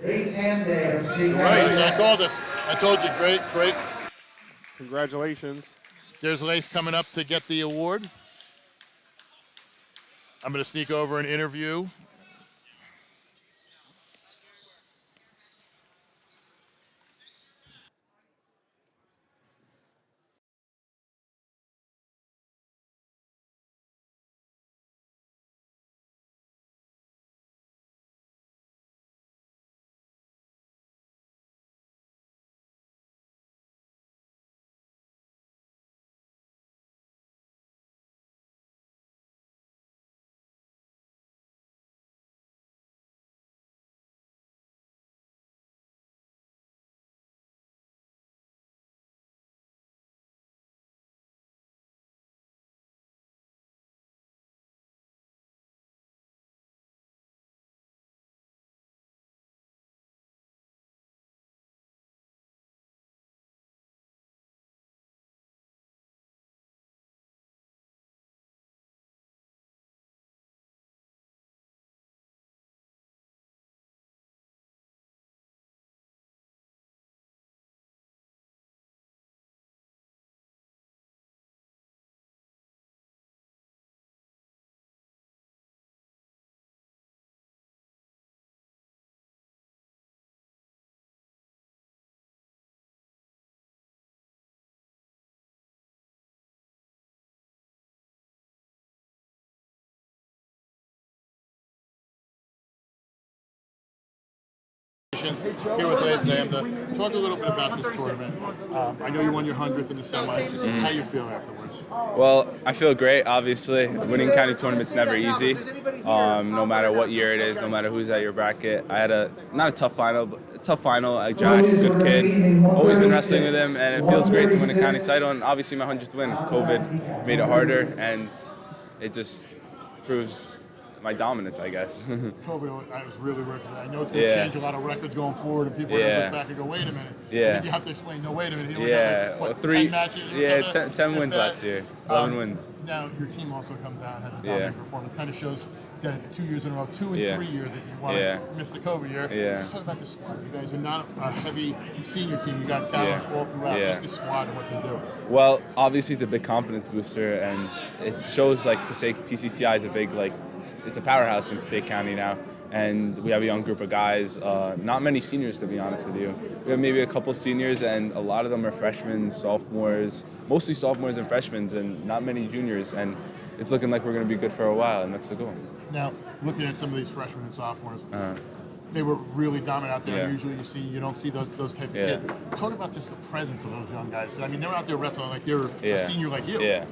Laith Hamdeh of Passaic Right, County. I called it. I told you, great. Congratulations. There's Laith coming up to get the award. I'm going to sneak over and interview. Here with Laith and Hamdeh. Talk a little bit about this tournament. I know you won your 100th in the semis. Just how you feel afterwards. Well, I feel great, obviously. Winning county tournament's never easy, no matter what year it is, no matter who's at your bracket. I had not a tough final, but a tough final. Like Jack, good kid. Always been wrestling with him, and it feels great to win a county title. And obviously my 100th win. COVID made it harder, and it just proves my dominance, I guess. COVID, I was really worried. I know it's going to change a lot of records going forward, and people are going to look back and go, wait a minute. Yeah. I think you have to explain, no, wait a minute. He only got like, 10 matches or something? 10 wins last year. 11 wins. Now, your team also comes out and has a dominant performance. Kind of shows that 2 years in a row, 2 and 3 years if you want to miss the COVID year. Just talk about the squad. You guys are not a heavy senior team. You got balance all throughout. Just the squad and what they do. Well, obviously it's a big confidence booster, and it shows like Passaic PCTI is a big, like, it's a powerhouse in Passaic County now, and we have a young group of guys. Not many seniors, to be honest with you. We have maybe a couple seniors, and a lot of them are freshmen, sophomores, mostly sophomores and freshmen, and not many juniors. And it's looking like we're going to be good for a while, and that's the goal. Now, looking at some of these freshmen and sophomores, they were really dominant out there. Usually you don't see those type of kids. Talk about just the presence of those young guys. 'Cause, I mean, they're out there wrestling like they're a senior like you.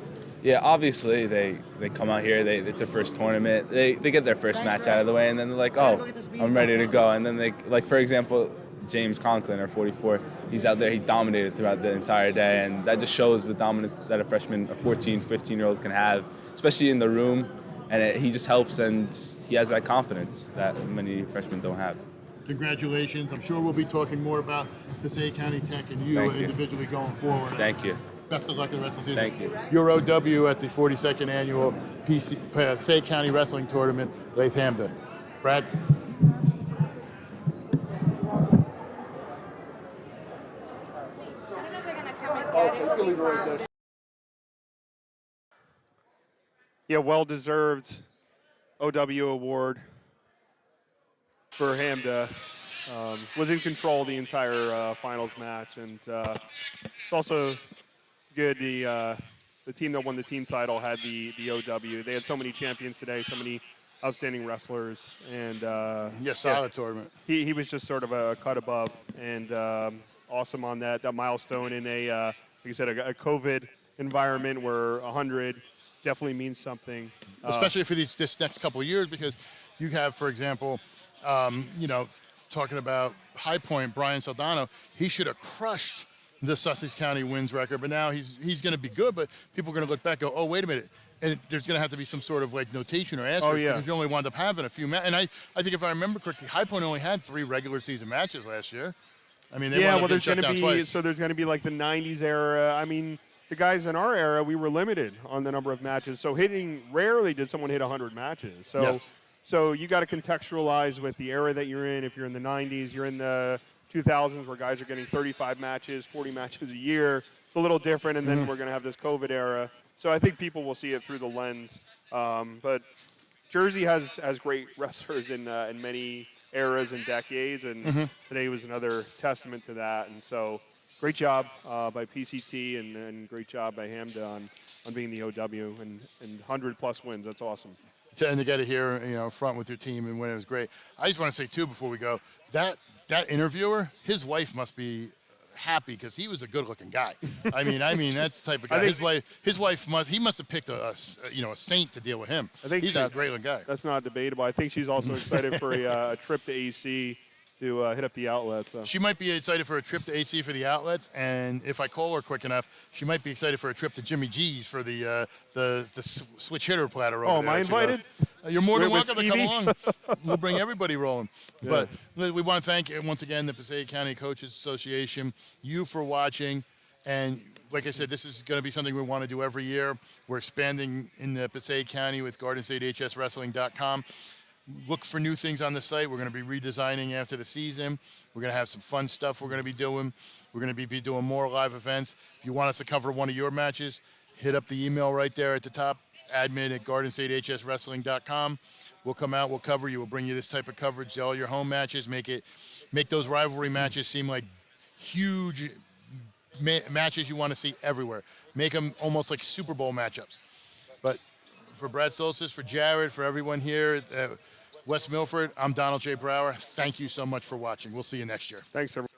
Yeah, obviously they come out here. It's a first tournament. They get their first match out of the way, and then they're like, oh, I'm ready to go. And then they, like, for example, James Conklin, or 44, he's out there. He dominated throughout the entire day, and that just shows the dominance that a freshman, a 14, 15-year-old can have, especially in the room. And he just helps, and he has that confidence that many freshmen don't have. Congratulations. I'm sure we'll be talking more about Passaic County Tech and you individually going forward. Thank you. Best of luck in the rest of the season. Thank you. Your OW at the 42nd Annual Passaic County Wrestling Tournament, Laith Hamdeh. Brad? Yeah, well-deserved OW award for Hamdeh. Was in control the entire finals match, and it's also good. The team that won the team title had the OW. They had so many champions today, so many outstanding wrestlers, and solid tournament. He was just sort of a cut above, and awesome on that milestone in a like you said, a COVID environment where 100 definitely means something, especially for this next couple of years, because you have, for example, talking about High Point, Brian Saldano, he should have crushed the Sussex County wins record, but now he's going to be good, but people are going to look back and go, oh, wait a minute. And there's going to have to be some sort of like notation or asterisk because you only wound up having a few matches. And I think if I remember correctly, High Point only had 3 regular season matches last year. I mean, they wound up getting shut down twice. So there's going to be like the 90s era. I mean, the guys in our era, we were limited on the number of matches. So rarely did someone hit 100 matches. So, Yes. so you got to contextualize with the era that you're in. If you're in the 90s, you're in the 2000s where guys are getting 35 matches, 40 matches a year. It's a little different, and then we're going to have this COVID era. So I think people will see it through the lens. But Jersey has great wrestlers in many eras and decades, and today was another testament to that. And so great job by PCT and great job by Hamdeh on being the OW and 100-plus wins. That's awesome. And to get it here, front with your team and win, it was great. I just want to say too before we go that interviewer, his wife must be happy because he was a good-looking guy. I mean that's the type of guy. His wife must have picked a saint to deal with him. I think he's a great-looking guy. That's not debatable. I think she's also excited for a trip to AC to hit up the outlets. So. She might be excited for a trip to AC for the outlets, and if I call her quick enough, she might be excited for a trip to Jimmy G's for the switch hitter platter over there. Am I invited? You're more than With welcome to come Stevie? along. We'll bring everybody rolling. Yeah. But we want to thank, once again, the Passaic County Coaches Association, you for watching. And like I said, this is going to be something we want to do every year. We're expanding in the Passaic County with GardenStateHSWrestling.com. Look for new things on the site. We're going to be redesigning after the season. We're going to have some fun stuff we're going to be doing. We're going to be doing more live events. If you want us to cover one of your matches, hit up the email right there at the top, admin@GardenStateHSWrestling.com. We'll come out, we'll cover you, we'll bring you this type of coverage to all your home matches, make those rivalry matches seem like huge matches you want to see everywhere. Make them almost like Super Bowl matchups. But for Brad Soltis, for Jared, for everyone here at West Milford, I'm Donald J. Brower. Thank you so much for watching. We'll see you next year. Thanks, everyone.